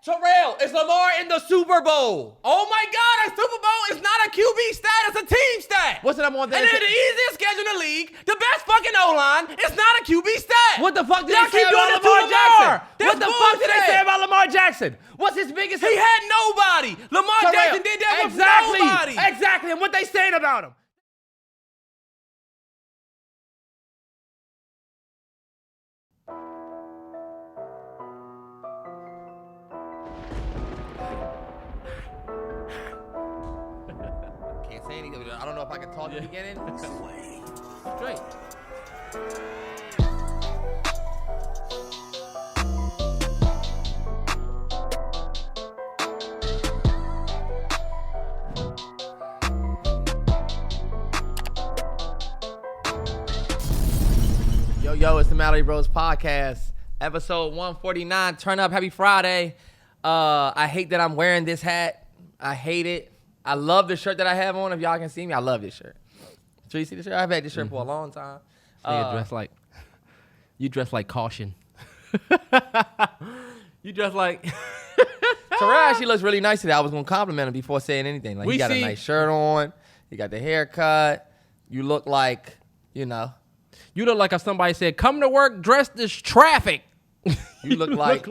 Terrell, is Lamar in the Super Bowl? Oh my God, a Super Bowl is not a QB stat, it's a team stat. What's the number one thing? And they're the easiest schedule in the league. The best fucking O-line. It's not a QB stat. What the fuck did Y'all they say keep doing about it to Lamar Jackson? That's What the fuck did they bullshit. say about Lamar Jackson? What's his biggest? He had nobody. Lamar Terrell, Jackson did that with nobody. Exactly, and what they saying about him? Can't say anything. I don't know if I can talk at the beginning. Straight. Yo, it's the MalloryBros Podcast, episode 149. Turn up, happy Friday. I hate that I'm wearing this hat. I hate it. I love the shirt that I have on. If y'all can see me, I love this shirt. So you see the shirt? I've had this shirt for a long time. You dress like caution. You dress like Terrell actually looks really nice today. I was gonna compliment him before saying anything. Like he got a nice shirt on. He got the haircut. You look like, you look like if somebody said, "Come to work dressed as traffic." You look like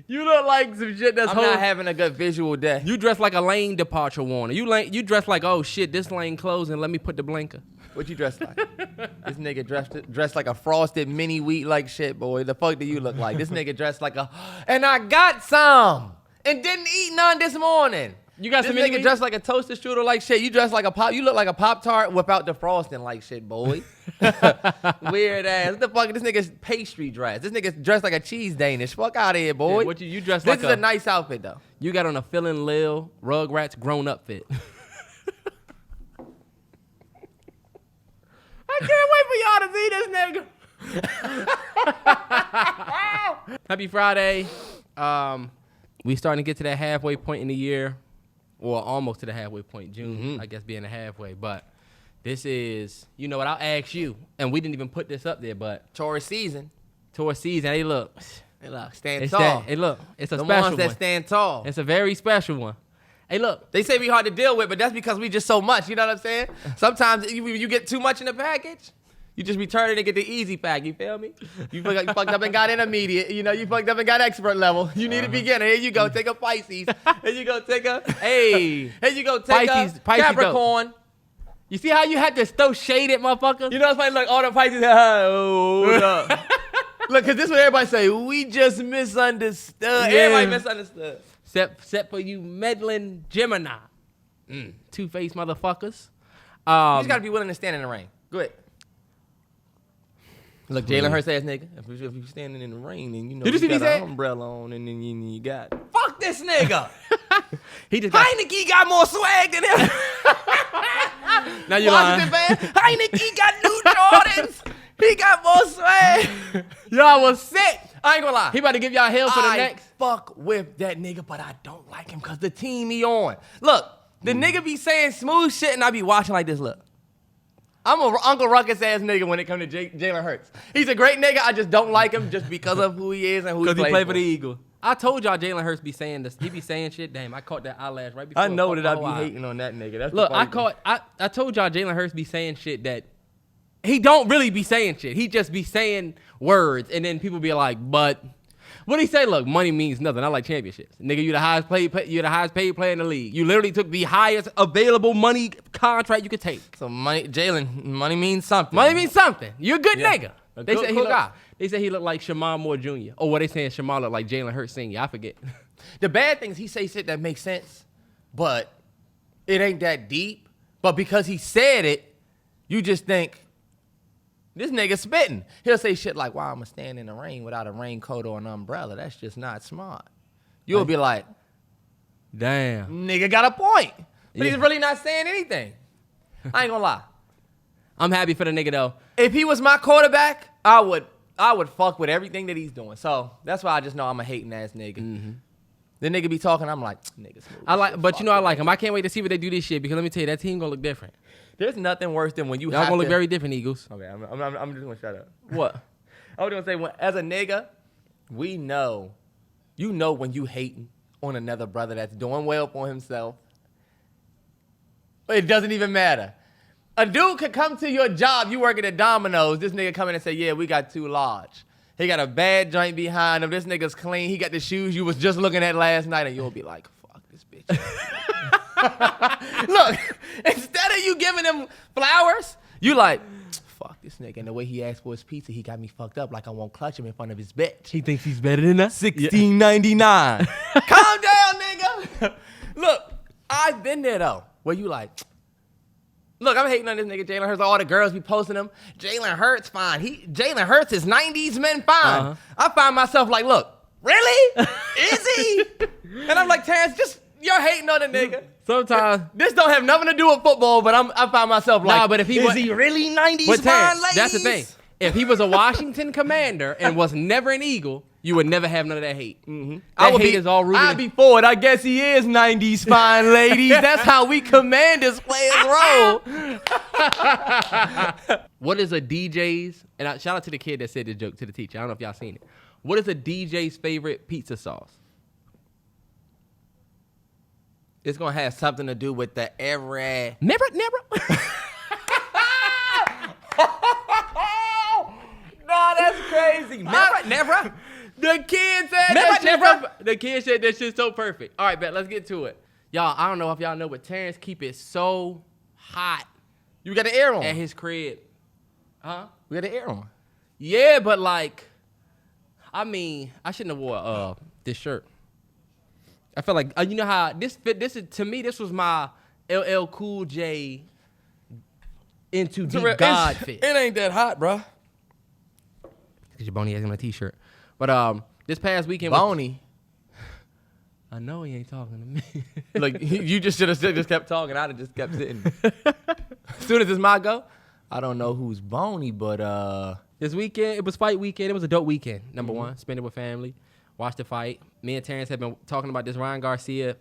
you look like some shit that's I'm not having a good visual day. You dress like a lane departure warning. You dress like, oh shit, this lane closing. Let me put the blinker. What you dress like? This nigga dressed like a frosted mini wheat like shit, boy. The fuck do you look like? This nigga dressed like and I got some and didn't eat none this morning. You got this some nigga dressed like a toaster strudel like shit. You dressed like a pop. You look like a Pop-Tart without the frosting like shit, boy. Weird ass. What the fuck? This nigga's pastry dress. This nigga's dressed like a cheese Danish. Fuck out of here, boy. Yeah, what you dressed this like is a nice outfit though. You got on a Philin' Lil Rugrats grown up fit. I can't wait for y'all to see this nigga. Happy Friday. We starting to get to that halfway point in the year. Or almost to the halfway point. June, I guess, being the halfway. But this is, you know what, I'll ask you. And we didn't even put this up there, but. Tourist season. Hey, look. Stand tall. Hey, look. It's a the special ones that one. stand tall. It's a very special one. Hey, look. They say we hard to deal with, but that's because we just so much. You know what I'm saying? Sometimes you get too much in the package. You just return it and get the easy pack. You feel me? You fucked up and got intermediate. You fucked up and got expert level. You need a beginner. Here you go. Take a Pisces. Here you go. Take a Here you go. Take Pisces, a Capricorn. Dope. You see how you had to throw shade at motherfuckers? You know what's funny? Look, all the Pisces. Hold up. Look, because this is what everybody say. We just misunderstood. Yeah. Everybody misunderstood. Except for you meddling Gemini. Two-faced motherfuckers. You just got to be willing to stand in the rain. Go ahead. Look, Jalen Hurts ass nigga. If you're standing in the rain, then you know you got an umbrella on, and then you got. Fuck this nigga. He just Heineke got more swag than him. Now you Washington fan. Heineke got new Jordans. He got more swag. Y'all was sick. I ain't gonna lie. He about to give y'all hell for the I next. fuck with that nigga, but I don't like him because the team he on. Look, the nigga be saying smooth shit, and I be watching like this. Look. I'm a Uncle Ruckus ass nigga when it comes to Jalen Hurts. He's a great nigga. I just don't like him just because of who he is and who he plays Because he played for the Eagles. I told y'all Jalen Hurts be saying this. He be saying shit. Damn, I caught that eyelash right before. I know that I be hating on that nigga. That's Look, I told y'all Jalen Hurts be saying shit that he don't really be saying shit. He just be saying words, and then people be like, but what he say? Look, money means nothing. I like championships. Nigga, you're the highest paid player in the league. You literally took the highest available money contract you could take. So Jalen, money means something. Money means something. You're a good nigga. They say he looked like Shamar Moore Jr. Or what they saying Shamar looked like Jalen Hurts Sr. I forget. The bad thing is he say shit that makes sense, but it ain't that deep. But because he said it, you just think, this nigga spitting. He'll say shit like, why I'ma stand in the rain without a raincoat or an umbrella? That's just not smart. You'll be like, damn. Nigga got a point. But he's really not saying anything. I ain't gonna lie. I'm happy for the nigga though. If he was my quarterback, I would fuck with everything that he's doing. So that's why I just know I'm a hating ass nigga. Mm-hmm. The nigga be talking, I'm like, nigga smooth. I like him. I can't wait to see what they do this shit because let me tell you, that team gonna look different. There's nothing worse than when y'all gonna look very different, Eagles. Okay, I'm just gonna shut up. What? I was gonna say, as a nigga, we know You know when you hating on another brother that's doing well for himself. It doesn't even matter. A dude could come to your job, you working at Domino's, this nigga come in and say, yeah, we got too large. He got a bad joint behind him. This nigga's clean. He got the shoes you was just looking at last night, and you'll be like, fuck this bitch. Look, instead of you giving him flowers, you like, fuck this nigga. And the way he asked for his pizza, he got me fucked up like I won't clutch him in front of his bitch. He thinks he's better than us? $16.99. Calm down, nigga. Look, I've been there, though, where you like, look, I'm hating on this nigga Jalen Hurts. All the girls be posting him. Jalen Hurts fine. Jalen Hurts is 90s men fine. I find myself like, look, really? Is he? And I'm like, Terrance, just you're hating on the nigga. Sometimes this don't have nothing to do with football, but I find myself like, nah, but if is he really 90s fine, ladies? That's the thing. If he was a Washington Commander and was never an Eagle, you would never have none of that hate. Mm-hmm. That hate is all rooted. I'd be for it. I guess he is 90s fine, ladies. That's how we Commanders players roll. What is a DJ's, and shout out to the kid that said this joke to the teacher. I don't know if y'all seen it. What is a DJ's favorite pizza sauce? It's going to have something to do with the every... Never. Nah, that's crazy. Never. The kid said that shit. The kid said that shit's so perfect. All right, bet. Let's get to it. Y'all, I don't know if y'all know, but Terrance keep it so hot. You got the air on. At his crib. Huh? We got the air on. Yeah, but like, I mean, I shouldn't have wore this shirt. I feel like, you know how this fit, this is, to me, this was my LL Cool J into deep God fit. It ain't that hot, bro. Because your bony ass on a t-shirt. But this past weekend, Bony. I know he ain't talking to me. Look, you just should have just kept talking. I'd have just kept sitting. As soon as it's my go, I don't know who's bony, but this weekend, it was fight weekend. It was a dope weekend. Number one, spend it with family, watch the fight. Me and Terrance have been talking about this Ryan Garcia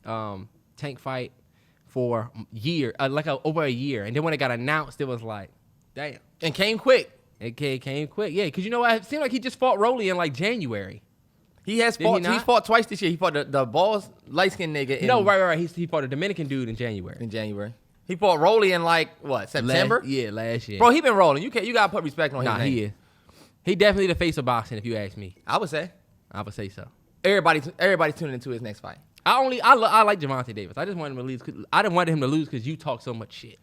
Tank fight for over a year. And then when it got announced, it was like, damn. And came quick. It came quick, yeah. Because you know what? It seemed like he just fought Rolly in like January. He's fought twice this year. He fought the balls light-skinned nigga. Right. He fought a Dominican dude in January. He fought Rolly in like what, September? Last year. Bro, he been rolling. You gotta put respect on his name. He is. He definitely the face of boxing, if you ask me. I would say so. Everybody's tuning into his next fight. I like Gervonta Davis. I just wanted him to lose. I didn't want him to lose because you talk so much shit.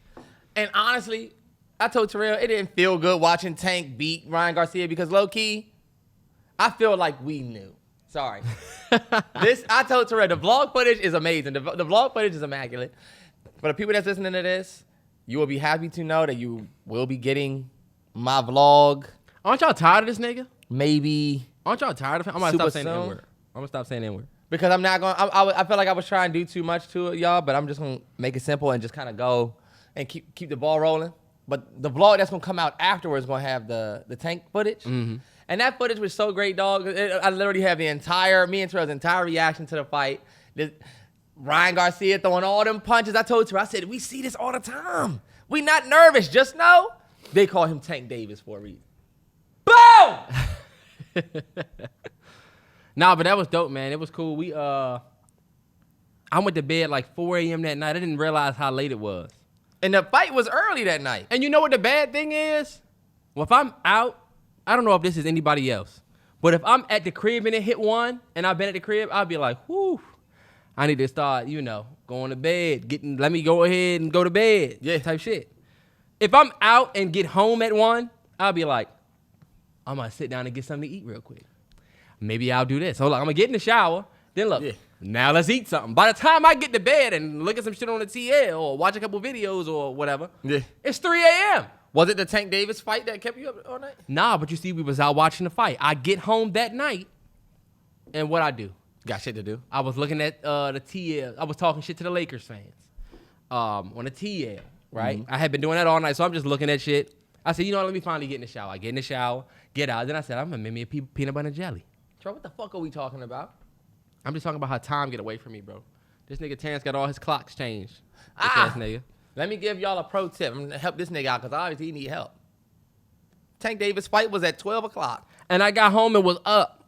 And honestly, I told Terrell it didn't feel good watching Tank beat Ryan Garcia because low key, I feel like we knew. Sorry. I told Terrell the vlog footage is amazing. The vlog footage is immaculate. For the people that's listening to this, you will be happy to know that you will be getting my vlog. Aren't y'all tired of this nigga? Maybe. Aren't y'all tired of him? I'm gonna stop saying the N-word. I'm gonna stop saying the N-word. Because I'm not going I feel like I was trying to do too much to it, y'all, but I'm just going to make it simple and just kind of go and keep the ball rolling. But the vlog that's going to come out afterwards is going to have the Tank footage. Mm-hmm. And that footage was so great, dog. I literally have me and Terrell's entire reaction to the fight. Ryan Garcia throwing all them punches. I told Terrell, I said, we see this all the time. We not nervous. Just know they call him Tank Davis for a reason. Boom! Nah, but that was dope, man. It was cool. I went to bed like 4 a.m. that night. I didn't realize how late it was. And the fight was early that night. And you know what the bad thing is? Well, if I'm out, I don't know if this is anybody else, but if I'm at the crib and it hit one, and I've been at the crib, I'll be like, whew, I need to start, going to bed. Let me go ahead and go to bed. Yeah. Type shit. If I'm out and get home at 1, I'll be like, I'm going to sit down and get something to eat real quick. Maybe I'll do this. Hold on, I'm going to get in the shower. Then look, Now let's eat something. By the time I get to bed and look at some shit on the TL or watch a couple videos or whatever, it's 3 a.m. Was it the Tank Davis fight that kept you up all night? Nah, but you see, we was out watching the fight. I get home that night, and what I do? Got shit to do. I was looking at the TL. I was talking shit to the Lakers fans on the TL, right? Mm-hmm. I had been doing that all night, so I'm just looking at shit. I said, let me finally get in the shower. I get in the shower, get out. Then I said, I'm going to make me a peanut butter and jelly. Bro, what the fuck are we talking about? I'm just talking about how time get away from me, bro. This nigga Terrance got all his clocks changed. Ass nigga. Let me give y'all a pro tip. I'm going to help this nigga out because obviously he need help. Tank Davis fight was at 12 o'clock. And I got home and was up.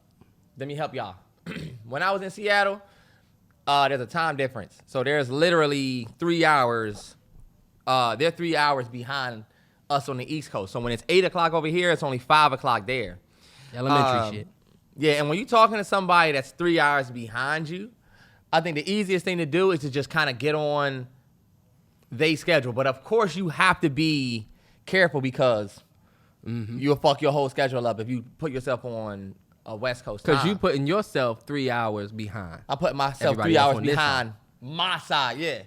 Let me help y'all. When I was in Seattle, there's a time difference. So there's literally 3 hours. They're 3 hours behind us on the East Coast. So when it's 8 o'clock over here, it's only 5 o'clock there. Elementary shit. Yeah, and when you're talking to somebody that's 3 hours behind you, I think the easiest thing to do is to just kind of get on their schedule. But of course, you have to be careful because you'll fuck your whole schedule up if you put yourself on a West Coast time. Because you putting yourself 3 hours behind. I put myself Everybody 3 else hours on this behind my side, yeah.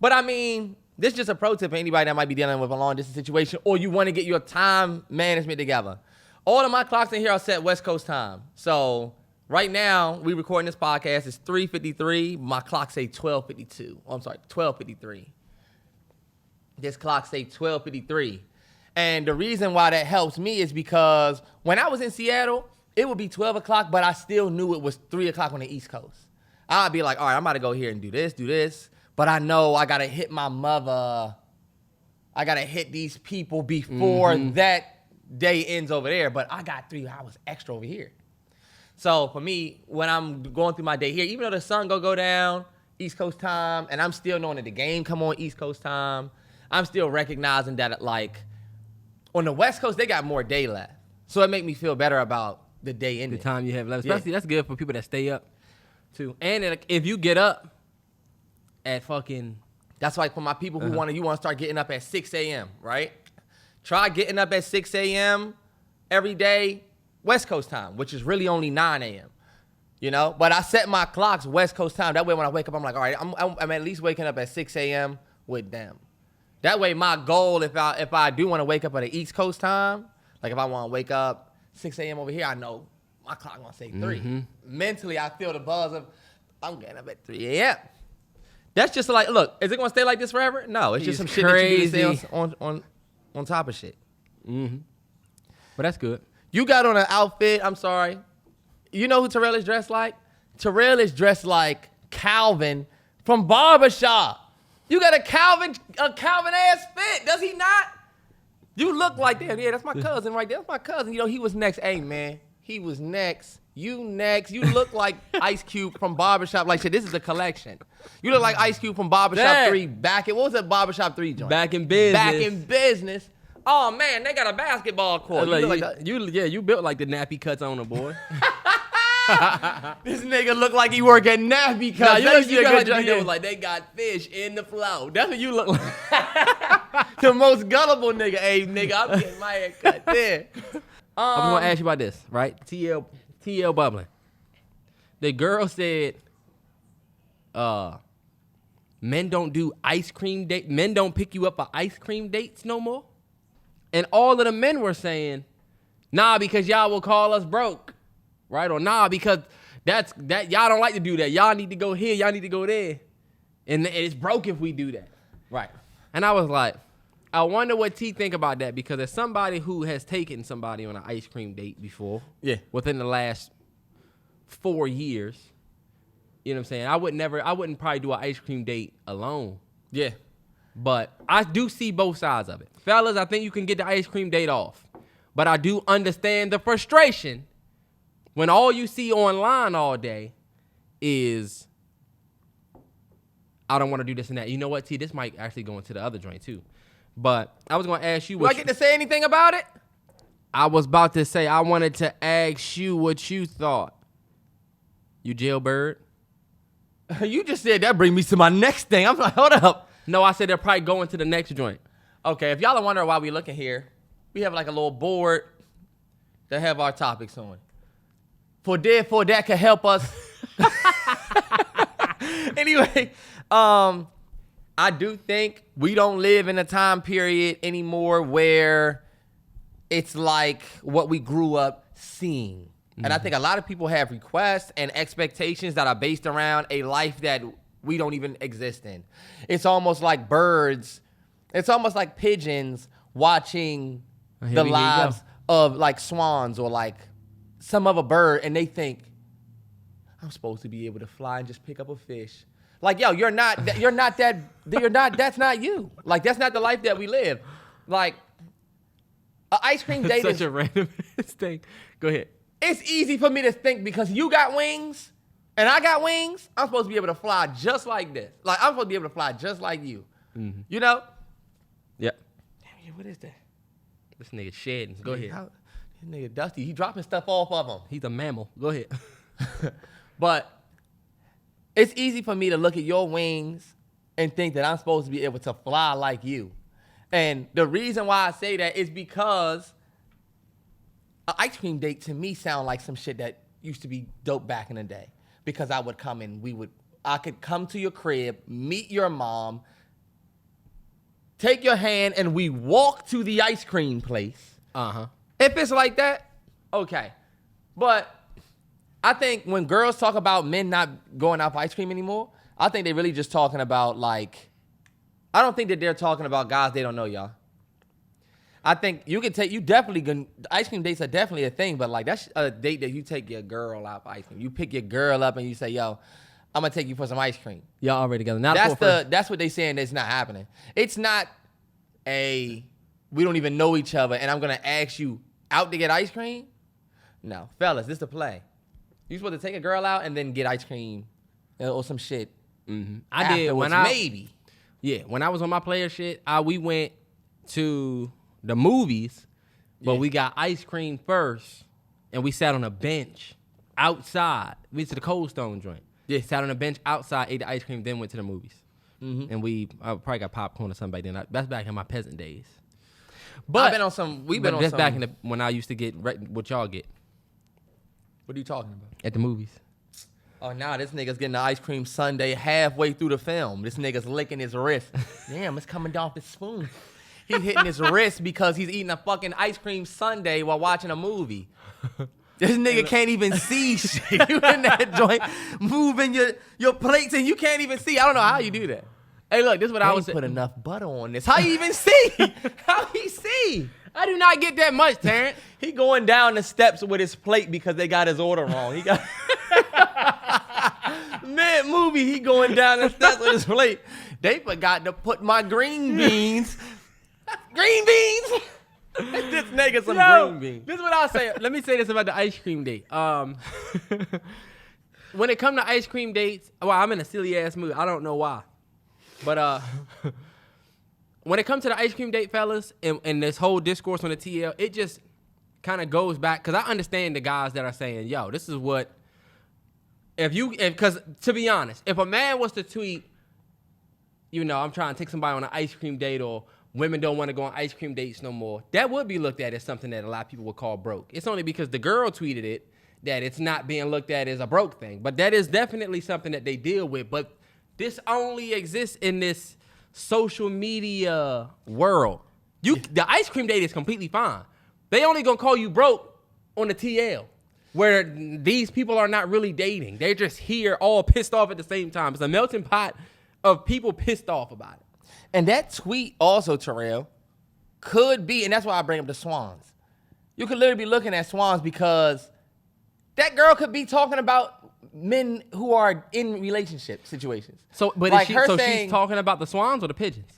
But I mean, this is just a pro tip for anybody that might be dealing with a long distance situation or you want to get your time management together. All of my clocks in here are set West Coast time. So right now, we recording this podcast. It's 3:53. My clock say 12:52. Oh, I'm sorry, 12:53. This clock say 12:53. And the reason why that helps me is because when I was in Seattle, it would be 12 o'clock, but I still knew it was 3 o'clock on the East Coast. I'd be like, all right, I'm about to go here and do this. But I know I got to hit my mother. I got to hit these people before that day ends over there. But I got 3 hours extra over here. So for me, when I'm going through my day here, even though the sun go down, East Coast time, and I'm still knowing that the game come on East Coast time, I'm still recognizing that like on the West Coast, they got more day left. So it make me feel better about the day ending. The time you have left. Especially that's good for people that stay up too. And if you get up at fucking... That's like for my people who you want to start getting up at 6 a.m., right? Try getting up at 6 a.m. every day, West Coast time, which is really only 9 a.m., you know? But I set my clocks West Coast time. That way when I wake up, I'm like, all right, I'm at least waking up at 6 a.m. with them. That way my goal, if I do want to wake up at the East Coast time, like if I want to wake up 6 a.m. over here, I know my clock going to say 3. Mentally, I feel the buzz of, I'm getting up at 3 a.m. That's just like, look, is it going to stay like this forever? No, it's just some shit that you need to stay on top of shit. But that's good. You got on an outfit, I'm sorry. You know who Terrell is dressed like? Terrell is dressed like Calvin from Barbershop. You got a Calvin ass fit, does he not? You look like that. Yeah, that's my cousin right there. That's my cousin. You know, he was next. Hey, man, he was next. You next. You look like Ice Cube from Barbershop. Like, shit, this is a collection. You look like Ice Cube from Barbershop 3 what was that Barbershop 3 joint? Back in business. Back in business. Oh, man, they got a basketball court. You built like the nappy cuts on a boy. This nigga look like he work at Nappy Cuts. They was like, they got fish in the flow. That's what you look like. The most gullible nigga. Hey, nigga, I'm getting my hair cut there. I'm going to ask you about this, right? TL bubbling. The girl said, men don't do ice cream date. Men don't pick you up for ice cream dates no more. And all of the men were saying, nah, because y'all will call us broke. Right? Or nah, because that y'all don't like to do that. Y'all need to go here. Y'all need to go there. And it's broke if we do that. Right. And I was like, I wonder what T think about that, because as somebody who has taken somebody on an ice cream date before, within the last 4 years, you know what I'm saying? I wouldn't probably do an ice cream date alone. Yeah. But I do see both sides of it. Fellas, I think you can get the ice cream date off. But I do understand the frustration when all you see online all day is, I don't want to do this and that. You know what, T? This might actually go into the other joint, too. But I was going to ask you Do I get to say anything about it? I was about to say, I wanted to ask you what you thought. You jailbird? You just said that brings me to my next thing. I'm like, hold up. No, I said they're probably going to the next joint. Okay, if y'all are wondering why we looking here, we have like a little board that have our topics on. For that could help us. Anyway, I do think we don't live in a time period anymore where it's like what we grew up seeing. And I think a lot of people have requests and expectations that are based around a life that we don't even exist in. It's almost like birds. It's almost like pigeons watching the lives of like swans or like some other bird, and they think, I'm supposed to be able to fly and just pick up a fish. Like, yo, that's not you. Like, that's not the life that we live. Like, an ice cream date is such a random thing. Go ahead. It's easy for me to think because you got wings, and I got wings, I'm supposed to be able to fly just like this. Like, I'm supposed to be able to fly just like you. Mm-hmm. You know? Yep. Damn, what is that? This nigga shedding. Go ahead. This nigga Dusty, he dropping stuff off of him. He's a mammal. Go ahead. But it's easy for me to look at your wings and think that I'm supposed to be able to fly like you. And the reason why I say that is because an ice cream date to me sound like some shit that used to be dope back in the day. Because I would come and I could come to your crib, meet your mom, take your hand, and we walk to the ice cream place. Uh-huh. If it's like that, okay. But I think when girls talk about men not going out for ice cream anymore, I think they really just talking about like, I don't think that they're talking about guys they don't know, y'all. I think you definitely, ice cream dates are definitely a thing, but like that's a date that you take your girl out for ice cream. You pick your girl up and you say, yo, I'm gonna take you for some ice cream. Y'all already together. Not That's what they saying that's not happening. It's not we don't even know each other and I'm gonna ask you out to get ice cream. No, fellas, this is the play. You supposed to take a girl out and then get ice cream or some shit. Mm-hmm. I did when maybe. Yeah, when I was on my player shit, we went to the movies, but we got ice cream first, and we sat on a bench outside. We went to the Cold Stone joint. Yeah, sat on a bench outside, ate the ice cream, then went to the movies. Mm-hmm. And I probably got popcorn or something back then. That's back in my peasant days. But That's back in when I used to get what y'all get. What are you talking about? At the movies. Oh, nah, this nigga's getting the ice cream sundae halfway through the film. This nigga's licking his wrist. Damn, it's coming down off his spoon. He's hitting his wrist because he's eating a fucking ice cream sundae while watching a movie. This nigga can't even see shit. You in that joint moving your plates and you can't even see. I don't know how you do that. Hey, look, this is what I was saying. Put enough butter on this. How you even see? How he see? I do not get that much, Terrance. He going down the steps with his plate because they got his order wrong. He got mid movie. He going down the steps with his plate. They forgot to put my green beans. Green beans. This nigga some green beans. This is what I'll say. Let me say this about the ice cream date. When it comes to ice cream dates, well, I'm in a silly ass mood. I don't know why, but when it comes to the ice cream date, fellas, and this whole discourse on the TL, it just kind of goes back, because I understand the guys that are saying, yo, this is what, because to be honest, if a man was to tweet, I'm trying to take somebody on an ice cream date, or women don't want to go on ice cream dates no more, that would be looked at as something that a lot of people would call broke. It's only because the girl tweeted it that it's not being looked at as a broke thing. But that is definitely something that they deal with. But this only exists in this social media world. The ice cream date is completely fine. They only gonna call you broke on the TL, where these people are not really dating. They're just here all pissed off at the same time. It's a melting pot of people pissed off about it. And that tweet also, Terrell, could be, and that's why I bring up the swans. You could literally be looking at swans because that girl could be talking about men who are in relationship situations. So, but like she's talking about the swans or the pigeons?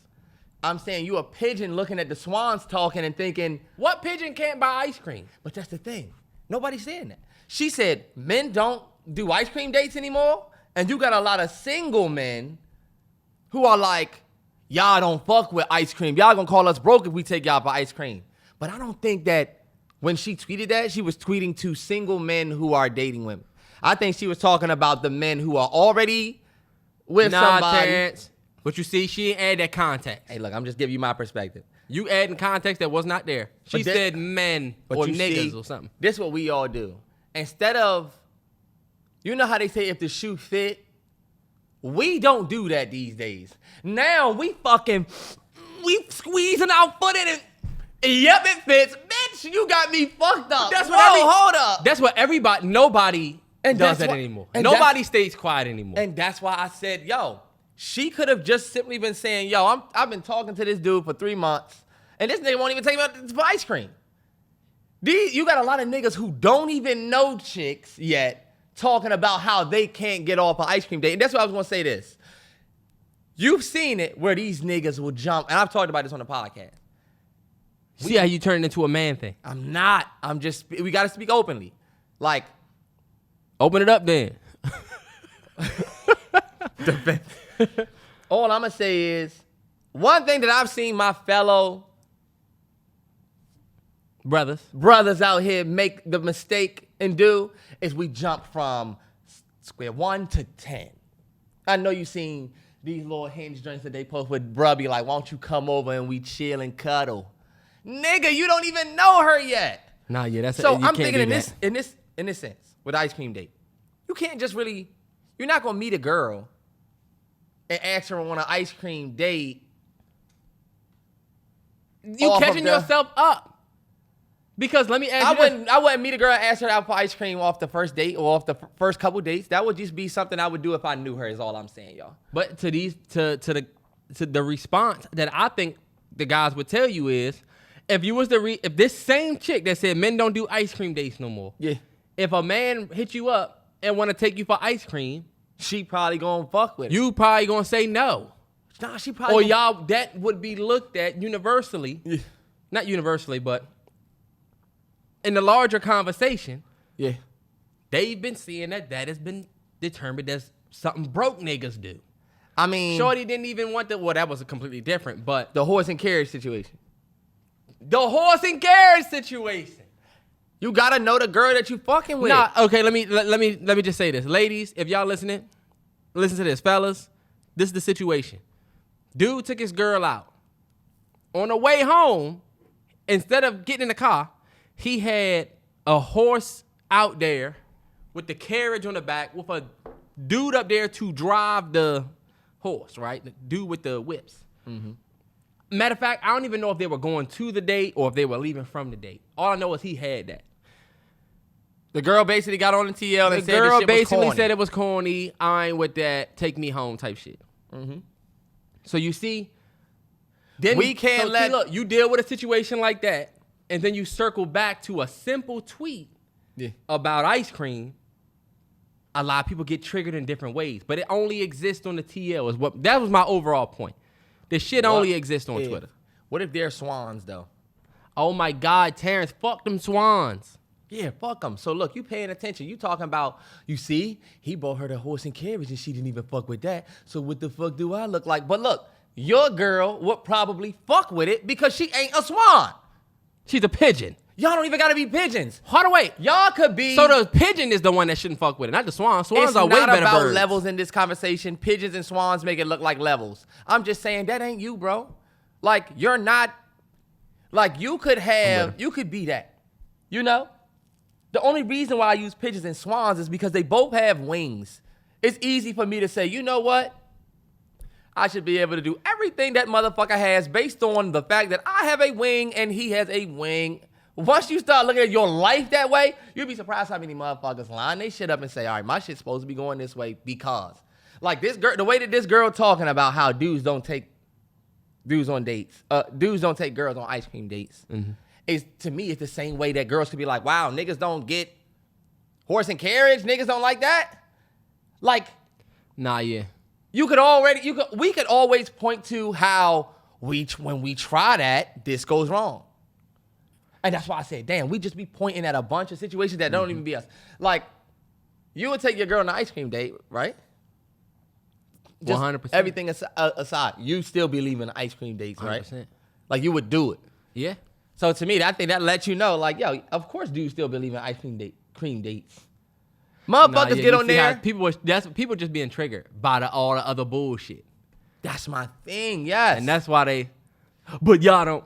I'm saying you a pigeon looking at the swans talking and thinking, what pigeon can't buy ice cream? But that's the thing. Nobody's saying that. She said men don't do ice cream dates anymore, and you got a lot of single men who are like, y'all don't fuck with ice cream. Y'all gonna call us broke if we take y'all for ice cream. But I don't think that when she tweeted that, she was tweeting to single men who are dating women. I think she was talking about the men who are already with somebody. Terrance. But you see, she ain't add that context. Hey, look, I'm just giving you my perspective. You adding context that was not there. She said men or niggas or something. This is what we all do. Instead of, you know how they say if the shoe fit? We don't do that these days. Now we squeezing our foot in it. Yep, it fits. Bitch, you got me fucked up. Hold up. That's what nobody does that anymore. Nobody stays quiet anymore. And that's why I said, yo, she could have just simply been saying, yo, I've been talking to this dude for 3 months, and this nigga won't even take me out for ice cream. You got a lot of niggas who don't even know chicks yet talking about how they can't get off an ice cream date. And that's why I was going to say this. You've seen it where these niggas will jump, and I've talked about this on the podcast. See how you turn it into a man thing. I'm not. We got to speak openly. Like, open it up then. All I'm gonna say is one thing that I've seen my fellow brothers out here make the mistake and do is we jump from square 1 to 10. I know you've seen these little hinge joints that they post with bruh be like, why don't you come over and we chill and cuddle? Nigga, you don't even know her yet. Nah, yeah, that's so I'm thinking in this sense with ice cream date, you can't just really, you're not gonna meet a girl and ask her on an ice cream date. You catching yourself up. Because let me ask you I wouldn't meet a girl and ask her out for ice cream off the first date or off the first couple dates. That would just be something I would do if I knew her, is all I'm saying, y'all. But to the response that I think the guys would tell you is, if you was if this same chick that said men don't do ice cream dates no more, yeah, if a man hit you up and want to take you for ice cream, she probably gonna fuck with it. You probably gonna say no. Nah, she probably. Or y'all, that would be looked at universally, not universally, but in the larger conversation, yeah, they've been seeing that has been determined as something broke niggas do. I mean, Shorty didn't even want that. Well, that was a completely different, but the horse and carriage situation. The horse and carriage situation. You gotta know the girl that you fucking with. Nah, okay. Let me just say this, ladies. If y'all listening, listen to this, fellas. This is the situation. Dude took his girl out. On the way home, instead of getting in the car, he had a horse out there with the carriage on the back with a dude up there to drive the horse, right? The dude with the whips. Mm-hmm. Matter of fact, I don't even know if they were going to the date or if they were leaving from the date. All I know is he had that. The girl basically got on the TL and said the shit was corny. The girl basically said it was corny. I ain't with that. Take me home type shit. Mm-hmm. So you see, then we can't look, you deal with a situation like that, and then you circle back to a simple tweet about ice cream. A lot of people get triggered in different ways, but it only exists on the TL. That was my overall point. The shit only exists on Twitter. What if they're swans though? Oh my God, Terrance, fuck them swans. Yeah, fuck them. So look, you paying attention. You talking about, you see, he bought her the horse and carriage and she didn't even fuck with that. So what the fuck do I look like? But look, your girl would probably fuck with it because she ain't a swan. She's a pigeon. Y'all don't even gotta be pigeons. Hold on, wait. Y'all could be. So the pigeon is the one that shouldn't fuck with it, not the swan. Swans are way better birds. It's not about levels in this conversation. Pigeons and swans make it look like levels. I'm just saying that ain't you, bro. Like, you're not, like, you could be that. You know? The only reason why I use pigeons and swans is because they both have wings. It's easy for me to say, you know what? I should be able to do everything that motherfucker has based on the fact that I have a wing and he has a wing. Once you start looking at your life that way, you'll be surprised how many motherfuckers line they shit up and say, all right, my shit's supposed to be going this way because. Like this girl, the way that this girl talking about how dudes don't take dudes on dates, dudes don't take girls on ice cream dates. Mm-hmm. Is, to me, it's the same way that girls could be like, wow, niggas don't get horse and carriage, niggas don't like that. Like, nah, yeah. We could always point to how when we try that, this goes wrong. And that's why I said, damn, we just be pointing at a bunch of situations that don't even be us. Like, you would take your girl on an ice cream date, right? 100%. Everything aside, you still believe in ice cream dates, right? 100%. Like, you would do it. Yeah. So to me, I think that lets you know, like, yo, of course dudes still believe in ice cream dates. Motherfuckers get on there. People just being triggered by all the other bullshit. That's my thing, yes. And that's why but y'all don't.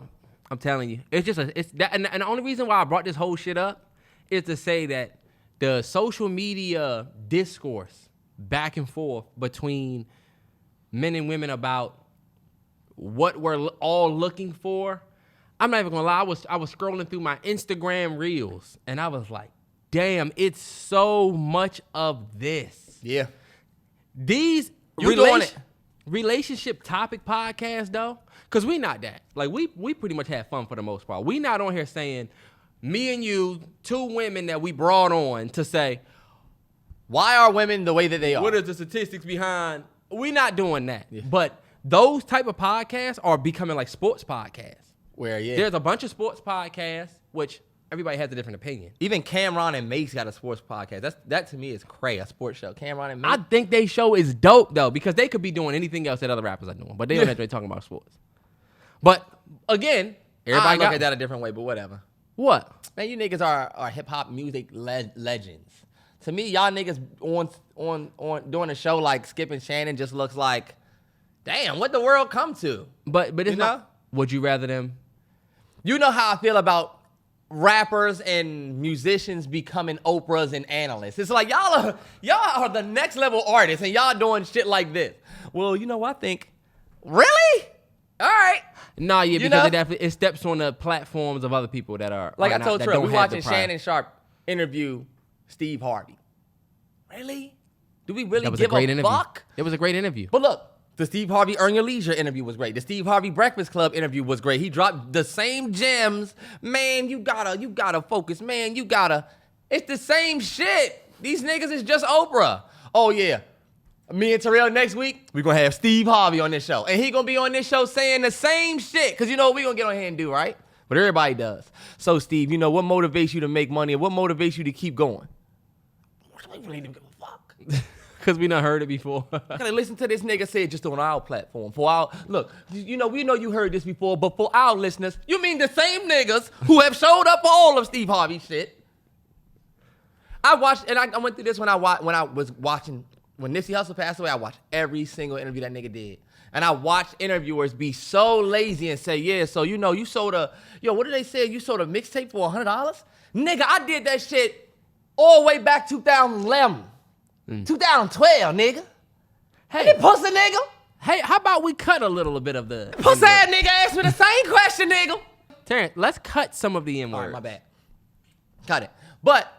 I'm telling you, it's just and the only reason why I brought this whole shit up is to say that the social media discourse back and forth between men and women about what we're all looking for. I'm not even gonna lie. I was scrolling through my Instagram reels and I was like, damn, it's so much of this. Yeah. These relationship topic podcasts though, because we not that. Like we pretty much have fun for the most part. We not on here saying, me and you, two women that we brought on to say, why are women the way that they are? What are the statistics behind? We not doing that. Yeah. But those type of podcasts are becoming like sports podcasts. Where, yeah. There's a bunch of sports podcasts, which everybody has a different opinion. Even Cameron and Mace got a sports podcast. That to me is crazy, a sports show. Cameron and Mace. I think they show is dope though, because they could be doing anything else that other rappers are doing, but they don't have to be talking about sports. But again, everybody look at that a different way, but whatever. What? Man, you niggas are hip hop music legends. To me, y'all niggas on doing a show like Skip and Shannon just looks like, damn, what the world come to? But it's not. Would you rather them? You know how I feel about rappers and musicians becoming Oprahs and analysts. It's like y'all are the next level artists and y'all doing shit like this. Well, you know what I think? Really? All right. Nah, yeah, because it steps on the platforms of other people that are like I told Terrell, we watching Shannon Shannon Sharp interview Steve Harvey. Really? Do we really give a fuck? It was a great interview. But look, the Steve Harvey Earn Your Leisure interview was great. The Steve Harvey Breakfast Club interview was great. He dropped the same gems. Man, you gotta focus. Man, it's the same shit. These niggas is just Oprah. Oh yeah. Me and Terrell next week, we're gonna have Steve Harvey on this show. And he gonna be on this show saying the same shit. Cause you know what we gonna get on here and do, right? But everybody does. So Steve, you know what motivates you to make money and what motivates you to keep going? We really don't give a fuck. Because we done heard it before. I gotta listen to this nigga say it just on our platform. Look, you know, we know you heard this before, but for our listeners, you mean the same niggas who have showed up for all of Steve Harvey's shit. I watched, and I went through this when I was watching, when Nipsey Hussle passed away, I watched every single interview that nigga did. And I watched interviewers be so lazy and say, yeah, so you know, you sold what did they say? You sold a mixtape for $100? Nigga, I did that shit all the way back 2011. 2012, nigga. Hey, pussy nigga. Hey, how about we cut a little bit of the pussy ass nigga asked me the same question, nigga. Terrance, let's cut some of the N words. All right, my bad. Cut it. But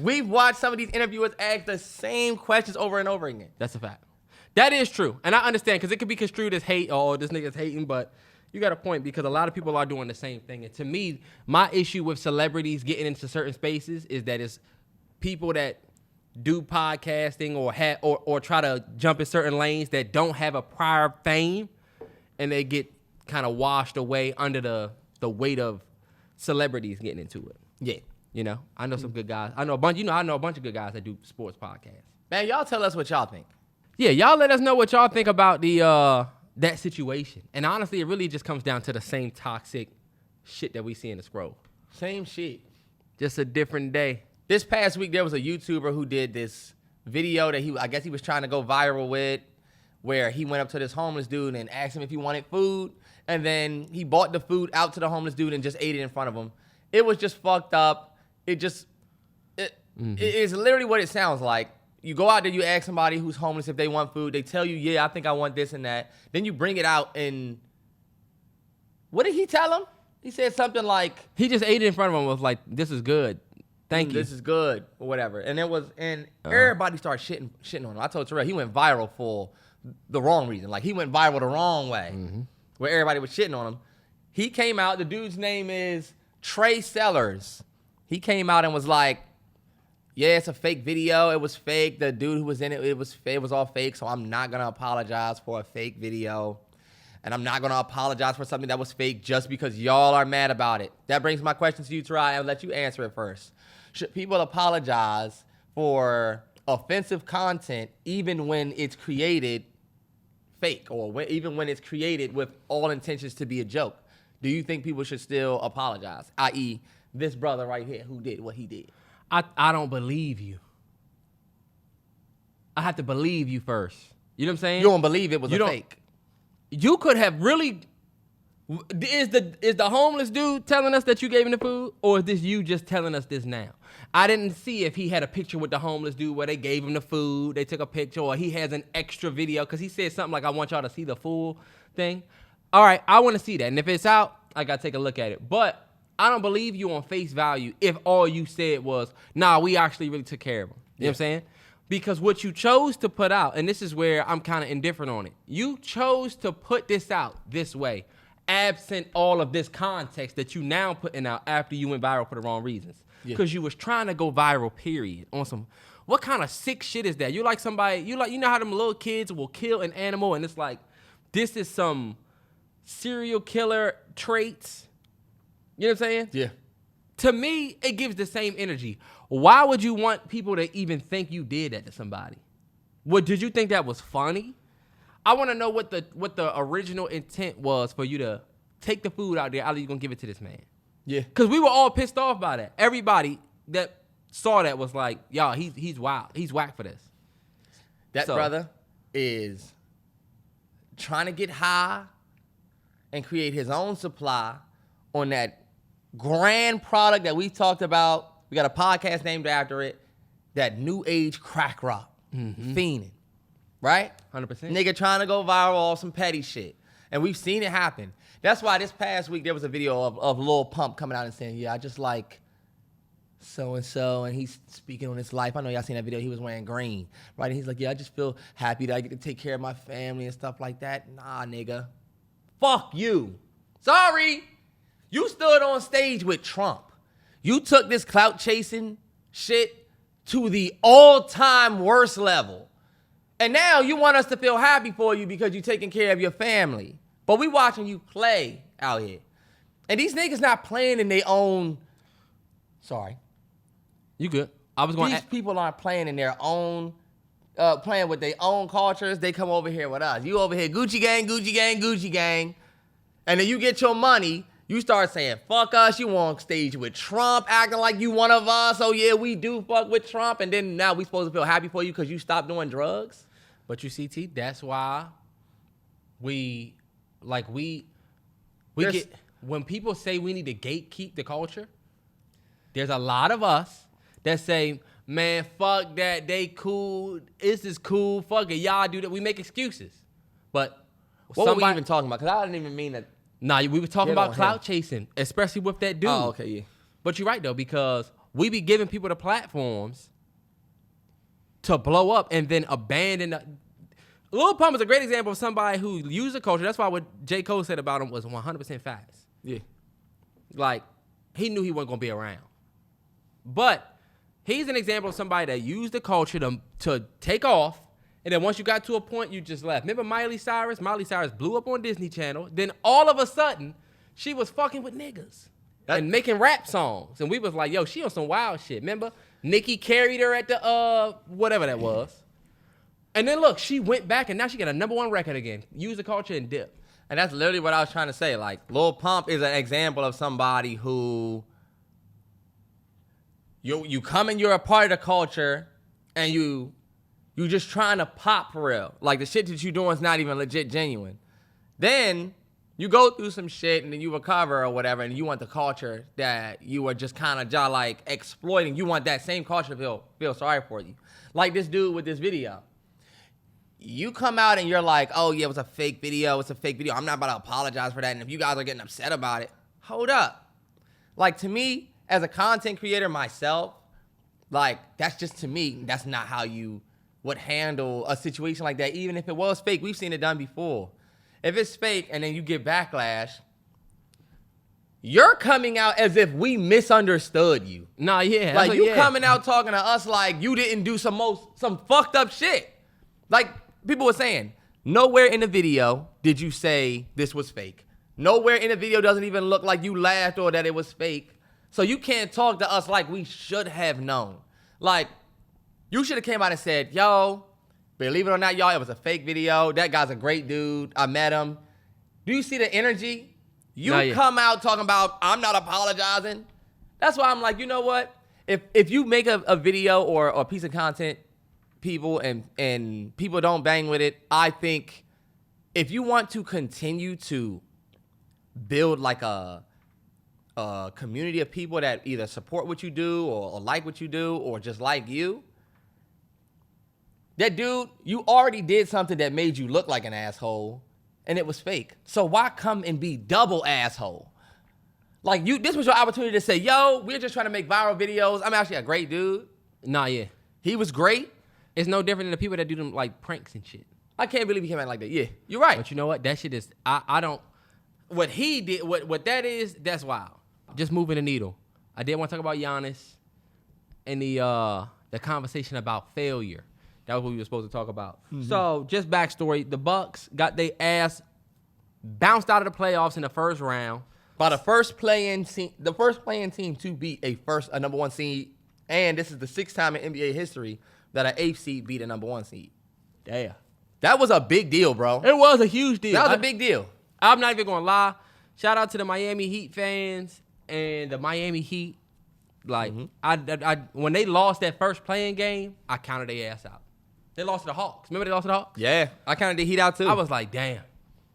we've watched some of these interviewers ask the same questions over and over again. That's a fact. That is true. And I understand, because it could be construed as hate, oh, this nigga's hating, but you got a point, because a lot of people are doing the same thing. And to me, my issue with celebrities getting into certain spaces is that it's people that do podcasting or try to jump in certain lanes that don't have a prior fame, and they get kind of washed away under the weight of celebrities getting into it. Yeah. You know, I know some good guys. I know a bunch of good guys that do sports podcasts. Man, y'all tell us what y'all think. Yeah, y'all let us know what y'all think about the that situation. And honestly, it really just comes down to the same toxic shit that we see in the scroll. Same shit. Just a different day. This past week, there was a YouTuber who did this video that I guess he was trying to go viral with, where he went up to this homeless dude and asked him if he wanted food, and then he bought the food out to the homeless dude and just ate it in front of him. It was just fucked up. It is literally what it sounds like. You go out there, you ask somebody who's homeless if they want food. They tell you, yeah, I think I want this and that. Then you bring it out and what did he tell him? He said something like, he just ate it in front of him, was like, this is good. Thank you. This is good, or whatever. And everybody started shitting on him. I told Terrell, he went viral for the wrong reason. Like, he went viral the wrong way, where everybody was shitting on him. He came out, the dude's name is Trey Sellers. He came out and was like, yeah, it's a fake video. It was fake. The dude who was in it, it was all fake, so I'm not going to apologize for a fake video. And I'm not going to apologize for something that was fake just because y'all are mad about it. That brings my question to you, Terrell. I'll let you answer it first. Should people apologize for offensive content even when it's created fake, or even when it's created with all intentions to be a joke? Do you think people should still apologize? I.e., this brother right here who did what he did. I don't believe you. I have to believe you first. You know what I'm saying? You don't believe it was a fake. You could have really... Is the homeless dude telling us that you gave him the food, or is this you just telling us this now? I didn't see if he had a picture with the homeless dude where they gave him the food, they took a picture, or he has an extra video, because he said something like, I want y'all to see the full thing. All right, I want to see that. And if it's out, I got to take a look at it. But I don't believe you on face value if all you said was, nah, we actually really took care of him. You know what I'm saying? Because what you chose to put out, and this is where I'm kind of indifferent on it, you chose to put this out this way, absent all of this context that you now putting out after you went viral for the wrong reasons. Because you was trying to go viral, period. On some, what kind of sick shit is that? You like somebody, you know how them little kids will kill an animal and it's like, this is some serial killer traits. You know what I'm saying? Yeah. to me, it gives the same energy. Why would you want people to even think you did that to somebody? Did you think that was funny? I want to know what the original intent was for you to take the food out there. Are you gonna give it to this man? Yeah. Because we were all pissed off by that. Everybody that saw that was like, "Y'all, he's wild. He's whack for this." That brother is trying to get high and create his own supply on that grand product that we talked about. We got a podcast named after it. That new age crack rock, fiending, right? 100%. Nigga trying to go viral off some petty shit, and we've seen it happen. That's why this past week there was a video of Lil Pump coming out and saying, "Yeah, I just like so and so," and he's speaking on his life. I know y'all seen that video. He was wearing green, right? And he's like, "Yeah, I just feel happy that I get to take care of my family and stuff like that." Nah, nigga, fuck you. Sorry, you stood on stage with Trump. You took this clout chasing shit to the all-time worst level. And now you want us to feel happy for you because you're taking care of your family. But we watching you play out here. And these niggas not playing in their own... Sorry. You good. I was going These people aren't playing in their own... playing with their own cultures. They come over here with us. You over here, Gucci gang, Gucci gang, Gucci gang. And then you get your money... You start saying, fuck us, you on stage with Trump, acting like you one of us. Oh, yeah, we do fuck with Trump. And then now we supposed to feel happy for you because you stopped doing drugs? But you see, T, that's why we get, when people say we need to gatekeep the culture, there's a lot of us that say, man, fuck that, they cool, this is cool, fuck it, y'all do that. We make excuses. But what were we even talking about? Because I didn't even mean that. Nah, we were talking about clout chasing, especially with that dude. Oh, okay, yeah. But you're right, though, because we be giving people the platforms to blow up and then abandon. Lil Pump is a great example of somebody who used the culture. That's why what J. Cole said about him was 100% facts. Yeah. Like, he knew he wasn't going to be around. But he's an example of somebody that used the culture to take off. And then once you got to a point, you just left. Remember Miley Cyrus? Miley Cyrus blew up on Disney Channel. Then all of a sudden, she was fucking with niggas and making rap songs. And we was like, yo, she on some wild shit. Remember? Nicki carried her at the, whatever that was. And then look, she went back and now she got a #1 record again. Use the culture and dip. And that's literally what I was trying to say. Like, Lil Pump is an example of somebody who you come and you're a part of the culture and you just trying to pop for real. Like, the shit that you doing is not even legit genuine. Then you go through some shit and then you recover or whatever, and you want the culture that you were just kind of like exploiting. You want that same culture to feel sorry for you. Like this dude with this video. You come out and you're like, oh, yeah, it was a fake video. It's a fake video. I'm not about to apologize for that. And if you guys are getting upset about it, hold up. Like, to me, as a content creator myself, like, that's just, to me, that's not how you would handle a situation like that. Even if it was fake, we've seen it done before. If it's fake and then you get backlash, you're coming out as if we misunderstood you. Nah, yeah. Like, you coming out talking to us like you didn't do some fucked up shit. Like, people were saying, nowhere in the video did you say this was fake. Nowhere in the video doesn't even look like you laughed or that it was fake. So you can't talk to us like we should have known. Like, you should have came out and said, yo, believe it or not, y'all, it was a fake video. That guy's a great dude. I met him. Do you see the energy? You come out talking about, I'm not apologizing. That's why I'm like, you know what? If you make a video or a piece of content, people, and people don't bang with it, I think if you want to continue to build like a community of people that either support what you do or like what you do or just like you, that dude, you already did something that made you look like an asshole, and it was fake. So why come and be double asshole? Like, this was your opportunity to say, yo, we're just trying to make viral videos. I'm actually a great dude. Nah, yeah. He was great. It's no different than the people that do them, like, pranks and shit. I can't believe he came out like that. Yeah, you're right. But you know what? That shit is, I don't, what he did, what that is, that's wild. Just moving the needle. I did want to talk about Giannis and the conversation about failure. That was what we were supposed to talk about. Mm-hmm. So, just backstory. The Bucks got their ass bounced out of the playoffs in the first round. By the first playing team to beat a number 1 seed, and this is the 6th time in NBA history that an 8th seed beat a number 1 seed. Damn. That was a big deal, bro. It was a huge deal. That was a big deal. I'm not even going to lie. Shout out to the Miami Heat fans and the Miami Heat. Like, I when they lost that first playing game, I counted their ass out. They lost to the Hawks. Remember they lost to the Hawks? Yeah, I counted the Heat out too. I was like, damn.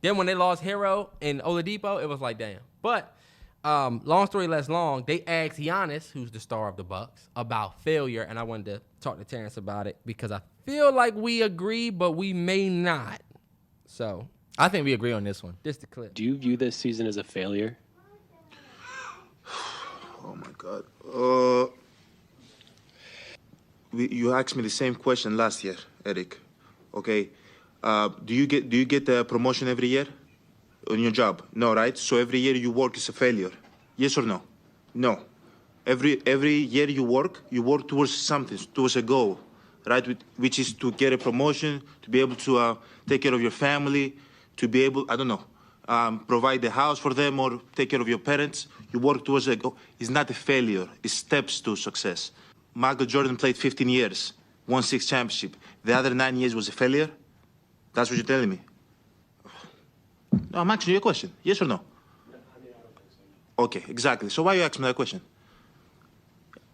Then when they lost Hero and Oladipo, it was like, damn. But long story less long, they asked Giannis, who's the star of the Bucks, about failure, and I wanted to talk to Terrance about it because I feel like we agree, but we may not. So I think we agree on this one. This the clip. Do you view this season as a failure? Oh my God. You asked me the same question last year, Eric. Okay. Do you get the promotion every year on your job? No, right? So every year you work is a failure. Yes or no? No. Every year you work towards something, towards a goal, right? Which is to get a promotion, to be able to take care of your family, to be able, I don't know, provide the house for them or take care of your parents. You work towards a goal. It's not a failure. It's steps to success. Michael Jordan played 15 years, won 6 championships. The other 9 years was a failure? That's what you're telling me? No, I'm asking you a question. Yes or no? Okay, exactly. So why you asking me that question?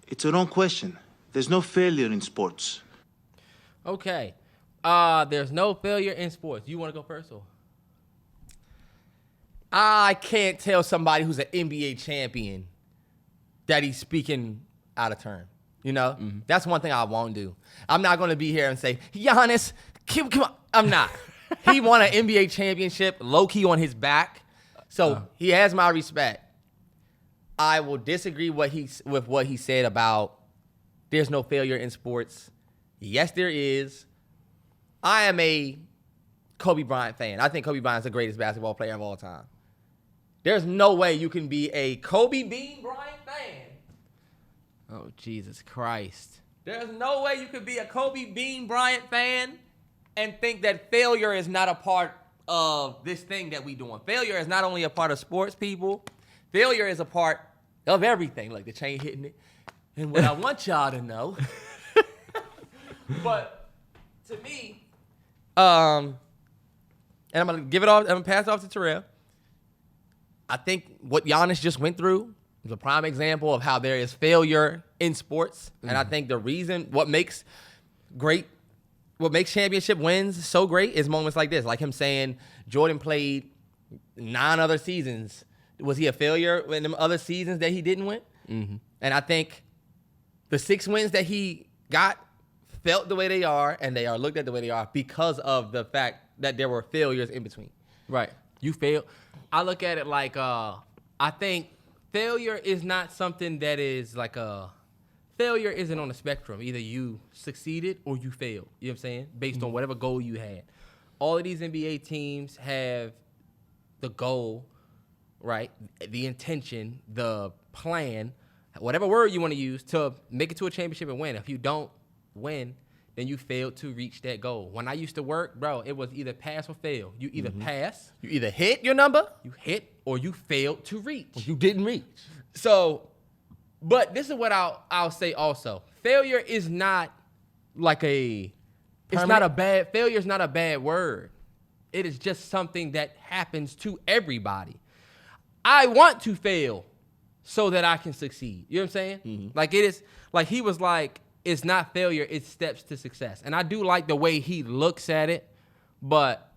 It's a wrong question. There's no failure in sports. Okay. There's no failure in sports. You want to go first or? I can't tell somebody who's an NBA champion that he's speaking out of turn. You know? That's one thing I won't do. I'm not going to be here and say, Giannis, come on. I'm not. He won an NBA championship low-key on his back. So he has my respect. I will disagree with what he said about there's no failure in sports. Yes, there is. I am a Kobe Bryant fan. I think Kobe Bryant's the greatest basketball player of all time. There's no way you can be a Kobe Bean Bryant fan. Oh, Jesus Christ. There's no way you could be a Kobe Bean Bryant fan and think that failure is not a part of this thing that we doing. Failure is not only a part of sports, people. Failure is a part of everything. Like the chain hitting it. And what I want y'all to know. But to me, and I'm gonna give it off. I'm gonna pass it off to Terrell. I think what Giannis just went through is a prime example of how there is failure in sports. And I think the reason what makes championship wins so great is moments like this. Like him saying Jordan played 9 other seasons. Was he a failure in them other seasons that he didn't win? Mm-hmm. And I think the 6 wins that he got felt the way they are, and they are looked at the way they are because of the fact that there were failures in between. Right. You failed. I look at it like I think failure is not something that is like failure isn't on a spectrum. Either you succeeded or you failed. You know what I'm saying? Based on whatever goal you had. All of these NBA teams have the goal, right? The intention, the plan, whatever word you want to use to make it to a championship and win. If you don't win, then you failed to reach that goal. When I used to work, bro, it was either pass or fail. You either pass, You either hit your number, you hit, or you failed to reach. or you didn't reach. So, but this is what I'll say also. Failure is not like failure is not a bad word. It is just something that happens to everybody. I want to fail so that I can succeed. You know what I'm saying? Mm-hmm. Like it is, like he was like, it's not failure, it's steps to success. And I do like the way he looks at it, but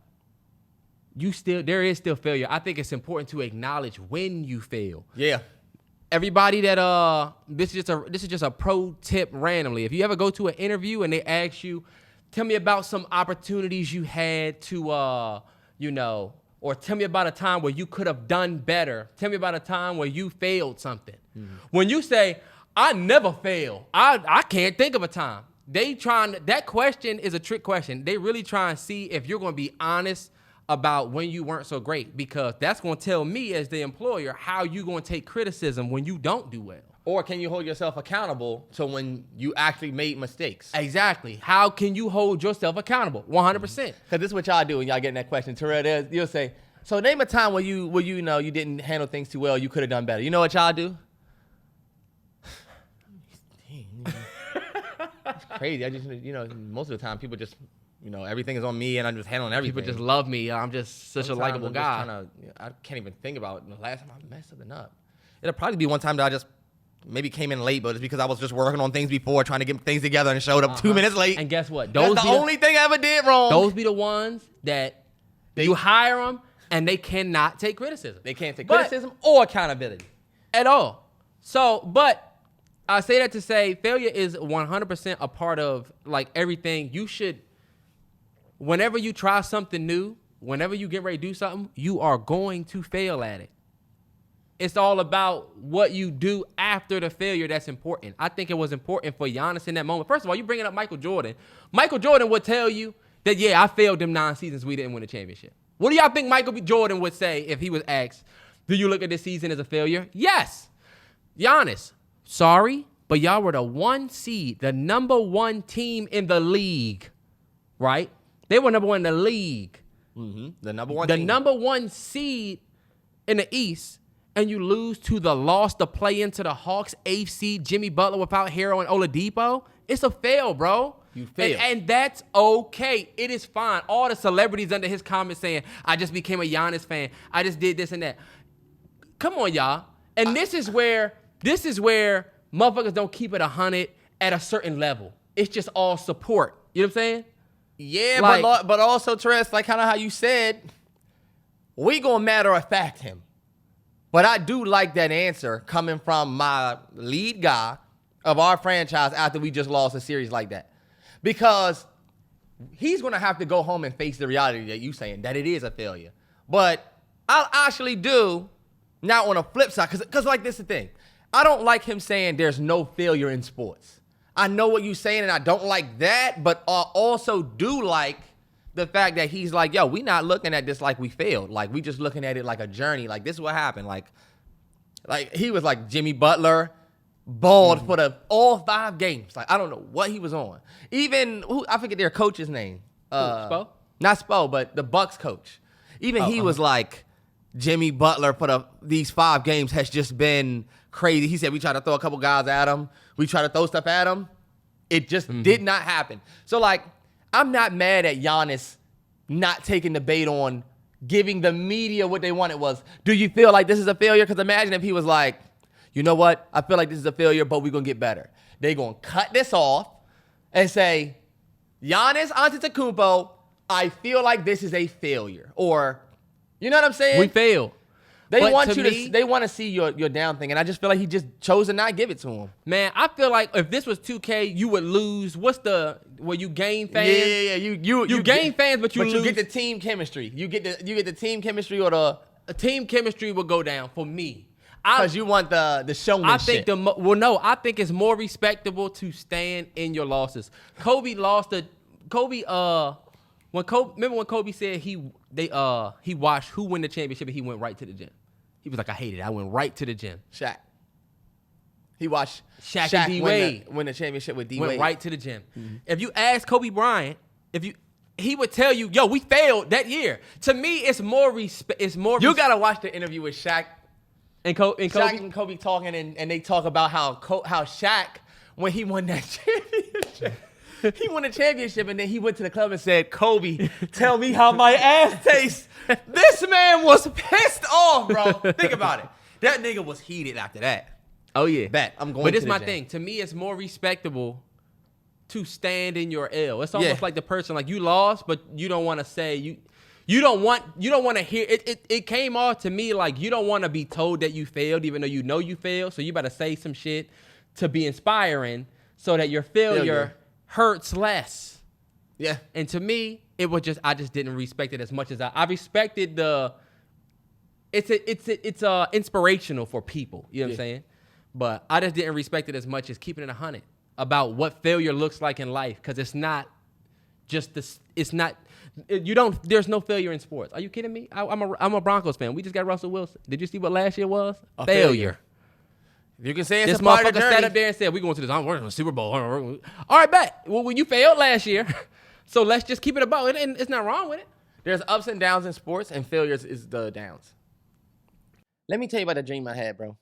there is still failure. I think it's important to acknowledge when you fail. Yeah. Everybody that this is just a pro tip randomly. If you ever go to an interview and they ask you, tell me about some opportunities you had to or tell me about a time where you could have done better. Tell me about a time where you failed something. Mm-hmm. When you say, I never fail, I can't think of a time. That question is a trick question. They really try and see if you're going to be honest about when you weren't so great, because that's going to tell me as the employer how you going to take criticism when you don't do well. Or can you hold yourself accountable to when you actually made mistakes? Exactly. How can you hold yourself accountable? 100%. Because this is what y'all do when y'all get in that question. Terrell, you'll say, So name a time where you know you didn't handle things too well. You could have done better. You know what y'all do? It's crazy. I just most of the time people just everything is on me and I'm just handling everything. People just love me. I'm just such a likable guy. I can't even think about the last time I messed something up. It'll probably be one time that I just maybe came in late, but it's because I was just working on things before, trying to get things together, and showed up 2 minutes late. And guess what? That's the only thing I ever did wrong. Those be the ones that you hire them and they cannot take criticism. They can't take criticism or accountability at all. So, but I say that to say failure is 100% a part of like everything. You should, whenever you try something new, whenever you get ready to do something, you are going to fail at it. It's all about what you do after the failure that's important. I think it was important for Giannis in that moment. First of all, you bringing up Michael Jordan. Michael Jordan would tell you that, yeah, I failed them 9 seasons we didn't win a championship. What do y'all think Michael Jordan would say if he was asked, do you look at this season as a failure? Yes. Giannis, sorry, but y'all were the 1 seed, the number 1 team in the league, right? They were number 1 in the league. Mm-hmm. The number 1 The team. number 1 seed in the East, and you lose to the loss to play into the Hawks, 8th seed, Jimmy Butler without Hero and Oladipo. It's a fail, bro. You fail. And that's okay. It is fine. All the celebrities under his comments saying, I just became a Giannis fan. I just did this and that. Come on, y'all. And this is where motherfuckers don't keep it 100 at a certain level. It's just all support. You know what I'm saying? Yeah, Like- but also, Terrance, like kind of how you said, we gonna matter of fact him. But I do like that answer coming from my lead guy of our franchise after we just lost a series like that. Because he's going to have to go home and face the reality that you're saying, that it is a failure. But I'll actually do, now on a flip side, because like this is the thing. I don't like him saying there's no failure in sports. I know what you're saying, and I don't like that, but I also do like the fact that he's like, yo, we not looking at this like we failed. Like, we just looking at it like a journey. Like, this is what happened. Like he was like Jimmy Butler, balled for all 5 games. Like, I don't know what he was on. Even, I forget their coach's name. Spo? Not Spo, but the Bucks coach. Even he was like, Jimmy Butler for these 5 games has just been crazy. He said, we tried to throw a couple guys at him. We tried to throw stuff at him. It just did not happen. So, like, I'm not mad at Giannis not taking the bait on giving the media what they wanted was, do you feel like this is a failure? Because imagine if he was like, you know what? I feel like this is a failure, but we're going to get better. They're going to cut this off and say, Giannis Antetokounmpo, I feel like this is a failure. Or, you know what I'm saying? We failed. They But want to you me- to. They want to see your down thing, and I just feel like he just chose to not give it to him. Man, I feel like if this was 2K, you would lose. Where you gain fans? Yeah. You gain fans, but you lose. you get the team chemistry. You get the team chemistry or the A team chemistry will go down for me. because you want the showmanship. I think it's more respectable to stand in your losses. Remember when Kobe said he watched who win the championship and he went right to the gym. He was like, I hate it. I went right to the gym. Shaq. He watched Shaq and D-Wade. win the championship with D-Wade. Went right to the gym. If you ask Kobe Bryant, he would tell you, yo, we failed that year. To me, it's more respect. It's more. You gotta watch the interview with Shaq. Kobe. Shaq and Kobe talking, and they talk about how Shaq, when he won that championship, he won the championship, and then he went to the club and said, Kobe, tell me how my ass tastes. This man was pissed off, bro. Think about it. That nigga was heated after that. Oh yeah, Bet. I'm going But to this the my gym. thing. To me, it's more respectable to stand in your L. It's almost like the person like you lost, but you don't want to say you don't want to hear it. It came off to me like you don't want to be told that you failed, even though you know you failed. So you better say some shit to be inspiring, so that your failure hurts less. Yeah. And to me, it was just I just didn't respect it as much as I respected the. It's inspirational for people. You know what I'm saying? But I just didn't respect it as much as keeping it 100 about what failure looks like in life, because it's not just this. It's not. You don't. There's no failure in sports. Are you kidding me? I'm a Broncos fan. We just got Russell Wilson. Did you see what last year was? A Failure. You can say it's This a part of motherfucker the journey. sat up there and said, "We going to this. I'm working on the Super Bowl." All right, bet. Well, you failed last year, so let's just keep it above. It's not wrong with it. There's ups and downs in sports, and failures is the downs. Let me tell you about the dream I had, bro.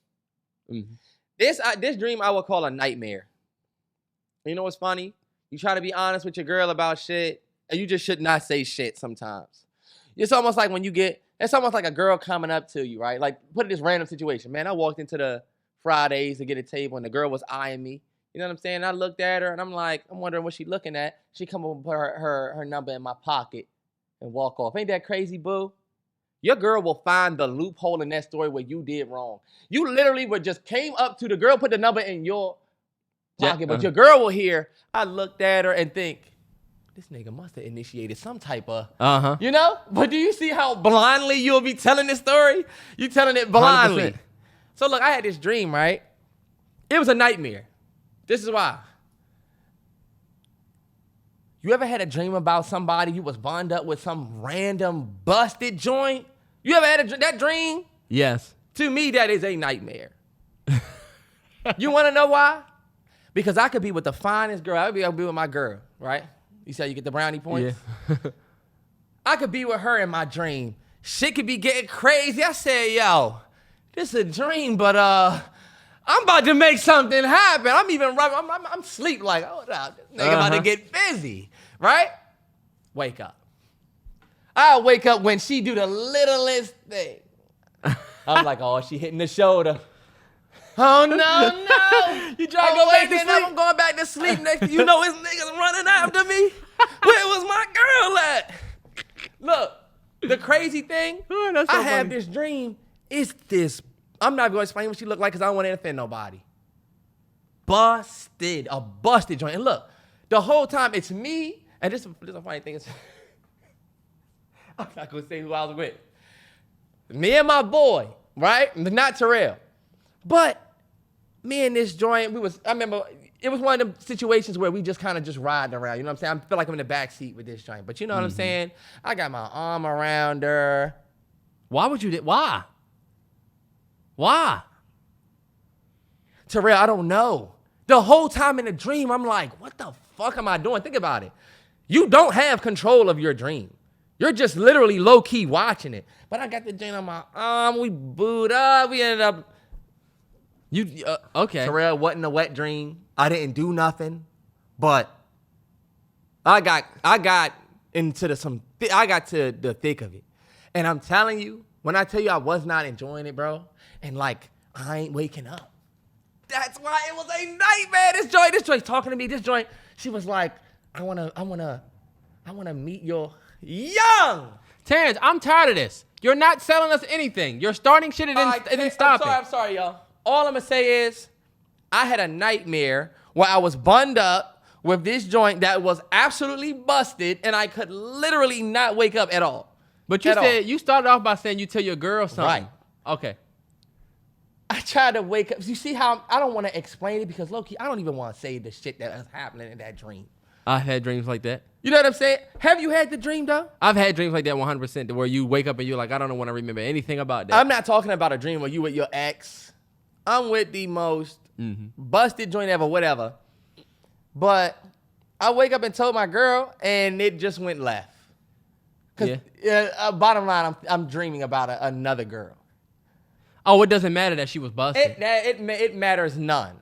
Mm-hmm. This dream I would call a nightmare. You know what's funny? You try to be honest with your girl about shit, and you just should not say shit sometimes. It's almost like it's almost like a girl coming up to you, right? Like, put it in this random situation. Man, I walked into the Fridays to get a table, and the girl was eyeing me. You know what I'm saying? I looked at her, and I'm wondering what she looking at. She come up and put her number in my pocket and walk off. Ain't that crazy, boo? Your girl will find the loophole in that story where you did wrong. You literally just came up to the girl, put the number in your pocket, but your girl will hear, I looked at her and think, this nigga must have initiated some type of, you know? But do you see how blindly you'll be telling this story? You telling it blindly. 100%. So look, I had this dream, right? It was a nightmare. This is why. You ever had a dream about somebody you was bonded up with some random busted joint? You ever had that dream? Yes. To me, that is a nightmare. You want to know why? Because I could be with the finest girl. I could be with my girl, right? You say you get the brownie points? Yeah. I could be with her in my dream. Shit could be getting crazy. I said, yo, this is a dream, but I'm about to make something happen. I'm even running. I'm sleep like, oh, no, this nigga about to get busy, right? Wake up. I'll wake up when she do the littlest thing. I'm like, oh, she hitting the shoulder. Oh, no. You try to go back to sleep? I'm going back to sleep. Next thing you know, his niggas running after me. Where was my girl at? Look, the crazy thing, I have this dream. It's this, I'm not going to explain what she looked like because I don't want to offend nobody. A busted joint. And look, the whole time it's me, and this is a funny thing. I'm not going to say who I was with. Me and my boy, right? Not Terrell. But me and this joint, I remember, it was one of the situations where we just kind of just riding around. You know what I'm saying? I feel like I'm in the back seat with this joint. But you know what I'm saying? I got my arm around her. Why would you? Why? Terrell, I don't know. The whole time in the dream, I'm like, what the fuck am I doing? Think about it. You don't have control of your dream. You're just literally low-key watching it. But I got the joint on my arm. We booed up. We ended up. Okay. Terrell wasn't a wet dream. I didn't do nothing. But I got into the thick of it. And I'm telling you, when I tell you I was not enjoying it, bro, and like I ain't waking up. That's why it was a nightmare. This joint talking to me. This joint, she was like, I wanna meet your young. Terrance, I'm tired of this. You're not selling us anything. You're starting shit and then stopping. I'm sorry, y'all. All I'm gonna say is, I had a nightmare where I was bunned up with this joint that was absolutely busted, and I could literally not wake up at all. But you started off by saying you tell your girl something. Right. Okay. I tried to wake up. You see how I don't want to explain it because low-key, I don't even want to say the shit that was happening in that dream. I've had dreams like that. You know what I'm saying? Have you had the dream, though? I've had dreams like that 100%, where you wake up and you're like, I don't want to remember anything about that. I'm not talking about a dream where you with your ex. I'm with the most busted joint ever, whatever. But I wake up and told my girl, and it just went left. Because bottom line, I'm dreaming about another girl. Oh, it doesn't matter that she was busted. It matters none.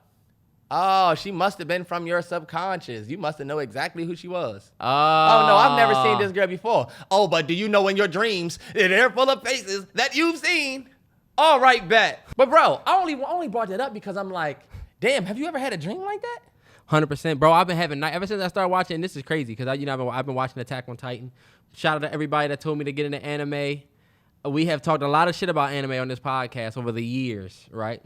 Oh, she must have been from your subconscious. You must have known exactly who she was. Oh, no, I've never seen this girl before. Oh, but do you know in your dreams, they're full of faces that you've seen? All right, bet. But, bro, I only brought that up because I'm like, damn, have you ever had a dream like that? 100%. Bro, I've been having ever since I started watching, and this is crazy because I've been watching Attack on Titan. Shout out to everybody that told me to get into anime. We have talked a lot of shit about anime on this podcast over the years, right?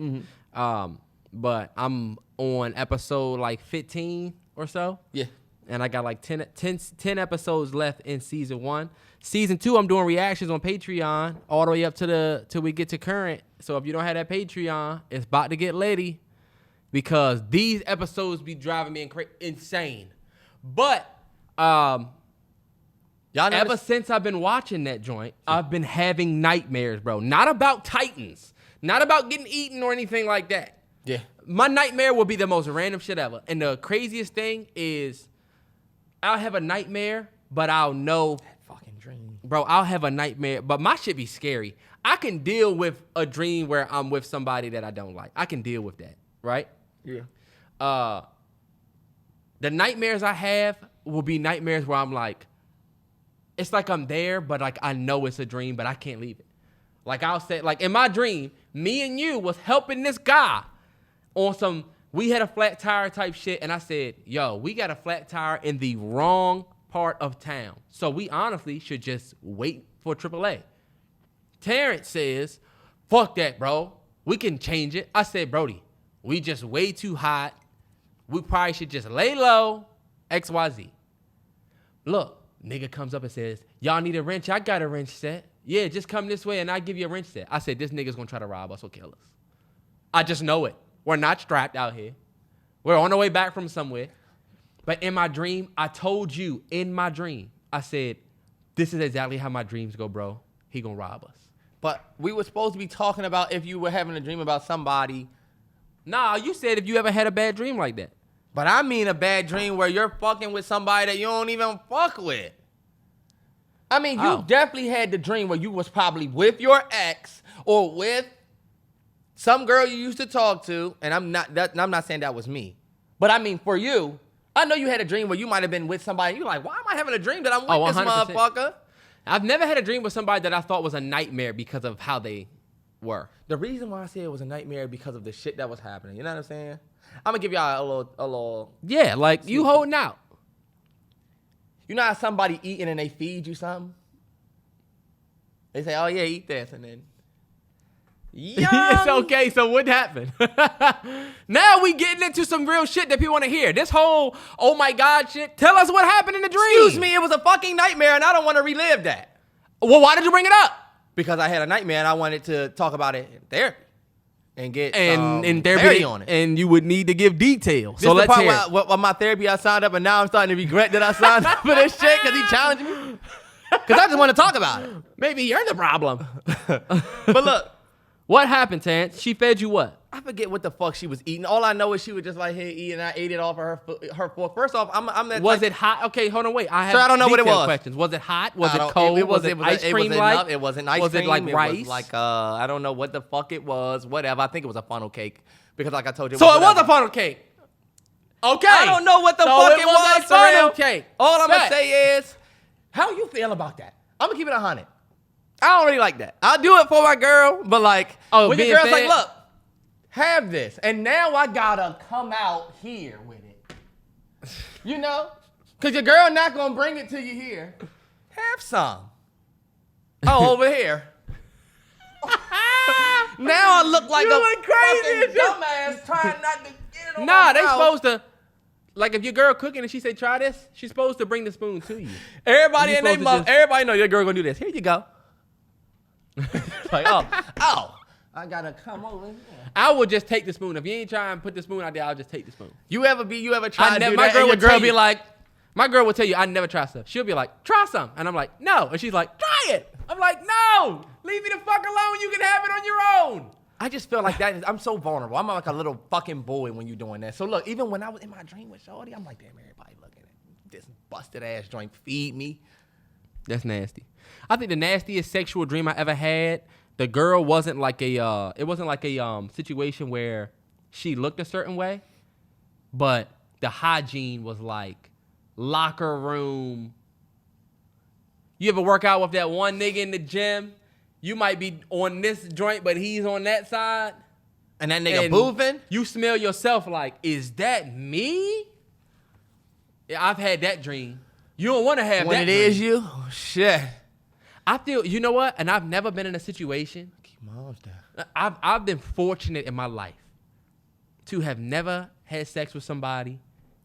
But I'm on episode like 15 or so. Yeah. And I got like 10 episodes left in season 1. Season 2, I'm doing reactions on Patreon all the way up till we get to current. So if you don't have that Patreon, it's about to get litty because these episodes be driving me insane. But ever since I've been watching that joint, I've been having nightmares, bro. Not about Titans. Not about getting eaten or anything like that. Yeah. My nightmare will be the most random shit ever. And the craziest thing is I'll have a nightmare, but I'll know. That fucking dream. bro, I'll have a nightmare, but my shit be scary. I can deal with a dream where I'm with somebody that I don't like. I can deal with that, right? Yeah. The nightmares I have will be nightmares where I'm like, it's like I'm there, but like I know it's a dream, but I can't leave it. Like I'll say, like in my dream, me and you was helping this guy on some, we had a flat tire type shit, and I said, yo, we got a flat tire in the wrong part of town. So we honestly should just wait for AAA. Terrance says, fuck that, bro. We can change it. I said, Brody, we just way too hot. We probably should just lay low, XYZ. Look, nigga comes up and says, y'all need a wrench? I got a wrench set. Yeah, just come this way and I'll give you a wrench set. I said, this nigga's gonna try to rob us or kill us. I just know it. We're not strapped out here. We're on our way back from somewhere. But in my dream, I told you in my dream, I said, this is exactly how my dreams go, bro. He gonna rob us. But we were supposed to be talking about if you were having a dream about somebody. Nah, you said if you ever had a bad dream like that. But I mean a bad dream where you're fucking with somebody that you don't even fuck with. I mean, you definitely had the dream where you was probably with your ex or with some girl you used to talk to, and I'm not saying that was me. But I mean, for you, I know you had a dream where you might have been with somebody, and you're like, why am I having a dream that I'm with this 100%. motherfucker? I've never had a dream with somebody that I thought was a nightmare because of how they were. The reason why I say it was a nightmare because of the shit that was happening. You know what I'm saying? I'm gonna give y'all a little. Yeah, like you holding out. You know how somebody eating and they feed you something? They say, oh yeah, eat this, and then It's okay, so what happened? Now we getting into some real shit that people want to hear. This whole, oh my God shit. Tell us what happened in the dream. Excuse me, it was a fucking nightmare, and I don't want to relive that. Well, why did you bring it up? Because I had a nightmare, and I wanted to talk about it in therapy and get And clarity on it. And you would need to give details. So This let's the hear. part where my therapy I signed up, and now I'm starting to regret that I signed up for this shit because he challenged me. Because I just want to talk about it. Maybe you're the problem. But look. What happened, Terrance? She fed you what? I forget what the fuck she was eating. All I know is she was just like, hey, eat, and I ate it off of her fork. First off, I'm that Was type- it hot? Okay, hold on, wait. I have Sir, I don't know what it detailed was. questions. Was it hot? Was I it don't- cold? Was it it ice cream like? It wasn't ice cream. Was it like rice? Was like I don't know what the fuck it was. Whatever. I think it was a funnel cake because, like I told you. So it was whatever. a funnel cake. Okay. I don't know what the So fuck it it was was. a funnel Terrell. cake. All I'm gonna Bet. say is, how you feel about that? I'm gonna keep it 100. I don't really like that. I'll do it for my girl, but like, when your being girl's like, fed? look, have this, and now I gotta come out here with it. You know, because your girl not gonna bring it to you here. Have some. Oh, over here. Now I look like You a look crazy fucking dumbass trying not to get it on Nah, my they mouth. supposed to. Like if your girl cooking and she say try this, she's supposed to bring the spoon to you. Everybody You in their supposed to mouth, just- everybody know your girl gonna do this. Here you go. Like, oh, I gotta come over here. I would just take the spoon. If you ain't trying to put the spoon out there, I'll just take the spoon. You ever try to never- do my that girl and your would girl tell be you. like, My girl will tell you I never try stuff. She'll be like, try some. And I'm like, no. And she's like, try it. I'm like, no. Leave me the fuck alone. You can have it on your own. I just feel like that is, I'm so vulnerable. I'm like a little fucking boy when you're doing that. So look, even when I was in my dream with Shorty, I'm like, damn, everybody looking at this busted ass joint feed me. That's nasty. I think the nastiest sexual dream I ever had, the girl wasn't like a, it wasn't like a situation where she looked a certain way, but the hygiene was like locker room. You ever work out with that one nigga in the gym? You might be on this joint, but he's on that side. And that nigga And moving. You smell yourself like, is that me? Yeah, I've had that dream. You don't want to have When that it is dream. you, oh, shit. I feel, you know what? And I've never been in a situation. Keep my arms down. I've been fortunate in my life to have never had sex with somebody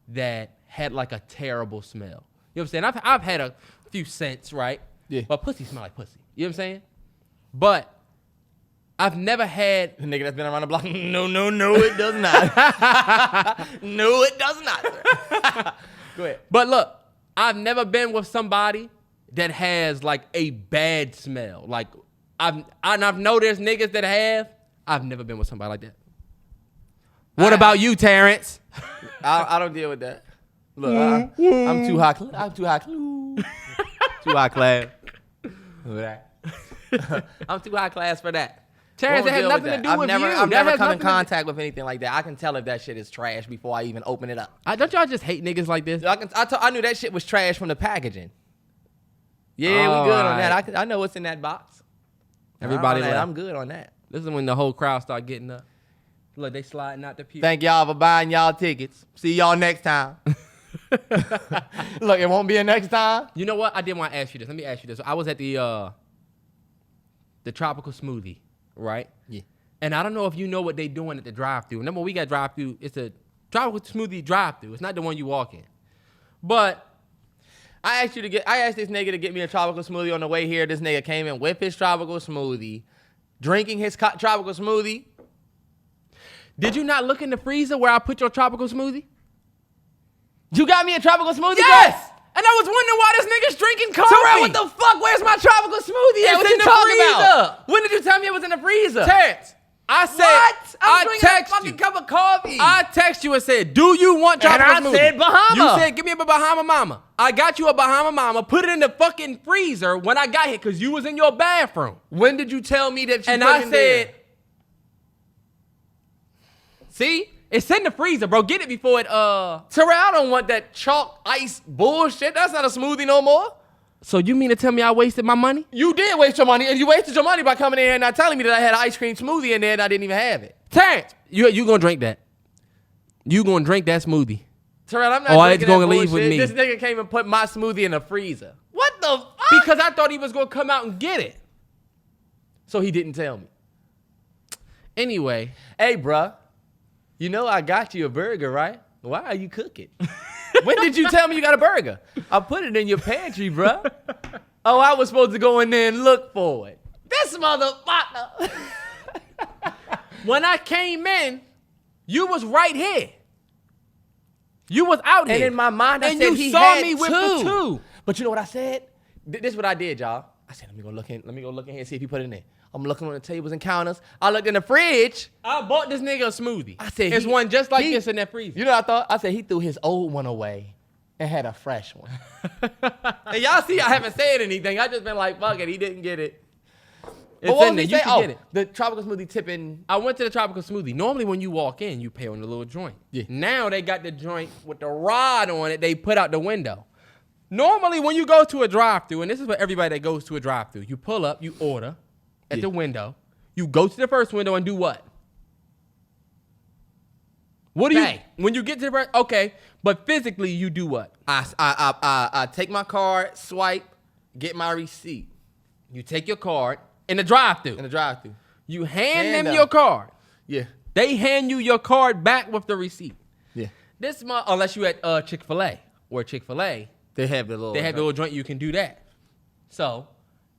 that had like a terrible smell. You know what I'm saying? I've had a few scents, right? Yeah. But pussy smell like pussy. You know what I'm saying? But I've never had. The nigga that's been around the block. No, it does not. No, it does not. Sir. Go ahead. But look, I've never been with somebody that has like a bad smell. Like I've know there's niggas that have. I've never been with somebody like that. What about you, Terrance? I don't deal with that. Look, I'm too high. I'm too high. Too high class. I'm too high class for that. Terrance, Won't that has deal nothing with to do I've with never, you. I've That never has come in nothing to- contact with anything like that. I can tell if that shit is trash before I even open it up. Don't y'all just hate niggas like this? I knew that shit was trash from the packaging. Yeah, All we good on right. that. I know what's in that box. Everybody left. I'm good on that. This is when the whole crowd start getting up. Look, they sliding out the pew. Thank y'all for buying y'all tickets. See y'all next time. Look, it won't be a next time. You know what? I did want to ask you this. Let me ask you this. I was at the tropical smoothie, right? Yeah. And I don't know if you know what they doing at the drive-thru. Remember, we got drive-thru. It's a tropical smoothie drive-thru. It's not the one you walk in. But I asked this nigga to get me a tropical smoothie on the way here. This nigga came in with his tropical smoothie, drinking his tropical smoothie. did you not look in the freezer where I put your tropical smoothie? You got me a tropical smoothie? Yes! Bro? And I was wondering why this nigga's drinking coffee. Terrell, what the fuck? Where's my tropical smoothie at? It's What in you the talking freezer. about? When did you tell me it was in the freezer? Terrance, I said, What? I'm I drinking a text fucking you. cup of coffee. I text you and said, do you want And tropical I smoothie? said Bahama. You said, give me a Bahama Mama. I got you a Bahama Mama, put it in the fucking freezer when I got here because you was in your bathroom. When did you tell me that you And put I it in there? said, See? it's in the freezer, bro. Get it before it, Terrell, I don't want that chalk ice bullshit. That's not a smoothie no more. So you mean to tell me I wasted my money? You did waste your money, and you wasted your money by coming in here and not telling me that I had an ice cream smoothie in there and I didn't even have it. Terrance, you gonna drink that. You gonna drink that smoothie. Terrell, I'm not Oh, drinking it's gonna that leave with bullshit. me. This nigga came and put my smoothie in the freezer. What the fuck? Because I thought he was gonna come out and get it. So he didn't tell me. Anyway, Hey, bruh, you know I got you a burger, right? Why are you cooking? When did you tell me you got a burger? I put it in your pantry, bruh. Oh, I was supposed to go in there and look for it. This motherfucker. when I came in, you was right here. You was out here. And in my mind, I and said you he saw had me with the two. But you know what I said? This is what I did, y'all. I said, let me go look in here and see if he put it in there. I'm looking on the tables and counters. I looked in the fridge. I bought this nigga a smoothie. I said, it's one just like this in that freezer. You know what I thought? I said he threw his old one away and had a fresh one. And y'all see, I haven't said anything. I just been like, fuck it, he didn't get it. It's What in was there. he You say? can get it. The tropical smoothie tipping. I went to the tropical smoothie. Normally, when you walk in, you pay on the little joint. Yeah. Now they got the joint with the rod on it. They put out the window. Normally, when you go to a drive-thru, and this is what everybody that goes to a drive-thru, you pull up, you order at the window. You go to the first window and do what? What do Pay. you? When you get to the first, okay, but physically you do what? I take my card, swipe, get my receipt You take your card in the drive-thru. in the drive-thru. You hand them them. your card. Yeah, They hand you your card back with the receipt. yeah. Unless you at Chick-fil-A or Chick-fil-A, They have the little. they have the little joint you can do that. So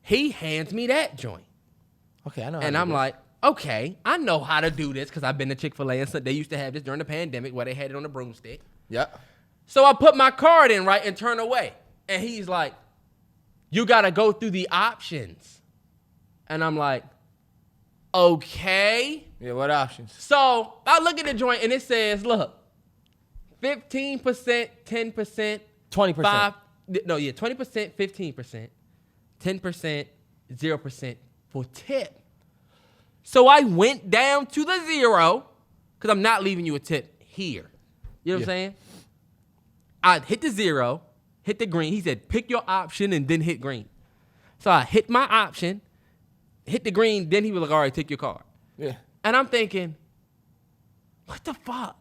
he hands me that joint. Okay, I know. how And to I'm do like, okay, I know how to do this because I've been to Chick-fil-A and so they used to have this during the pandemic where they had it on the broomstick. this. Yep. So I put my card in, right, and turn away. And he's like, you got to go through the options. And I'm like, okay. Yeah. What options? So I look at the joint and it says, look, 15%, 10%, 20%. 20%, 15%, 10%, 0% for tip. So I went down to the zero because I'm not leaving you a tip here. You know what I'm saying? I hit the zero, hit the green. He said, pick your option and then hit green. So I hit my option, hit the green, then he was like, all right, take your card. Yeah. And I'm thinking, what the fuck?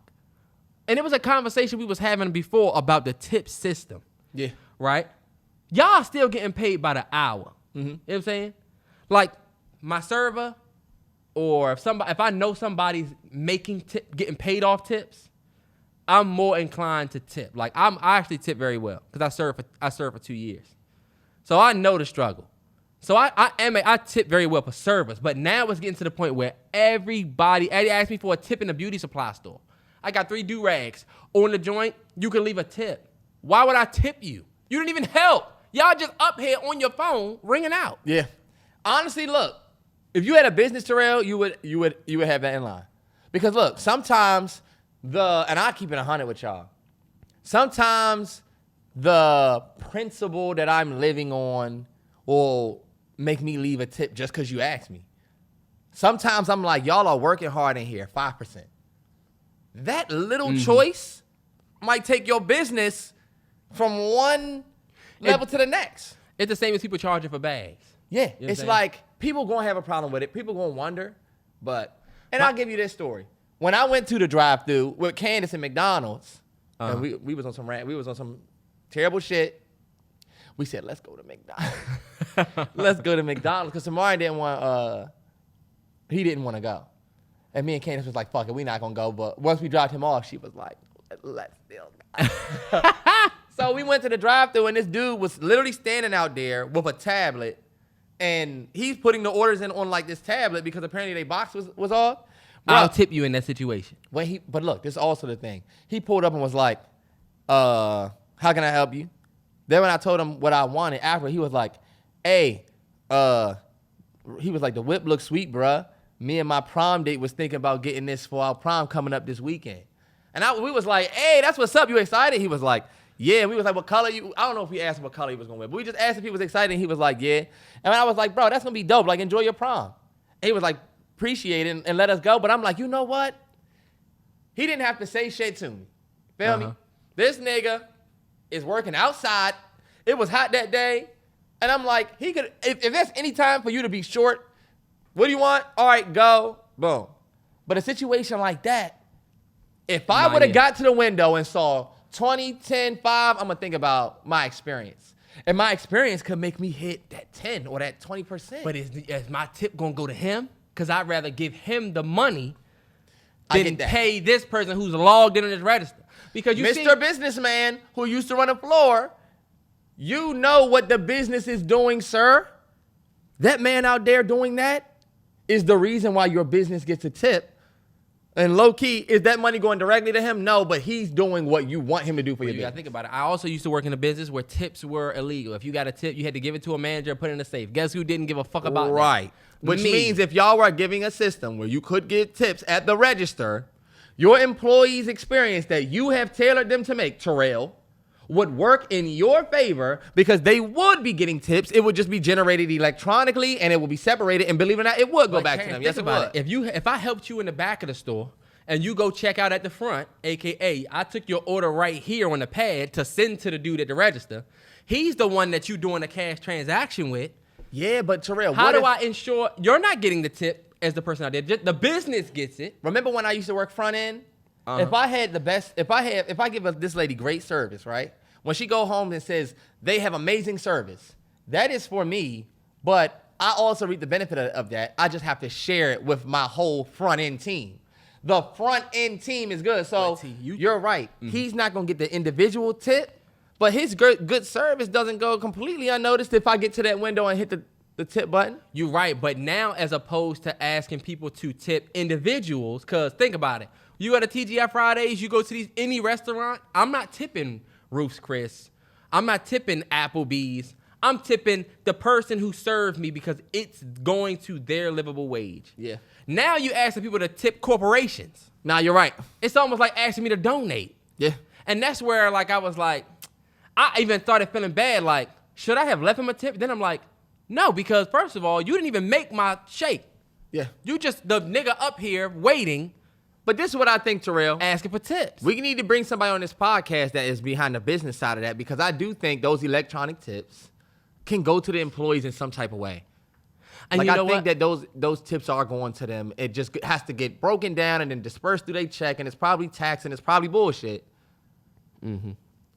And it was a conversation we was having before about the tip system. Yeah. Right? Y'all still getting paid by the hour. You know what I'm saying? Like my server, or if I know somebody's getting paid off tips, I'm more inclined to tip. Like I actually tip very well because I served for 2 years, so I know the struggle. So I tip very well for servers, but now it's getting to the point where everybody asked me for a tip in the beauty supply store. I got 3 do-rags on the joint. You can leave a tip. Why would I tip you? You didn't even help. Y'all just up here on your phone ringing out. Yeah. Honestly, look, if you had a business, Terrell, you would have that in line. Because look, sometimes and I keep it 100 with y'all. Sometimes the principle that I'm living on will make me leave a tip just because you asked me. Sometimes I'm like, y'all are working hard in here, 5%. That little choice might take your business from one level to the next. It's the same as people charging for bags. Yeah, You know what it's I'm like people gonna have a problem with it. People gonna wonder, and I'll give you this story. When I went to the drive-thru with Candace and McDonald's, and we was on some terrible shit. We said, let's go to McDonald's. Let's go to McDonald's because Samari didn't want. He didn't want to go, and me and Candace was like, fuck it, we not gonna go. But once we dropped him off, she was like, let's still go. So we went to the drive-thru, and this dude was literally standing out there with a tablet, and he's putting the orders in on like this tablet because apparently their box was off. I'll tip you in that situation. But look, this is also the thing. He pulled up and was like, how can I help you? Then when I told him what I wanted, after he was like, hey, he was like, the whip looks sweet, bruh. Me and my prom date was thinking about getting this for our prom coming up this weekend. And we was like, hey, that's what's up. You excited? He was like, yeah. We was like, what color you? I don't know if we asked him what color he was gonna wear, but we just asked if he was excited, and he was like, yeah. And I was like, bro, that's gonna be dope. Like, enjoy your prom. And he was like, appreciate it and let us go. But I'm like, you know what? He didn't have to say shit to me. Feel me? This nigga is working outside. It was hot that day. And I'm like, he could, if there's any time for you to be short, what do you want? All right, go. Boom. But a situation like that, if I would have got to the window and saw 20, 10, 5, I'm going to think about my experience. And my experience could make me hit that 10 or that 20%. But is my tip going to go to him? Because I'd rather give him the money than pay this person who's logged in on this register. Because you Mr. Businessman who used to run a floor, you know what the business is doing, sir. That man out there doing that is the reason why your business gets a tip. And low key, is that money going directly to him? No, but he's doing what you want him to do for your business. You gotta think about it. I also used to work in a business where tips were illegal. If you got a tip, you had to give it to a manager, put it in a safe. Guess who didn't give a fuck about that? Right. Which means if y'all were giving a system where you could get tips at the register, your employees' experience that you have tailored them to make, Terrell, would work in your favor because they would be getting tips. It would just be generated electronically and it would be separated. And believe it or not, it would go back to them. Yes, it would. If I helped you in the back of the store and you go check out at the front, AKA I took your order right here on the pad to send to the dude at the register, he's the one that you doing a cash transaction with. Yeah, but Terrell, how do I ensure you're not getting the tip as the person out there? The business gets it. Remember when I used to work front end? If I had the best, if I give this lady great service, right? When she go home and says they have amazing service, that is for me, but I also reap the benefit of that. I just have to share it with my whole front end team. The front end team is good. So you're right. He's not going to get the individual tip, but his good service doesn't go completely unnoticed if I get to that window and hit the tip button. You're right. But now as opposed to asking people to tip individuals, because think about it. You go to TGI Fridays, you go to any restaurant, I'm not tipping Ruth's Chris. I'm not tipping Applebee's. I'm tipping the person who served me because it's going to their livable wage. Yeah. Now you asking people to tip corporations. Nah, you're right. It's almost like asking me to donate. Yeah. And that's where like I was like, I even started feeling bad. Like, should I have left him a tip? Then I'm like, no, because first of all, you didn't even make my shake. Yeah. You just the nigga up here waiting. But this is what I think, Terrell. Asking for tips. We need to bring somebody on this podcast that is behind the business side of that because I do think those electronic tips can go to the employees in some type of way. And like, I think that those tips are going to them. It just has to get broken down and then dispersed through their check, and it's probably tax and it's probably bullshit. Mm-hmm.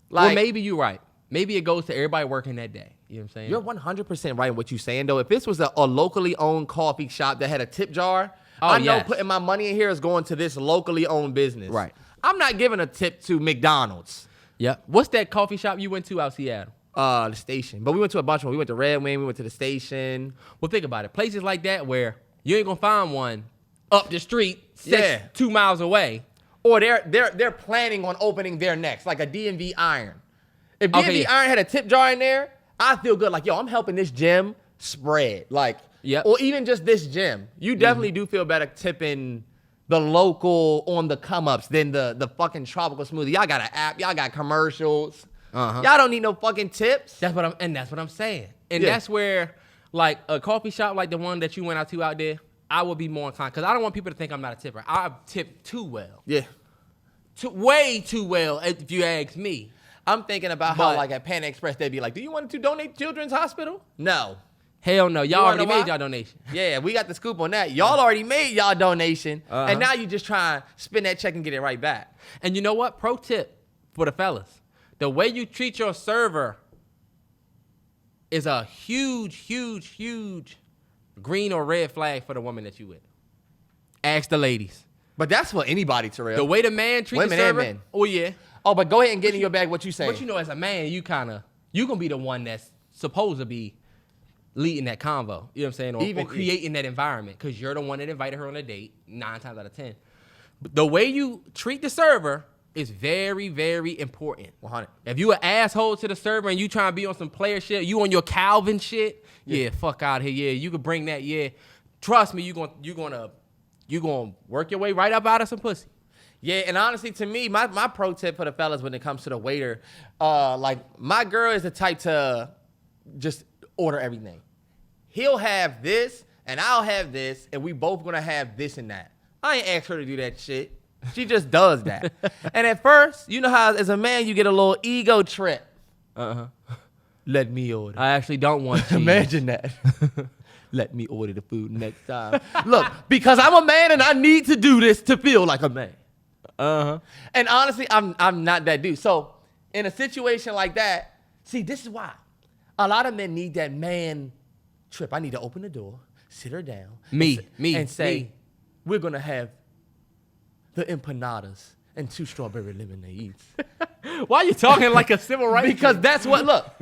Well, maybe you're right. Maybe it goes to everybody working that day. You know what I'm saying? You're 100% right in what you're saying, though. If this was a locally owned coffee shop that had a tip jar, I know putting my money in here is going to this locally owned business. Right. I'm not giving a tip to McDonald's. Yep. What's that coffee shop you went to out Seattle? The Station. But we went to a bunch of them. We went to Red Wing. We went to the Station. Well, think about it. Places like that where you ain't going to find one up the street 2 miles away. Or they're planning on opening their next, like a DMV Iron. If DMV Iron had a tip jar in there, I feel good. Like, yo, I'm helping this gym spread. Like, or even just this gym. You definitely do feel better tipping the local on the come-ups than the fucking tropical smoothie. Y'all got an app. Y'all got commercials. Y'all don't need no fucking tips. That's what I'm saying. And that's where like a coffee shop like the one that you went out to out there, I would be more inclined because I don't want people to think I'm not a tipper. I tip too well. Yeah. Way too well, if you ask me. I'm thinking about how, like, at Panda Express, they'd be like, do you want to donate to Children's Hospital? No. Hell no. Y'all wanna already know made why? y'all donation. Yeah, we got the scoop on that. Y'all already made y'all donation, and now you just try and spin that check and get it right back. And you know what? Pro tip for the fellas. The way you treat your server is a huge, huge, huge green or red flag for the woman that you with. Ask the ladies. But that's for anybody, Terrell. The way the man treats Women the and server. men. Oh, yeah. Oh, but go ahead and get in your bag what you saying. But you know, as a man, you going to be the one that's supposed to be leading that convo. You know what I'm saying? Or creating that environment because you're the one that invited her on a date 9 times out of 10. But the way you treat the server is very, very important. 100. If you an asshole to the server and you trying to be on some player shit, you on your Calvin shit, yeah, fuck out of here. Yeah, you could bring that. Yeah, trust me, you gonna work your way right up out of some pussy. Yeah, and honestly, to me, my pro tip for the fellas when it comes to the waiter, like my girl is the type to just order everything. He'll have this, and I'll have this, and we both gonna have this and that. I ain't asked her to do that shit. She just does that. And at first, you know how as a man you get a little ego trip. Let me order. I actually don't want cheese. Imagine that. Let me order the food next time. Look, because I'm a man and I need to do this to feel like a man. And honestly, I'm not that dude. So in a situation like that, see, this is why. A lot of men need that man trip. I need to open the door, sit her down. And say, we're going to have the empanadas and 2 strawberry lemonades. Why are you talking like a civil rights? Because that's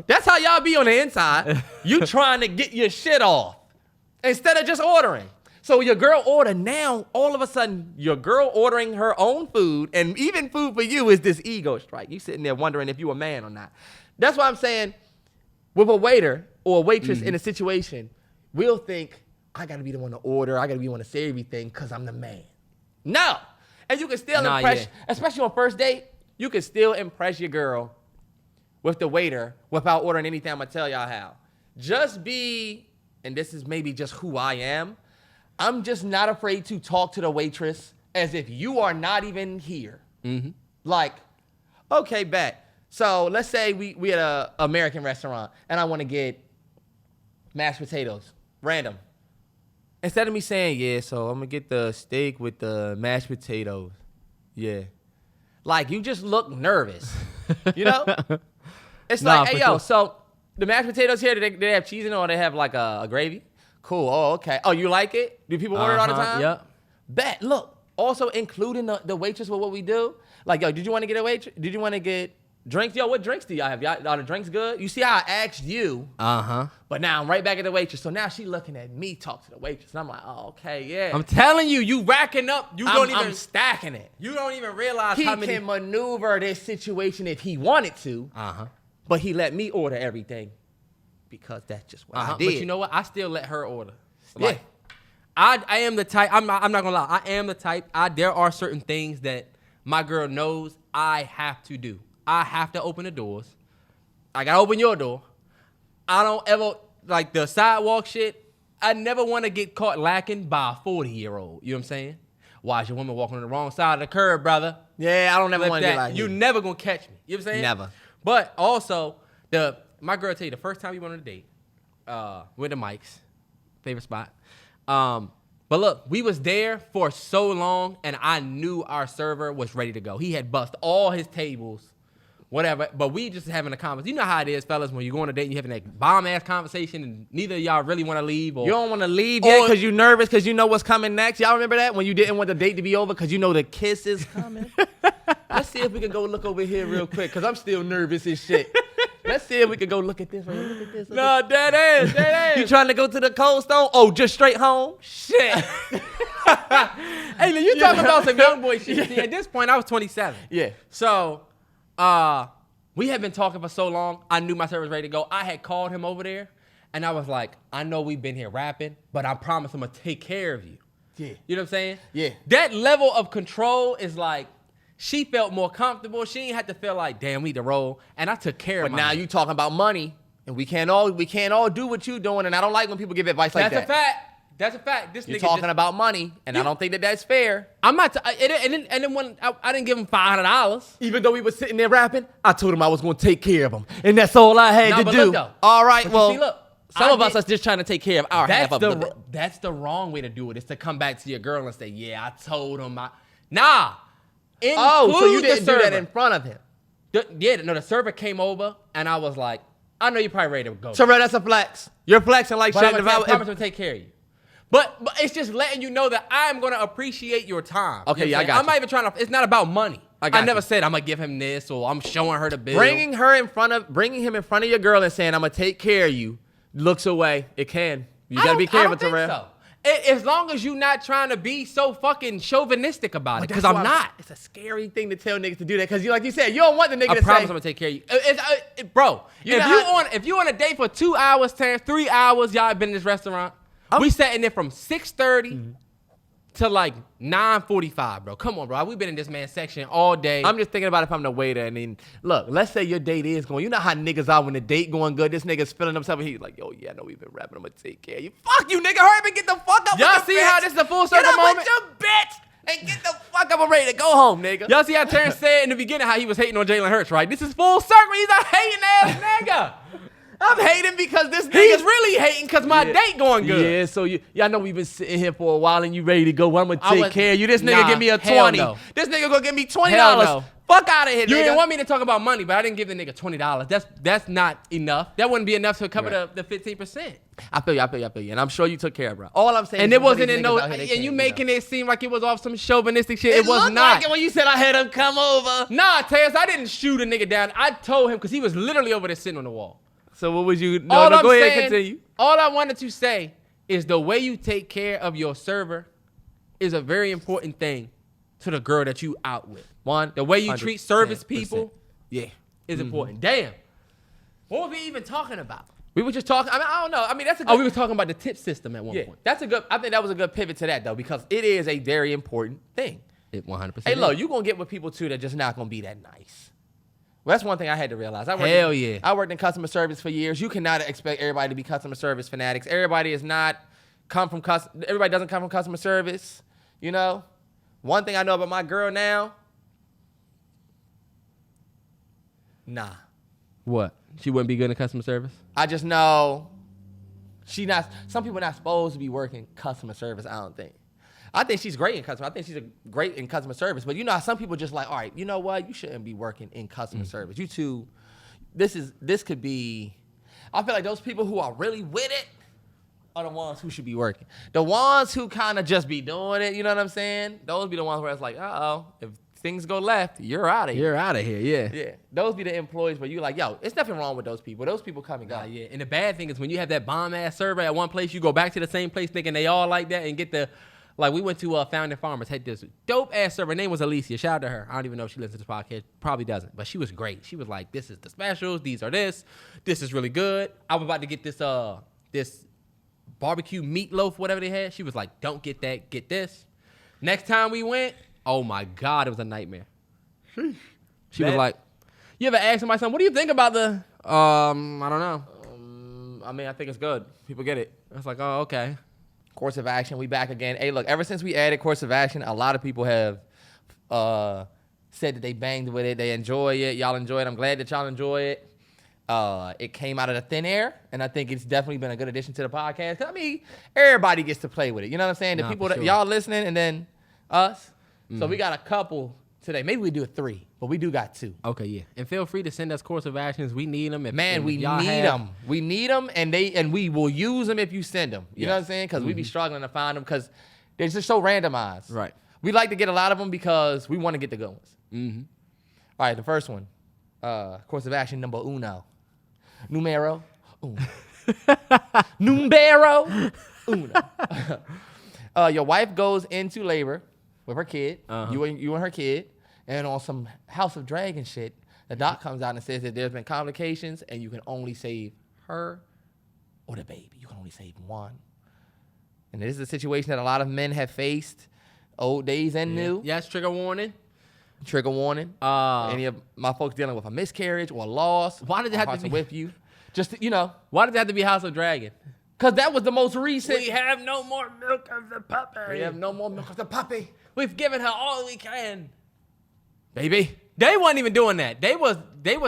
that's how y'all be on the inside. You trying to get your shit off instead of just ordering. So your girl order now, all of a sudden, your girl ordering her own food, and even food for you is this ego strike. You sitting there wondering if you a man or not. That's why I'm saying, with a waiter or a waitress in a situation, we'll think, I got to be the one to order. I got to be the one to say everything because I'm the man. No. And you can still impress, especially on first date, you can still impress your girl with the waiter without ordering anything. I'm going to tell y'all how. Just be, and this is maybe just who I am, I'm just not afraid to talk to the waitress as if you are not even here. Like, okay, bet. So let's say we at an American restaurant and I want to get mashed potatoes, random. Instead of me saying, yeah, so I'm going to get the steak with the mashed potatoes. Yeah. Like, you just look nervous. You know? It's like, hey, yo, so the mashed potatoes here, do they have cheese in it or they have like a gravy? Cool. Oh, okay. Oh, you like it? Do people order it all the time? Yep. Bet. Look, also including the waitress with what we do. Like, yo, did you want to get a waitress? Did you want to get drinks? Yo, what drinks do y'all have? Are the drinks good? You see how I asked you? But now I'm right back at the waitress. So now she looking at me talk to the waitress. And I'm like, oh, okay, yeah. I'm telling you, you racking up. I'm stacking it. You don't even realize he how many. He can maneuver this situation if he wanted to. But he let me order everything because that's just what I did. But you know what? I still let her order. Like, I am the type. I'm not gonna lie. I am the type. There are certain things that my girl knows I have to do. I have to open the doors. I gotta open your door. I don't ever like the sidewalk shit. I never want to get caught lacking by a 40-year-old. You know what I'm saying? Why is your woman walking on the wrong side of the curb, brother? Yeah, I don't ever want to get like you. Never gonna catch me. You know what I'm saying? Never. But also, my girl tell you the first time we went on a date, with the Mike's, favorite spot. But look, we was there for so long, and I knew our server was ready to go. He had bust all his tables, whatever. But we just having a conversation. You know how it is, fellas, when you go on a date and you having that bomb-ass conversation, and neither of y'all really want to leave. Or, you don't want to leave yet because you're nervous because you know what's coming next. Y'all remember that? When you didn't want the date to be over because you know the kiss is coming? Let's see if we can go look over here real quick because I'm still nervous as shit. Let's see if we can go look at this. Look at this. No, dead ass. You trying to go to the Cold Stone? Oh, just straight home? Shit. Hey, man, you talking about some young boy shit. See, at this point, I was 27. Yeah. So, we had been talking for so long. I knew my server was ready to go. I had called him over there, and I was like, I know we've been here rapping, but I promise I'm going to take care of you. Yeah. You know what I'm saying? Yeah. That level of control is like, she felt more comfortable. She ain't had to feel like, damn, we need to roll. And I took care of But now you talking about money. And we can't all do what you doing, and I don't like when people give advice like that. That's a fact. That's a fact. This You're nigga talking about money, and I don't think that that's fair. I'm not. And then when I didn't give him $500. Even though we were sitting there rapping, I told him I was going to take care of him, and that's all I had to but do. look, though. All right, But well, you see, look, some of us are just trying to take care of our half of it. That's the wrong way to do it. Is to come back to your girl and say, "Yeah, I told him." Nah. So you didn't do that in front of him. The server came over, and I was like, "I know you're probably ready to go." Terrell, that's a flex. You're flexing like But shit. I'm going to take care of you. But it's just letting you know that I'm going to appreciate your time. Okay, you know I got I'm not even trying to. It's not about money. I never you. said I'm going to give him this or I'm showing her the bill. Bringing him in front of your girl and saying I'm gonna take care of you looks away. It can. You gotta be careful, Terrell. So. As long as you're not trying to be so fucking chauvinistic about it, because I'm not. It's a scary thing to tell niggas to do that, because like you said, you don't want the nigga to say. I promise I'm gonna take care of you. Bro, if you on a date for 2 hours, 3 hours, y'all been in this restaurant. We sat in there from 6:30 to like 9:45, bro. Come on, bro. We've been in this man's section all day. I'm just thinking about if I'm the waiter. I mean, look, let's say your date is going. You know how niggas are when the date going good. This nigga's feeling himself and he's like, yo, yeah, I know we've been rapping. I'm going to take care of you. Fuck you, nigga. Hurry up and get the fuck up. Y'all see how this is a full circle get up moment? With your bitch and get the fuck up. I'm ready to go home, nigga. Y'all see how Terrance said in the beginning how he was hating on Jalen Hurts, right? This is full circle. He's a hating ass nigga. I'm hating because this nigga. He's really hating because my date going good. Yeah, so y'all know we've been sitting here for a while and you ready to go. Well, I'm going to take care of you. This nigga give me a 20. No. This nigga going to give me $20. No. Fuck out of here, nigga. You didn't want me to talk about money, but I didn't give the nigga $20. That's not enough. That wouldn't be enough to cover the 15%. I feel you. And I'm sure you took care of it, bro. All I'm saying and is it wasn't in no. and you making it seem like it was off some chauvinistic shit. It was looked not. like it when you said I had him come over. Nah, Terrance, I didn't shoot a nigga down. I told him because he was literally over there sitting on the wall. So what was you? Go ahead, continue. All I wanted to say is the way you take care of your server is a very important thing to the girl that you out with. The way you treat service people is important. Damn. What were we even talking about? We were just talking. I mean, I don't know. I mean, that's a good. Oh, we were talking about the tip system at one point. That's a good. I think that was a good pivot to that though, because it is a very important thing. It 100%. Hey, look, you gonna get with people too that just not gonna be that nice. Well, that's one thing I had to realize. I worked in customer service for years. You cannot expect everybody to be customer service fanatics. Everybody doesn't come from customer service. You know, one thing I know about my girl now. Nah. What? She wouldn't be good in customer service? I just know some people are not supposed to be working customer service, I don't think. I think she's great in customer. I think she's great in customer service. But you know, some people just like, all right, you know what? You shouldn't be working in customer service. You two, this could be. I feel like those people who are really with it are the ones who should be working. The ones who kind of just be doing it, you know what I'm saying? Those be the ones where it's like, if things go left, you're out of here. You're out of here, yeah. Yeah. Those be the employees where you're like, yo, it's nothing wrong with those people. Those people come and go. Yeah. And the bad thing is when you have that bomb-ass survey at one place, you go back to the same place thinking they all like that and get the... Like, we went to Founding Farmers, had this dope-ass server. Her name was Alicia. Shout out to her. I don't even know if she listens to this podcast. Probably doesn't. But she was great. She was like, this is the specials. These are this. This is really good. I was about to get this barbecue meatloaf, whatever they had. She was like, don't get that. Get this. Next time we went, oh, my God, it was a nightmare. She was like, you ever ask somebody something, what do you think about the, I don't know. I mean, I think it's good. People get it. I was like, oh, okay. Course of action, we back again. Hey, look, ever since we added course of action, a lot of people have said that they banged with it. They enjoy it. Y'all enjoy it. I'm glad that y'all enjoy it. It came out of the thin air, and I think it's definitely been a good addition to the podcast. 'Cause, I mean, everybody gets to play with it. You know what I'm saying? The people that y'all listening, and then us. So we got a couple today. Maybe we do 3, but we do got 2. Okay, yeah. And feel free to send us course of actions. We need them. We need them. We need them, and we will use them if you send them. You know what I'm saying? Because we be struggling to find them because they're just so randomized. Right. We like to get a lot of them because we want to get the good ones. Mm-hmm. All right, the first one. Course of action number uno. Numero uno. Numero uno. Your wife goes into labor with her kid, you and her kid, and on some House of Dragon shit, the doc comes out and says that there's been complications and you can only save her or the baby. You can only save one. And this is a situation that a lot of men have faced, old days and new. Yes, trigger warning. Trigger warning. Any of my folks dealing with a miscarriage or a loss. Why did it have to be with you? Just, Why does it have to be House of Dragon? because that was the most recent. We have no more milk of the puppy. We have no more milk of the puppy. We've given her all we can. Baby. They wasn't even doing that. They was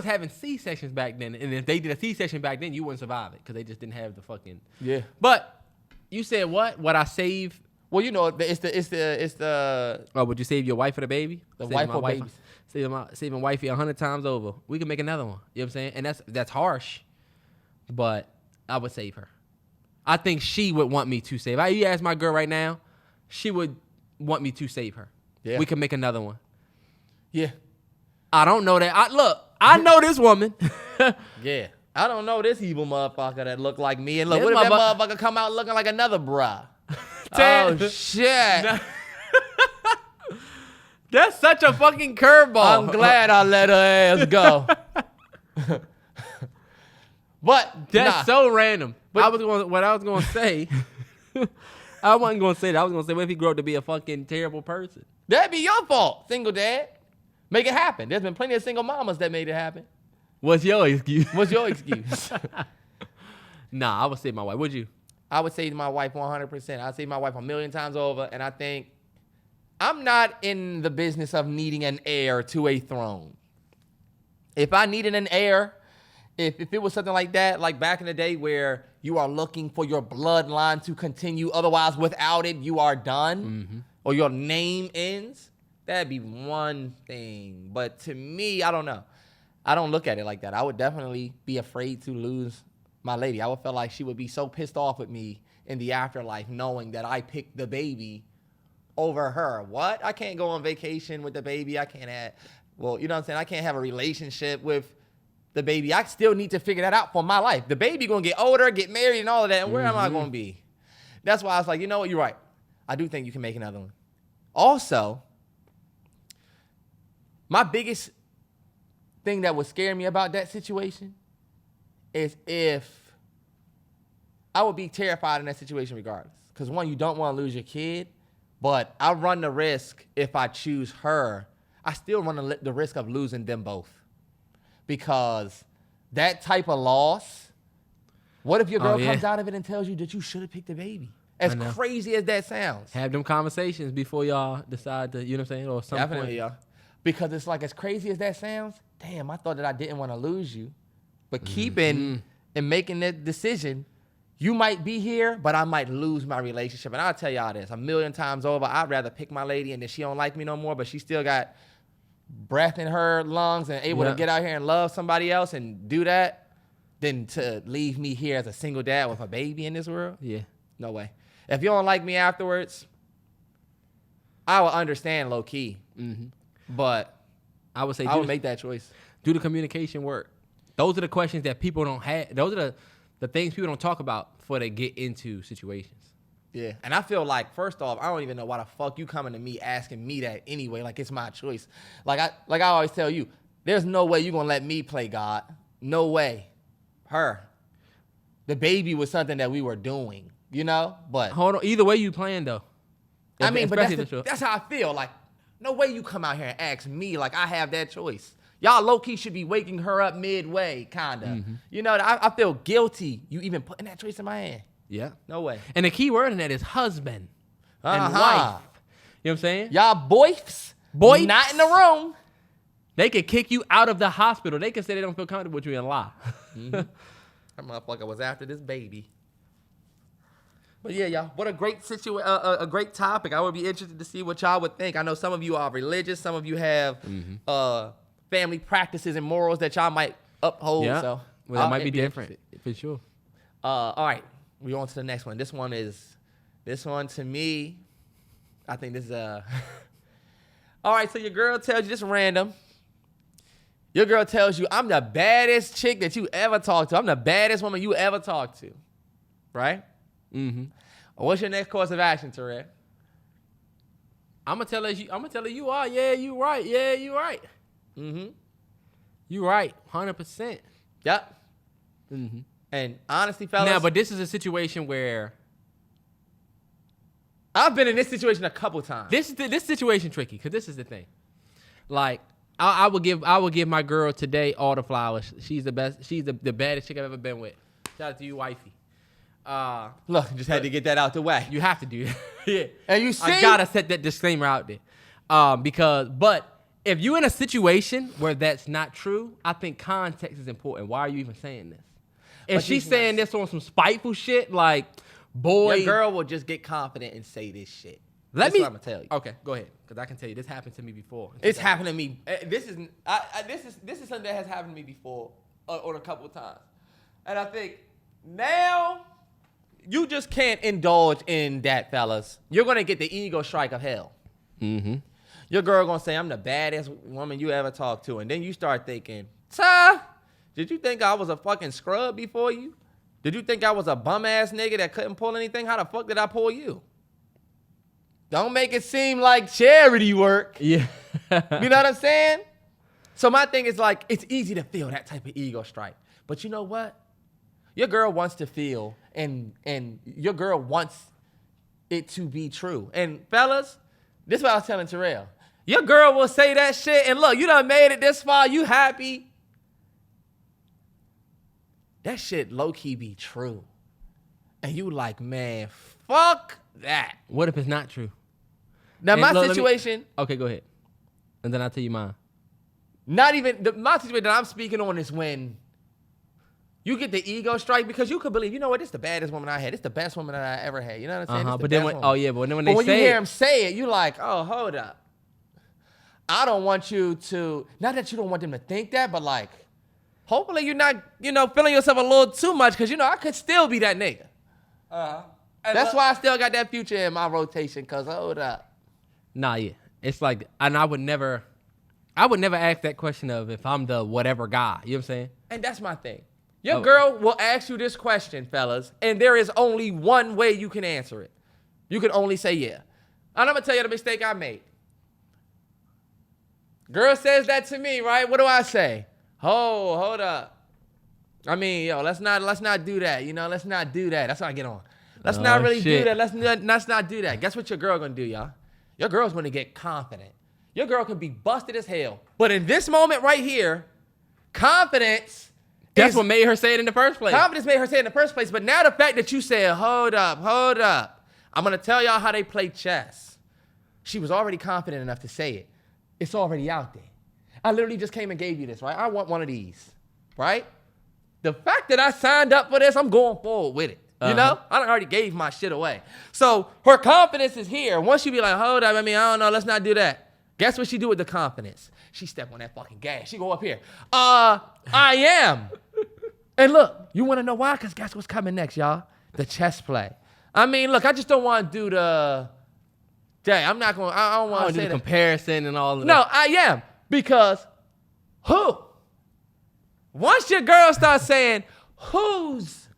having C-sections back then, and if they did a C-section back then, you wouldn't survive it because they just didn't have the fucking. Yeah. But you said what? What I save? Well, it's the. Oh, would you save your wife for the baby? The Saving wife my or babies? Saving wifey 100 times over. We can make another one. You know what I'm saying? And that's harsh, but I would save her. I think she would want me to save. You ask my girl right now, she would want me to save her. Yeah. We can make another one. Yeah. I don't know that. I know this woman. Yeah. I don't know this evil motherfucker that look like me. And look, This what if that motherfucker come out looking like another bruh? Oh, shit. That's such a fucking curveball. I'm glad I let her ass go. But That's so random. But- What I was gonna say. I wasn't gonna say that. I was gonna say, what if he grew up to be a fucking terrible person? that'd be your fault, single dad. Make it happen. There's been plenty of single mamas that made it happen. What's your excuse? What's your excuse? Nah, I would say my wife. Would you? I would say to my wife 100%. I'd say my wife 1,000,000 times over. And I think I'm not in the business of needing an heir to a throne. If I needed an heir, if it was something like that, like back in the day where you are looking for your bloodline to continue, otherwise without it, you are done, or your name ends, that'd be one thing. But to me, I don't know. I don't look at it like that. I would definitely be afraid to lose my lady. I would feel like she would be so pissed off with me in the afterlife knowing that I picked the baby over her. What? I can't go on vacation with the baby. I can't have, well, you know what I'm saying? I can't have a relationship with the baby. I still need to figure that out for my life. The baby going to get older, get married and all of that. And where am I going to be? That's why I was like, you know what? You're right. I do think you can make another one. Also, my biggest thing that would scare me about that situation is if I would be terrified in that situation regardless. Because one, you don't want to lose your kid, but I run the risk if I choose her, I still run the risk of losing them both. Because that type of loss, what if your girl comes out of it and tells you that you should have picked the baby? As crazy as that sounds. Have them conversations before y'all decide to, you know what I'm saying? Or something. Definitely, yeah. Because it's like, as crazy as that sounds, damn, I thought that I didn't want to lose you. But keeping and making that decision, you might be here, but I might lose my relationship. And I'll tell y'all this, 1,000,000 times over, I'd rather pick my lady and then she don't like me no more, but she still got breath in her lungs and able to get out here and love somebody else and do that, than to leave me here as a single dad with a baby in this world. Yeah. No way. If you don't like me afterwards, I would understand low key. But I would say I would make that choice. Do the communication work. Those are the questions that people don't have. Those are the things people don't talk about before they get into situations. Yeah. And I feel like, first off, I don't even know why the fuck you coming to me asking me that anyway. Like, it's my choice. Like I always tell you, there's no way you're going to let me play God. No way. Her. The baby was something that we were doing, you know? But Hold on. Either way you playing, though. I mean, but Especially that's how I feel. Like, no way you come out here and ask me like I have that choice. Y'all low-key should be waking her up midway, kind of. You know, I feel guilty you even putting that choice in my hand. Yeah. No way. And the key word in that is husband and wife. You know what I'm saying? Y'all boys, Boys. not in the room. They could kick you out of the hospital. They could say they don't feel comfortable with you and lie. That motherfucker was after this baby. But yeah, y'all, what a great a great topic. I would be interested to see what y'all would think. I know some of you are religious. Some of you have family practices and morals that y'all might uphold. Yeah. So Well, that might be interested. different, for sure. All right, we on to the next one. This one to me, I think this is all right, so your girl tells you, just random. Your girl tells you, I'm the baddest chick that you ever talked to. I'm the baddest woman you ever talked to. Right? What's your next course of action, Terrell? I'm gonna tell her you are. Yeah, you right. Yeah, you right. You right. 100%. Yep. And honestly, fellas, Now, but this is a situation where I've been in this situation a couple times. this situation tricky, because this is the thing. Like, I would give my girl today all the flowers. She's the best. She's the baddest chick I've ever been with. Shout out to you, wifey. Look, just had to get that out the way. You have to do that. Yeah. And you see, I gotta set that disclaimer out there. But if you're in a situation where that's not true, I think context is important. Why are you even saying this? If she's saying this on some spiteful shit, like, boy, your girl will just get confident and say this shit. That's what I'm gonna tell you. Okay, go ahead, because I can tell you this happened to me before. It's happened to me. This is something that has happened to me before on a couple of times, and I think now you just can't indulge in that, fellas. You're gonna get the ego strike of hell. Mm-hmm. Your girl gonna say, I'm the baddest woman you ever talked to. And then you start thinking, did you think I was a fucking scrub before you? Did you think I was a bum ass nigga that couldn't pull anything? How the fuck did I pull you? Don't make it seem like charity work. Yeah. You know what I'm saying? So my thing is like, it's easy to feel that type of ego strike. But you know what? Your girl wants to feel and your girl wants it to be true. And fellas, this is what I was telling Terrell. Your girl will say that shit, and look, you done made it this far, you happy. That shit low-key be true. And you like, man, fuck that. What if it's not true? Now, And my look, situation... Okay, go ahead. And then I'll tell you mine. Not even... My situation that I'm speaking on is when you get the ego strike because you could believe, you know what, this is the baddest woman I had. It's the best woman that I ever had. You know what I'm saying? But then when they you say hear him say it, you like, oh, hold up. I don't want you to... Not that you don't want them to think that, but like, hopefully you're not, feeling yourself a little too much because, I could still be that nigga. That's why I still got that Future in my rotation because, hold up. Nah, yeah. It's like, and I would never ask that question of if I'm the whatever guy. You know what I'm saying? And that's my thing. Your girl will ask you this question, fellas, and there is only one way you can answer it. You can only say yeah. And I'm going to tell you the mistake I made. Girl says that to me, right? What do I say? Oh, hold up. I mean, let's not do that. Let's not do that. That's how I get on. Let's not really do that. Let's not do that. Guess what your girl gonna do, y'all? Your girl's gonna get confident. Your girl can be busted as hell. But in this moment right here, confidence... That's what made her say it in the first place. Confidence made her say it in the first place. But now the fact that you said, hold up. I'm gonna tell y'all how they play chess. She was already confident enough to say it. It's already out there. I literally just came and gave you this, right? I want one of these, right? The fact that I signed up for this, I'm going forward with it. You know? I done already gave my shit away. So her confidence is here. Once you be like, hold up, I don't know, let's not do that. Guess what she do with the confidence? She step on that fucking gas. She go up here. I am. And look, you want to know why? Because guess what's coming next, y'all? The chess play. Look, I just don't want to do the... Dang, I'm not going to... I don't want to say the that. comparison and all of that. No, I am. Because who? Once your girl starts saying, who's?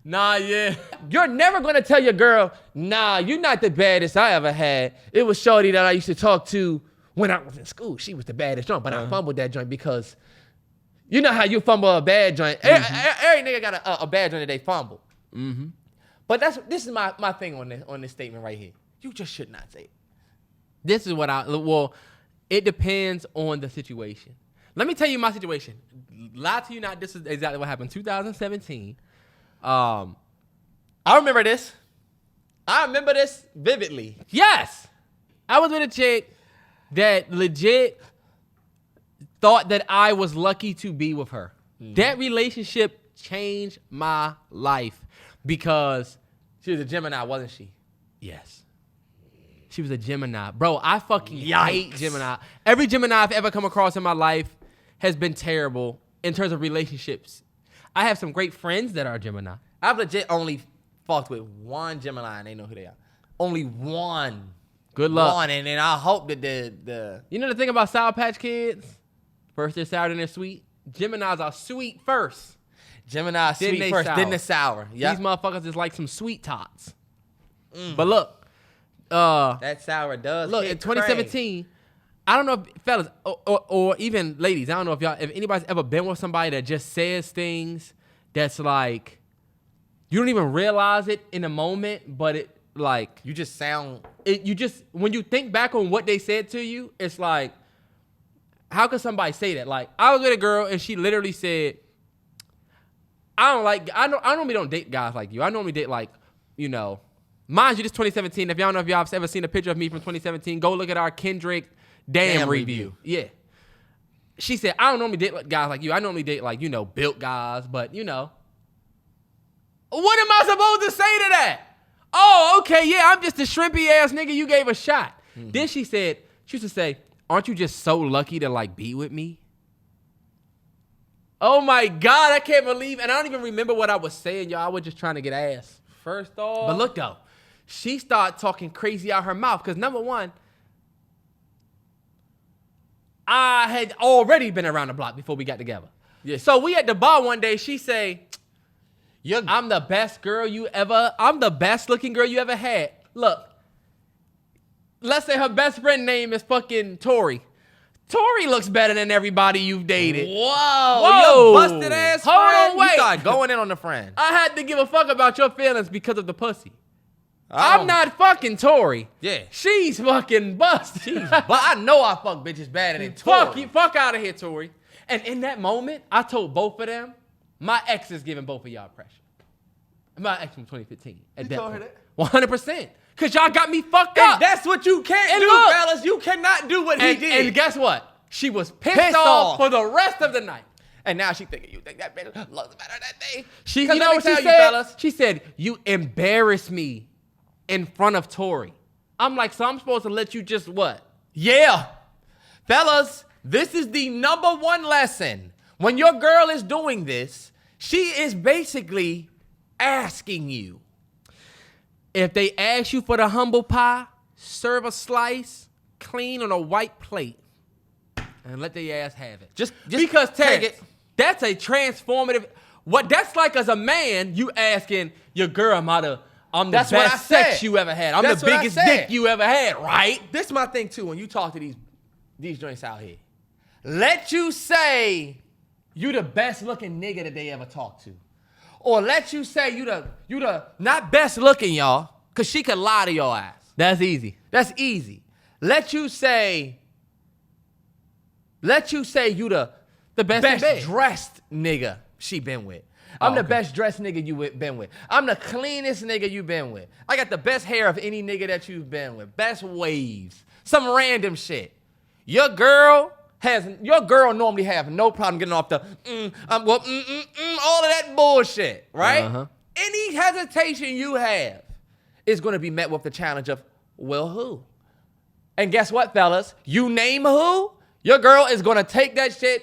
Nah, yeah. You're never going to tell your girl, nah, you're not the baddest I ever had. It was shorty that I used to talk to when I was in school. She was the baddest joint, but I fumbled that joint because you know how you fumble a bad joint. Every nigga got a bad joint that they fumble. Mm-hmm. But this is my thing on this statement right here. You just should not say it. This is what it depends on the situation. Let me tell you my situation. Lie to you not, this is exactly what happened. 2017. I remember this. I remember this vividly. Yes. I was with a chick that legit thought that I was lucky to be with her. That relationship changed my life because... She was a Gemini, wasn't she? Yes. She was a Gemini. Bro, I fucking hate Gemini. Every Gemini I've ever come across in my life has been terrible in terms of relationships. I have some great friends that are Gemini. I've legit only fucked with one Gemini and they know who they are. Only one. Good luck. One, and then I hope that the... You know the thing about Sour Patch Kids? First they're sour, then they're sweet. Geminis are sweet first. Gemini sweet they first, sour. then the sour. Yep. These motherfuckers is like some sweet tots. But look. That sour does Look, get in 2017, I don't know if fellas or even ladies, I don't know if anybody's ever been with somebody that just says things that's like, you don't even realize it in a moment, but it like... You just sound... when you think back on what they said to you, it's like, how could somebody say that? Like, I was with a girl and she literally said, I normally don't date guys like you. I normally date like, you know, mind you, this 2017. If y'all know if y'all have ever seen a picture of me from 2017, go look at our Kendrick Damn review. Yeah. She said, I don't normally date guys like you. I normally date like, you know, built guys, but you know. What am I supposed to say to that? Oh, okay, yeah, I'm just a shrimpy ass nigga you gave a shot. Mm-hmm. Then she used to say, aren't you just so lucky to like be with me? Oh my God, I can't believe, and I don't even remember what I was saying, y'all. I was just trying to get ass. First off. But look though, she started talking crazy out her mouth because number one, I had already been around the block before we got together. Yeah. So we at the bar one day, she say, I'm the best looking girl you ever had. Look, let's say her best friend name is fucking Tori. Tori looks better than everybody you've dated. Whoa. You busted ass Hold friend. on, wait. You started going in on the friend. I had to give a fuck about your feelings because of the pussy. I'm not fucking Tori. Yeah. She's fucking busted. But I know I fuck bitches better than Tori. Fuck out of here, Tori. And in that moment, I told both of them, my ex is giving both of y'all pressure. My ex from 2015. At that told her point. 100%. Because y'all got me fucked up. And that's what you can't do, fellas. You cannot do what he did. And guess what? She was pissed off for the rest of the night. And now she thinking you think that bitch looks better than me. You know what she said? Fellas. She said, you embarrassed me in front of Tori. I'm like, so I'm supposed to let you just what? Yeah. Fellas, this is the number one lesson. When your girl is doing this, she is basically asking you. If they ask you for the humble pie, serve a slice clean on a white plate and let their ass have it. Just because take it. That's a transformative. What that's like as a man, you asking your girl, I'm the best sex you ever had. I'm the biggest dick you ever had, right? This is my thing too. When you talk to these joints out here, let you say you the best looking nigga that they ever talked to. Or let you say you the not best looking, y'all, because she could lie to your ass. That's easy. That's easy. Let you say you the best dressed nigga she been with. I'm the best dressed nigga you been with. I'm the cleanest nigga you been with. I got the best hair of any nigga that you've been with. Best waves. Some random shit. Your girl normally have no problem getting off the all of that bullshit, right? Uh-huh. Any hesitation you have is going to be met with the challenge of, well, who? And guess what, fellas? You name who, your girl is going to take that shit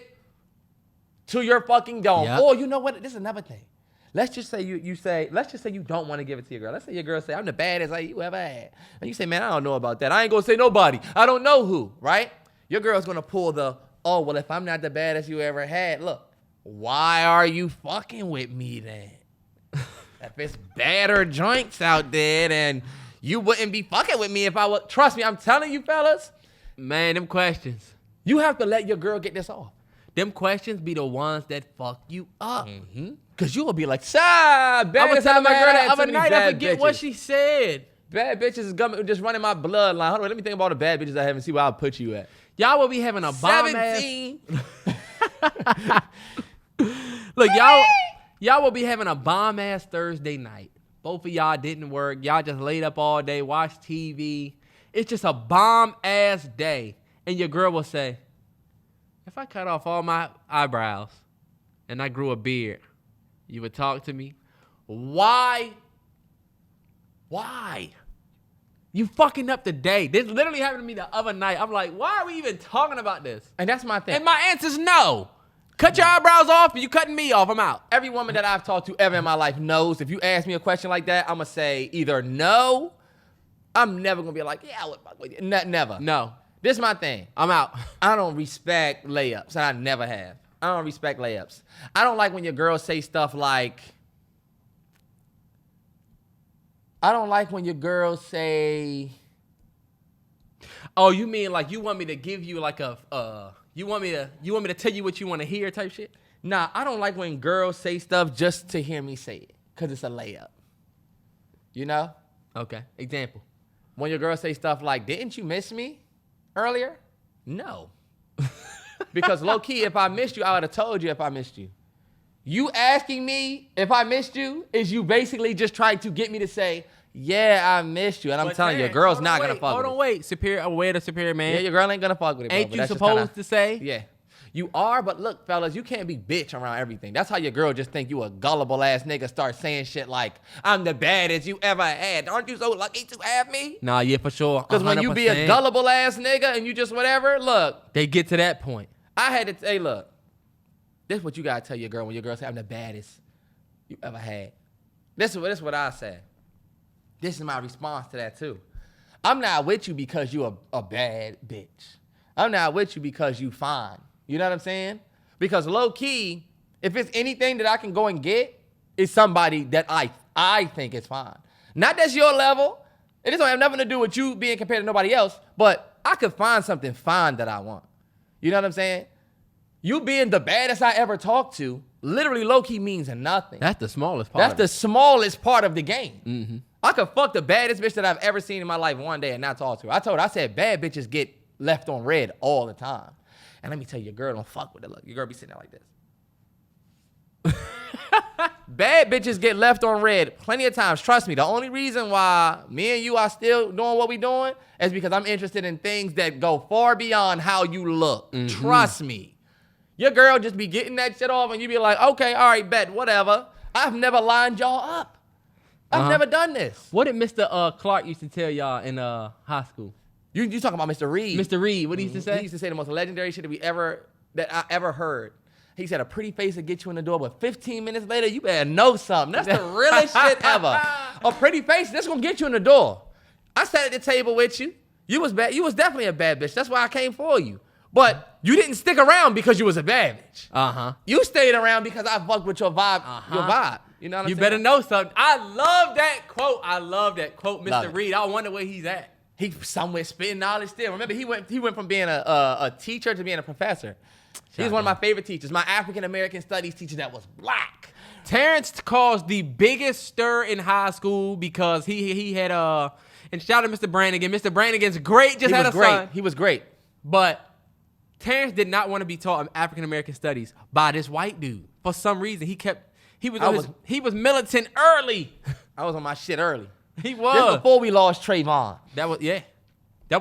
to your fucking dome. Yep. Or you know what? This is another thing. Let's just say let's just say you don't want to give it to your girl. Let's say your girl say, I'm the baddest you ever had. And you say, man, I don't know about that. I ain't going to say nobody. I don't know who, right? Your girl's going to pull well, if I'm not the baddest you ever had, look, why are you fucking with me then? If it's badder joints out there, then you wouldn't be fucking with me if I would. Trust me, I'm telling you, fellas. Man, them questions. You have to let your girl get this off. Them questions be the ones that fuck you up. Mm-hmm. Because you will be like, I was telling my girl the other night, I forget what she said. Bad bitches is just running my bloodline. Hold on, let me think about the bad bitches I haven't seen where I'll put you at. Y'all will be having a bomb 17. Look, y'all will be having a bomb ass Thursday night. Both of y'all didn't work. Y'all just laid up all day, watched TV. It's just a bomb ass day. And your girl will say, if I cut off all my eyebrows and I grew a beard, you would talk to me? Why? You fucking up the day. This literally happened to me the other night. I'm like, why are we even talking about this? And that's my thing. And my answer's no. Cut your eyebrows off, and you cutting me off. I'm out. Every woman that I've talked to ever in my life knows if you ask me a question like that, I'm going to say either no. I'm never going to be like, yeah, I would fuck with you. Never. No. This is my thing. I'm out. I don't respect layups, and I never have. I don't respect layups. I don't like when your girls say stuff like, oh, you mean like you want me to give you like you want me to tell you what you want to hear type shit? Nah, I don't like when girls say stuff just to hear me say it, because it's a layup. You know? Okay. Example. When your girl say stuff like, didn't you miss me earlier? No. Because low key, if I missed you, I would have told you if I missed you. You asking me if I missed you is you basically just trying to get me to say, yeah, I missed you. And I'm telling you, your girl's not going to fuck with it. Hold on, wait. Superior man. Yeah, your girl ain't going to fuck with it, bro. Ain't you supposed to say? Yeah. You are, but look, fellas, you can't be bitch around everything. That's how your girl just think you a gullible ass nigga start saying shit like, I'm the baddest you ever had. Aren't you so lucky to have me? Nah, yeah, for sure. Because when you be a gullible ass nigga and you just whatever, look. They get to that point. I had to say, look, this is what you got to tell your girl when your girl say, I'm the baddest you ever had. This is what I said. This is my response to that, too. I'm not with you because you a bad bitch. I'm not with you because you fine. You know what I'm saying? Because low key, if it's anything that I can go and get, it's somebody that I think is fine. Not that's your level. It doesn't have nothing to do with you being compared to nobody else, but I could find something fine that I want. You know what I'm saying? You being the baddest I ever talked to, literally low key means nothing. That's the smallest part. That's the smallest part of the game. Mm-hmm. I could fuck the baddest bitch that I've ever seen in my life one day and not talk to her. I said bad bitches get left on red all the time. And let me tell you, your girl don't fuck with it. Look, your girl be sitting there like this. Bad bitches get left on red plenty of times. Trust me, the only reason why me and you are still doing what we doing is because I'm interested in things that go far beyond how you look. Mm-hmm. Trust me. Your girl just be getting that shit off and you be like, okay, all right, bet, whatever. I've never lined y'all up. I've never done this. What did Mr. Clark used to tell y'all in high school? You talking about Mr. Reed. Mr. Reed, what he used to say? He used to say the most legendary shit that I ever heard. He said, a pretty face will get you in the door, but 15 minutes later, you better know something. That's the realest shit ever. A pretty face, that's going to get you in the door. I sat at the table with you. You was bad. You was definitely a bad bitch. That's why I came for you. But you didn't stick around because you was a bad bitch. Uh-huh. You stayed around because I fucked with your vibe. Your vibe. You know what I'm saying? You better know something. I love that quote. Mr. Reed. I wonder where he's at. He somewhere spitting knowledge still. Remember, he went from being a teacher to being a professor. He was one of my favorite teachers. My African-American studies teacher that was black. Terrance caused the biggest stir in high school because he had and shout out to Mr. Brannigan. Mr. Brannigan's great. Just had a son. He was great. But Terrance did not want to be taught African-American studies by this white dude. For some reason, he was militant early. I was on my shit early. He was. This before we lost Trayvon. That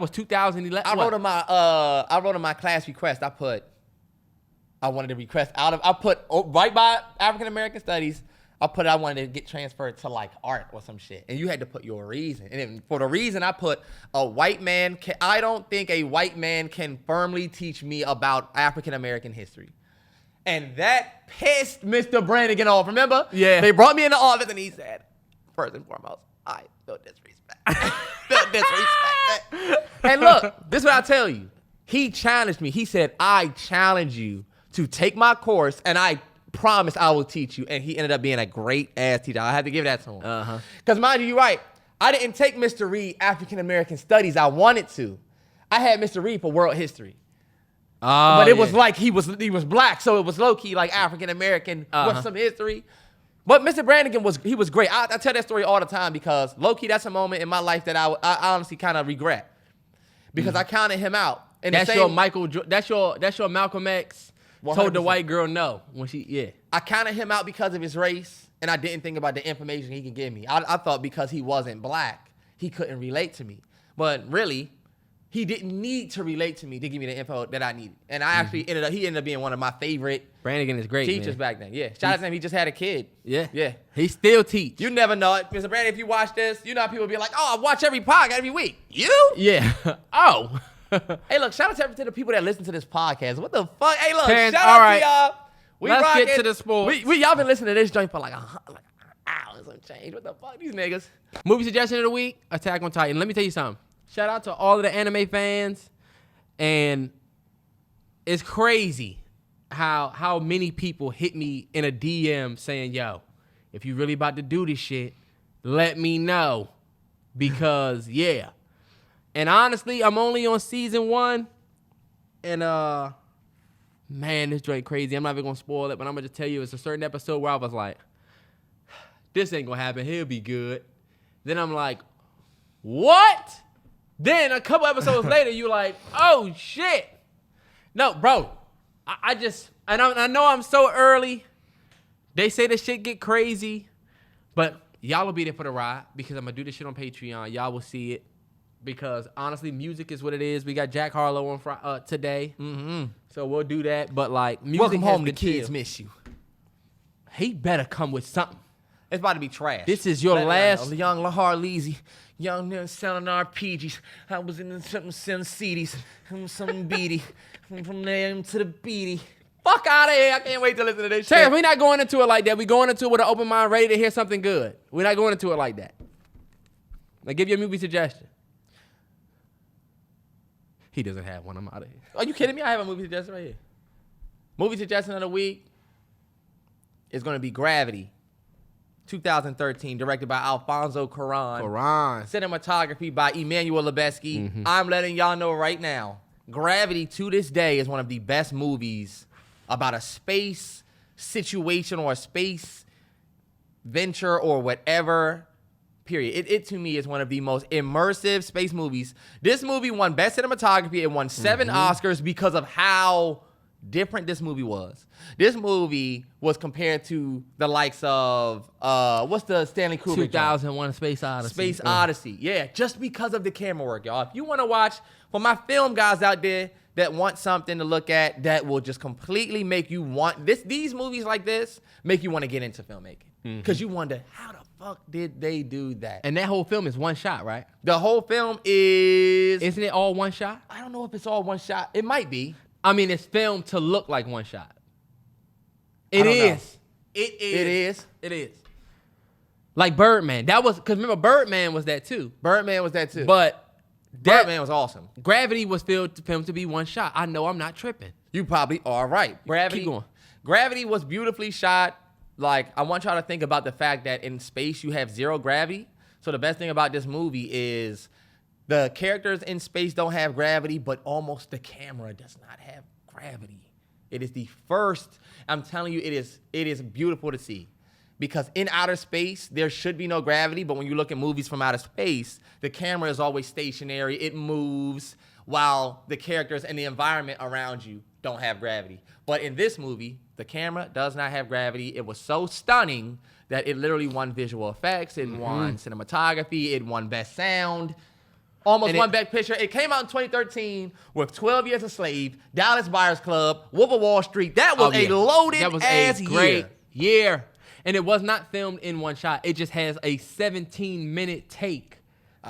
was 2011. I wrote in my class request. I wanted to request I put right by African American studies. I wanted to get transferred to like art or some shit. And you had to put your reason. And then for the reason I put I don't think a white man can firmly teach me about African American history. And that pissed Mr. Brannigan off. Remember? Yeah. They brought me in the office and he said, first and foremost, I feel disrespect. And look, this is what I tell you. He challenged me. He said, I challenge you to take my course and I promise I will teach you. And he ended up being a great ass teacher. I had to give that to him. Because mind you, you're right. I didn't take Mr. Reed African American studies. I wanted to. I had Mr. Reed for world history. But it was like he was black, so it was low key like African American with some history. But Mr. Brannigan was great. I tell that story all the time because low key that's a moment in my life that I honestly kind of regret because I counted him out. And that's your Malcolm X 100%. Told the white girl no when I counted him out because of his race, and I didn't think about the information he could give me. I thought because he wasn't black, he couldn't relate to me. But really, he didn't need to relate to me to give me the info that I needed. And I actually ended up being one of my favorite Brannigan is great teachers back then. Yeah. Shout out to him. He just had a kid. Yeah. He still teach. You never know it. Mr. Brandon, if you watch this, you know how people be like, oh, I watch every podcast every week. You? Yeah. Oh. Hey, look, shout out to the people that listen to this podcast. What the fuck? Hey, look, Terrance, shout out to y'all. Let's get to the sports. Y'all been listening to this joint for like hours and change. What the fuck, these niggas? Movie suggestion of the week, Attack on Titan. Let me tell you something. Shout out to all of the anime fans. And it's crazy how many people hit me in a DM saying, yo, if you really about to do this shit, let me know. Because, yeah. And honestly, I'm only on season 1. And, man, this joint crazy. I'm not even going to spoil it, but I'm going to just tell you it's a certain episode where I was like, this ain't going to happen. He'll be good. Then I'm like, what? Then a couple episodes later, you like, oh, shit. No, bro, I know I'm so early. They say the shit get crazy, but y'all will be there for the ride because I'm gonna do this shit on Patreon. Y'all will see it because honestly, music is what it is. We got Jack Harlow on today, so we'll do that. But like, music Welcome home. The been kids chill. miss you. He better come with something. It's about to be trash. This is your last. Young Lahar Leezy. Young nigga selling RPGs. I was in something selling CDs. Some beady. From there to the beady. Fuck out of here. I can't wait to listen to this Terrence, shit. we're not going into it like that. We're going into it with an open mind, ready to hear something good. We're not going into it like that. Now, give your movie suggestion. He doesn't have one. I'm out of here. Are you kidding me? I have a movie suggestion right here. Movie suggestion of the week is going to be Gravity. 2013, directed by Alfonso Cuarón. Cinematography by Emmanuel Lubezki. I'm letting y'all know right now, Gravity to this day is one of the best movies about a space situation or a space venture or whatever, period. It to me is one of the most immersive space movies. This movie won Best Cinematography. It won 7 Oscars because of how different this movie was. This movie was compared to the likes of, what's the Stanley Kubrick 2001 Space Odyssey. Space Odyssey. Yeah, just because of the camera work, y'all. If you want to watch, for my film guys out there that want something to look at that will just completely make you want these movies like this make you want to get into filmmaking. Because you wonder, how the fuck did they do that? And that whole film is one shot, right? The whole film is... Isn't it all one shot? I don't know if it's all one shot. It might be. I mean, it's filmed to look like one shot. It is. It is. Like Birdman. That was, because remember, Birdman was that too. Birdman was that too. But Birdman was awesome. Gravity was filmed to be one shot. I know I'm not tripping. You probably are right. Gravity, Keep going. Gravity was beautifully shot. Like, I want y'all to think about the fact that in space you have 0 gravity. So the best thing about this movie is the characters in space don't have gravity, but almost the camera does not have gravity. It is the first, I'm telling you, it is beautiful to see. Because in outer space, there should be no gravity, but when you look at movies from outer space, the camera is always stationary. It moves while the characters and the environment around you don't have gravity. But in this movie, the camera does not have gravity. It was so stunning that it literally won visual effects. It won cinematography. It won best sound. Almost won Best Picture. It came out in 2013 with 12 Years a Slave, Dallas Buyers Club, Wolf of Wall Street. That was a loaded ass great year. And it was not filmed in one shot. It just has a 17-minute take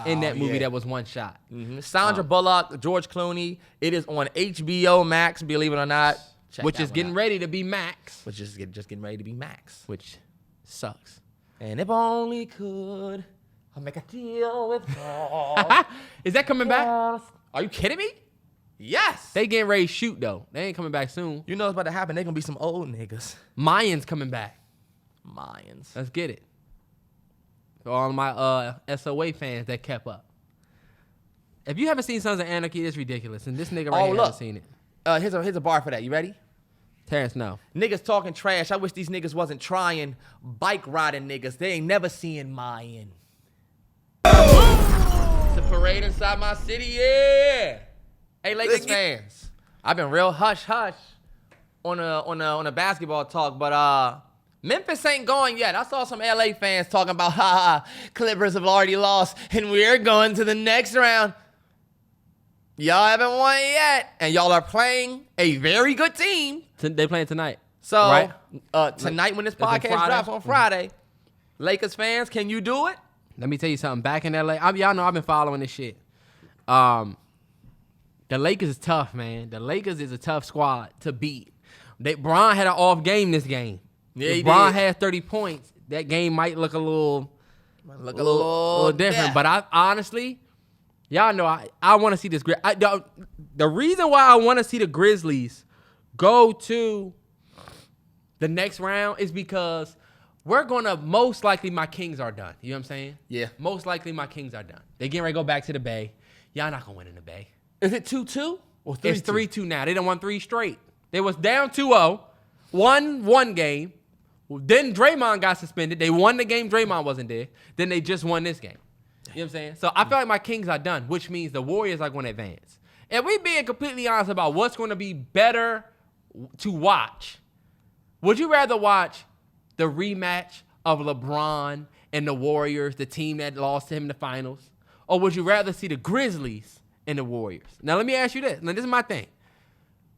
in that movie that was one shot. Sandra Bullock, George Clooney. It is on HBO Max, believe it or not. Which is getting ready to be Max. Which is just getting ready to be Max. Which sucks. And if only could I make a deal with God. Is that coming back? Are you kidding me? Yes. They getting ready to shoot, though. They ain't coming back soon. You know what's about to happen. They're going to be some old niggas. Mayans coming back. Mayans. Let's get it. For all my SOA fans that kept up. If you haven't seen Sons of Anarchy, it's ridiculous. And this nigga right here hasn't seen it. Here's a bar for that. You ready? Terrence, no. Niggas talking trash. I wish these niggas wasn't trying. Bike riding niggas. They ain't never seeing Mayan. It's a parade inside my city, yeah. Hey, Lakers fans. I've been real hush-hush on a basketball talk, but Memphis ain't going yet. I saw some LA fans talking about, Clippers have already lost, and we're going to the next round. Y'all haven't won yet, and y'all are playing a very good team. They playing tonight. So, right? Tonight when this podcast drops on Friday, Lakers fans, can you do it? Let me tell you something. Back in LA, y'all know I've been following this shit. The Lakers is tough, man. The Lakers is a tough squad to beat. Bron had an off game this game. Yeah, if he Bron did. had 30 points, that game might look a little different. Yeah. But I honestly, y'all know I want to see this. The reason why I want to see the Grizzlies go to the next round is because we're going to most likely my Kings are done. You know what I'm saying? Yeah. Most likely my Kings are done. They getting ready to go back to the Bay. Y'all not going to win in the Bay. Is it 2-2 or 3-2? It's 3-2 now. They done won 3 straight. They was down 2-0, won one game. Then Draymond got suspended. They won the game. Draymond wasn't there. Then they just won this game. You know what I'm saying? So I feel like my Kings are done, which means the Warriors are going to advance. And we being completely honest about what's going to be better to watch, would you rather watch the rematch of LeBron and the Warriors, the team that lost to him in the finals, or would you rather see the Grizzlies and the Warriors? Now, let me ask you this. Now, this is my thing.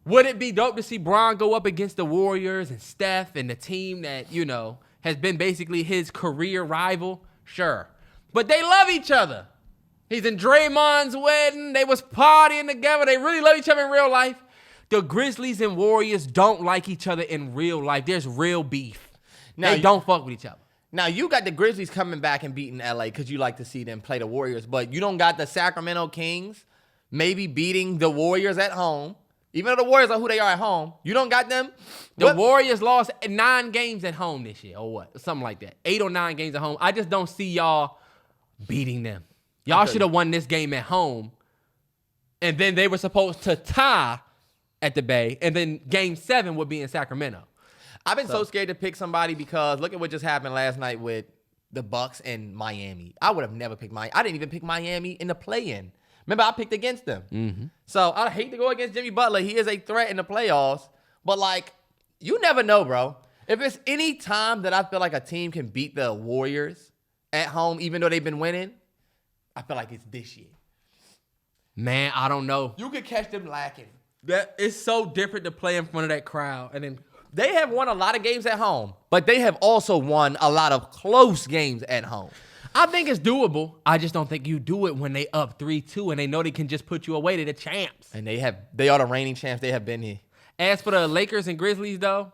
Would it be dope to see Bron go up against the Warriors and Steph and the team that, you know, has been basically his career rival? Sure. But they love each other. He's in Draymond's wedding. They was partying together. They really love each other in real life. The Grizzlies and Warriors don't like each other in real life. There's real beef. They don't fuck with each other. Now, you got the Grizzlies coming back and beating L.A. because you like to see them play the Warriors, but you don't got the Sacramento Kings maybe beating the Warriors at home. Even though the Warriors are who they are at home, you don't got them. The Warriors lost 9 games at home this year, or what? Something like that. 8 or 9 games at home. I just don't see y'all beating them. Y'all should have won this game at home. And then they were supposed to tie at the Bay. And then game 7 would be in Sacramento. I've been so scared to pick somebody because look at what just happened last night with the Bucks and Miami. I would have never picked Miami. I didn't even pick Miami in the play-in. Remember, I picked against them. Mm-hmm. So I hate to go against Jimmy Butler. He is a threat in the playoffs. But, like, you never know, bro. If it's any time that I feel like a team can beat the Warriors at home, even though they've been winning, I feel like it's this year. Man, I don't know. You could catch them lacking. It's so different to play in front of that crowd. And then They have won a lot of games at home, but they have also won a lot of close games at home. I think it's doable. I just don't think you do it when they up 3-2 and they know they can just put you away to the champs. And they are the reigning champs. They have been here. As for the Lakers and Grizzlies, though,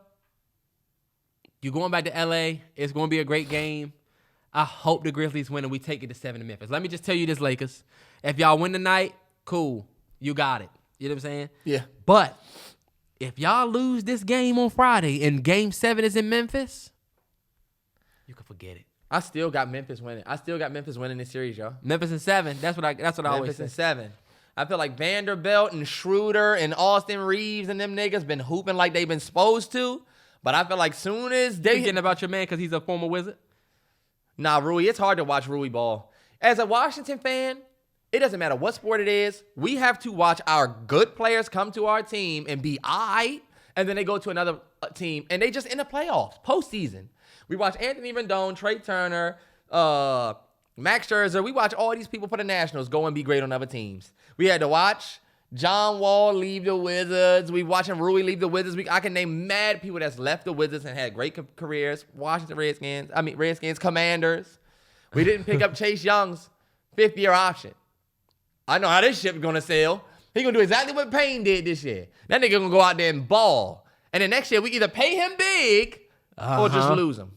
you're going back to L.A. It's going to be a great game. I hope the Grizzlies win and we take it to 7 to Memphis. Let me just tell you this, Lakers. If y'all win tonight, cool. You got it. You know what I'm saying? Yeah. But if y'all lose this game on Friday and game 7 is in Memphis, you can forget it. I still got Memphis winning. I still got Memphis winning this series, y'all. Memphis in 7. That's what I always Memphis say. in 7. I feel like Vanderbilt and Schroeder and Austin Reeves and them niggas been hooping like they've been supposed to. But I feel like soon as they Thinking about your man because he's a former Wizard? Nah, Rui, it's hard to watch Rui ball. As a Washington fan, it doesn't matter what sport it is. We have to watch our good players come to our team and be aight, and then they go to another team, and they just in the playoffs, postseason. We watch Anthony Rendon, Trey Turner, Max Scherzer. We watch all these people for the Nationals go and be great on other teams. We had to watch John Wall leave the Wizards. We watching Rui leave the Wizards. I can name mad people that's left the Wizards and had great careers. Redskins, Commanders. We didn't pick up Chase Young's 5th-year option. I know how this ship's going to sail. He going to do exactly what Payne did this year. That nigga going to go out there and ball. And then next year, we either pay him big or just lose him.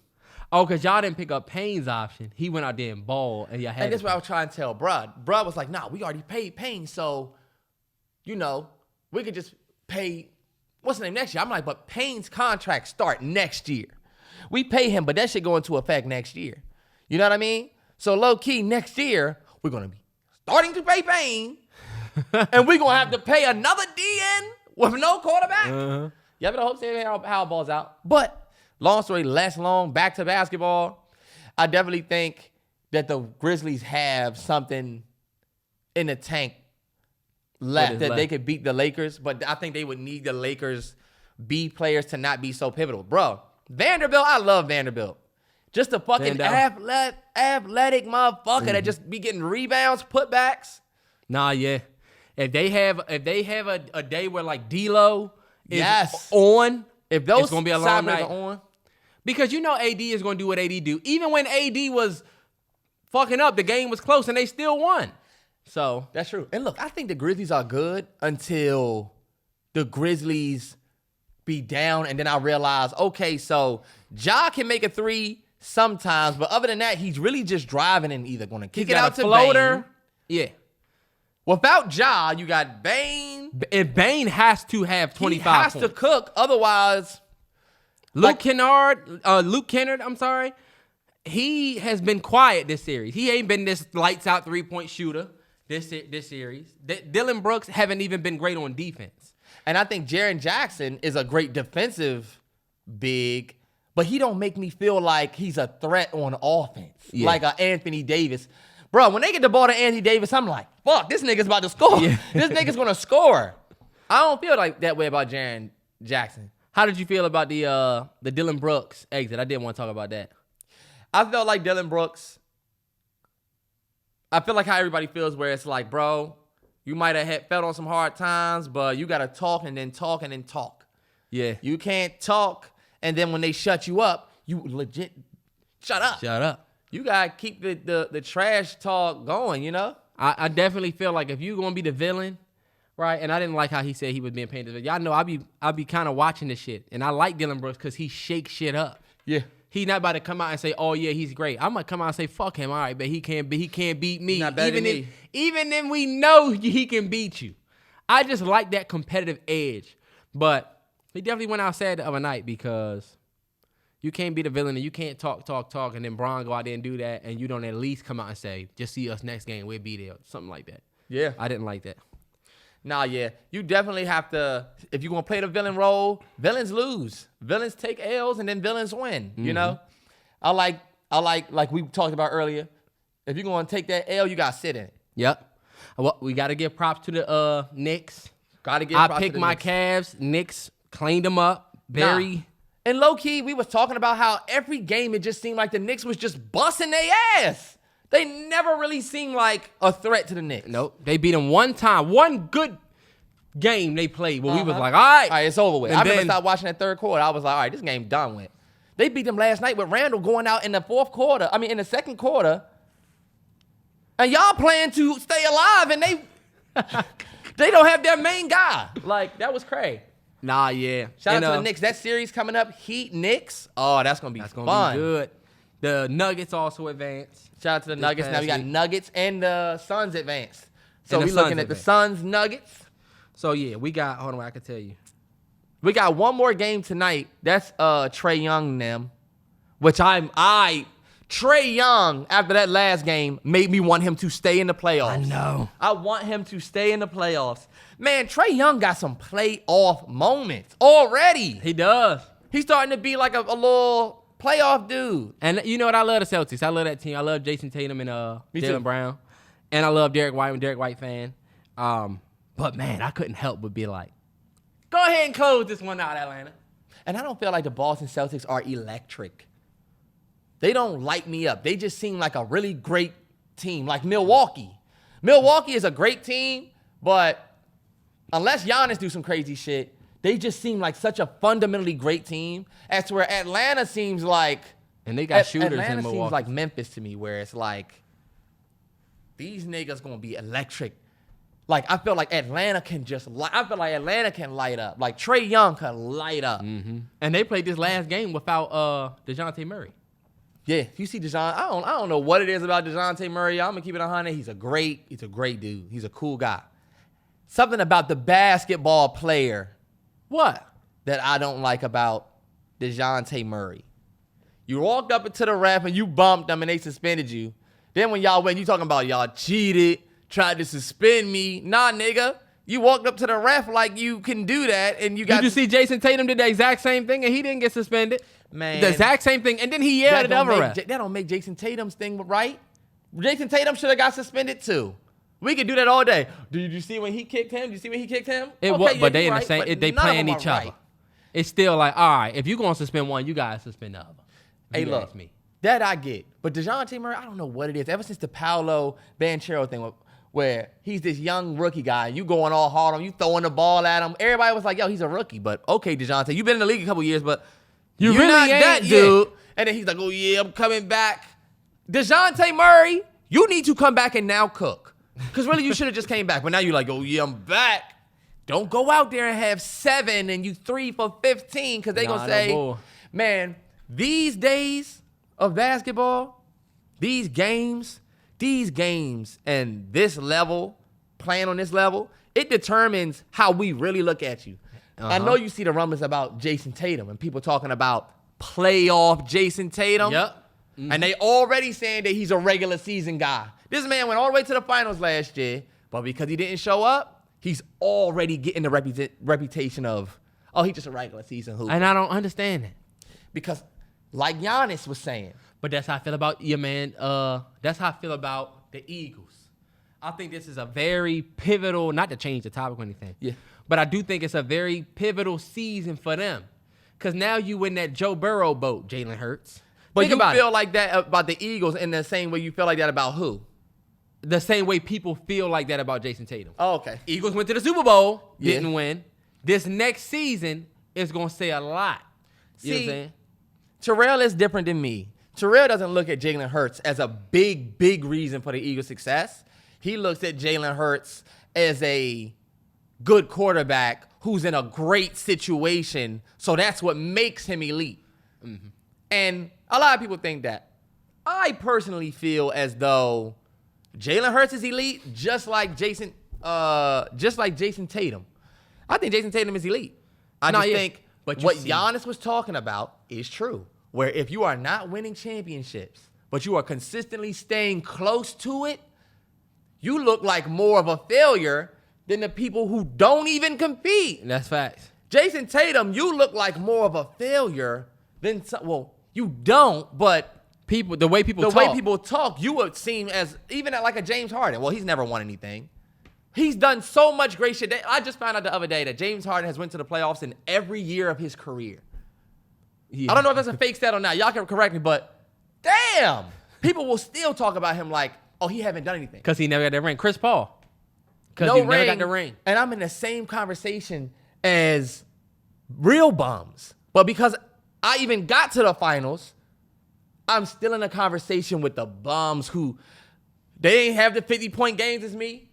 Oh, because y'all didn't pick up Payne's option. He went out there and balled, and y'all had And that's what I was trying to tell Bruh. Bruh was like, nah, we already paid Payne, so, you know, we could just pay, what's the name, next year? I'm like, but Payne's contract start next year. We pay him, but that shit go into effect next year. You know what I mean? So low-key, next year, we're going to be starting to pay Payne, and we're going to have to pay another DN with no quarterback. Uh-huh. Yeah, but I hope see how it balls out. But long story less long, back to basketball. I definitely think that the Grizzlies have something in the tank left that they could beat the Lakers, but I think they would need the Lakers B players to not be so pivotal. Bro, Vanderbilt, I love Vanderbilt. Just a fucking athletic motherfucker that just be getting rebounds, putbacks. Nah, yeah. If they have a day where like D-Lo is on, if those it's gonna be a long night. are on. Because you know AD is gonna do what AD do. Even when AD was fucking up, the game was close and they still won. So That's true. And look, I think the Grizzlies are good until the Grizzlies be down, and then I realize, okay, so Ja can make a 3 sometimes, but other than that, he's really just driving and either going to kick it out to floater. Bane. Yeah. Without Ja, you got Bane. And Bane has to have 25 He has points. to cook, otherwise. Luke Kennard, I'm sorry. He has been quiet this series. He ain't been this lights out 3-point shooter this series. Dylan Brooks haven't even been great on defense. And I think Jaren Jackson is a great defensive big, but he don't make me feel like he's a threat on offense, like a Anthony Davis. Bro, when they get the ball to Anthony Davis, I'm like, fuck, this nigga's about to score. Yeah. This nigga's going to score. I don't feel like that way about Jaren Jackson. How did you feel about the Dillon Brooks exit? I didn't want to talk about that. I felt like Dillon Brooks. I feel like how everybody feels, where it's like, bro, you might have felt on some hard times, but you got to talk and then talk and then talk. Yeah. You can't talk, and then when they shut you up, you legit shut up. Shut up. You got to keep the trash talk going, you know? I definitely feel like if you're going to be the villain, right, and I didn't like how he said he was being painted. Y'all know I be kind of watching this shit, and I like Dillon Brooks because he shakes shit up. Yeah. He not about to come out and say, "Oh yeah, he's great." I'm gonna come out and say, "Fuck him." All right, but he can't beat me. Not better than me. Even then, we know he can beat you. I just like that competitive edge. But he definitely went outside the other night because you can't be the villain and you can't talk, and then Braun go out there and do that, and you don't at least come out and say, "Just see us next game, we'll be there," something like that. Yeah. I didn't like that. Nah, yeah. You definitely have to, if you're going to play the villain role, villains lose. Villains take L's and then villains win, you know? I like we talked about earlier, if you're going to take that L, you got to sit in it. Yep. Well, we got to give props to the Knicks. Got to give props to the I picked my Knicks. Cavs. Knicks cleaned them up. Very. And low-key, we was talking about how every game it just seemed like the Knicks was just busting their ass. They never really seemed like a threat to the Knicks. Nope. They beat them one time. One good game they played where we was like, all right. All right, it's over with. And I remember then- stopped watching that third quarter. I was like, all right, this game done with. They beat them last night with Randall going out in the second quarter. And y'all playing to stay alive, and they don't have their main guy. Like, that was crazy. Nah, yeah. Shout And, out to the Knicks. That series coming up, Heat Knicks. Oh, that's gonna be That's going fun. to be good. The Nuggets also advanced. Shout out to the This Nuggets. Now past we got week. Nuggets and the Suns advanced. So And the we looking Suns at the advanced. Suns Nuggets. So, yeah, we got, hold on, I can tell you. We got one more game tonight. That's Trae Young and them, which Trae Young, after that last game, made me want him to stay in the playoffs. I know. I want him to stay in the playoffs. Man, Trae Young got some playoff moments already. He does. He's starting to be like a little playoff dude. And you know what? I love the Celtics. I love that team. I love Jason Tatum and Me too. Jalen Brown. And I love Derek White. I'm a Derek White fan. But, man, I couldn't help but be like, go ahead and close this one out, Atlanta. And I don't feel like the Boston Celtics are electric. They don't light me up. They just seem like a really great team, like Milwaukee. Milwaukee is a great team, but unless Giannis do some crazy shit, they just seem like such a fundamentally great team. As to where Atlanta seems like... And they got shooters Atlanta in Milwaukee. seems like Memphis to me, where it's like, these niggas gonna be electric. Like, I feel like Atlanta can light up. Like, Trae Young can light up. Mm-hmm. And they played this last game without DeJounte Murray. Yeah, you see DeJounte, I don't know what it is about DeJounte Murray. I'm gonna keep it 100. He's a great dude. He's a cool guy. Something about the basketball player What? that I don't like about DeJounte Murray. You walked up into the ref and you bumped them and they suspended you. Then when y'all went, you talking about y'all cheated, tried to suspend me. Nah, nigga. You walked up to the ref like you can do that and you got... Did you see Jason Tatum did the exact same thing and he didn't get suspended? Man. The exact same thing. And then he yelled at the other ref. That don't make Jason Tatum's thing right. Jason Tatum should have got suspended too. We could do that all day. Did you see when he kicked him? Did you see when he kicked him? But they in the right, same. but They none of playing them each are other. right. It's still like, all right, if you're gonna suspend one, you gotta suspend the other. If Hey, you look, ask me. that I get. But DeJounte Murray, I don't know what it is. Ever since the Paolo Banchero thing, where he's this young rookie guy, and you going all hard on him, you throwing the ball at him. Everybody was like, yo, he's a rookie. But okay, DeJounte, you've been in the league a couple years, but You you're really not ain't, that yeah. dude. And then he's like, oh, yeah, I'm coming back. DeJounte Murray, you need to come back and now cook. Because really, you should have just came back. But now you're like, oh, yeah, I'm back. Don't go out there and have 7 and you 3 for 15 because they Nah, going to no say, bull. man, these days of basketball, these games and this level, playing on this level, it determines how we really look at you. I know you see the rumors about Jason Tatum and people talking about playoff Jason Tatum. Yep. Mm-hmm. And they already saying that he's a regular season guy. This man went all the way to the finals last year, but because he didn't show up, he's already getting the reputation of, oh, he's just a regular season hooper. And I don't understand that. Because like Giannis was saying, But that's how I feel about your man. That's how I feel about the Eagles. I think this is a very pivotal, not to change the topic or anything. Yeah. But I do think it's a very pivotal season for them. Because now you in that Joe Burrow boat, Jalen Hurts. But Think you about feel it. like that about the Eagles in the same way you feel like that about who? The same way people feel like that about Jason Tatum. Oh, okay. Eagles went to the Super Bowl, Yeah. didn't win. This next season is going to say a lot. You know what I'm See, saying? Terrell is different than me. Terrell doesn't look at Jalen Hurts as a big, big reason for the Eagles' success. He looks at Jalen Hurts as a good quarterback who's in a great situation, so that's what makes him elite. Mm-hmm. And a lot of people think that. I personally feel as though Jalen Hurts is elite, just like Jason Tatum. I think Jason Tatum is elite. I just think but what Giannis was talking about is true. Where if you are not winning championships, but you are consistently staying close to it, you look like more of a failure than the people who don't even compete. That's facts. Jason Tatum, you look like more of a failure than well, you don't, but The way people talk, you would seem as even like a James Harden. Well, he's never won anything. He's done so much great shit. I just found out the other day that James Harden has went to the playoffs in every year of his career. Yeah. I don't know if that's a fake stat or not. Y'all can correct me, but damn, people will still talk about him like, oh, he haven't done anything. Because he never got that ring. Chris Paul. Because No he ring, never got the ring. And I'm in the same conversation as real bums. But because I even got to the finals, I'm still in a conversation with the bums who they ain't have the 50-point games as me.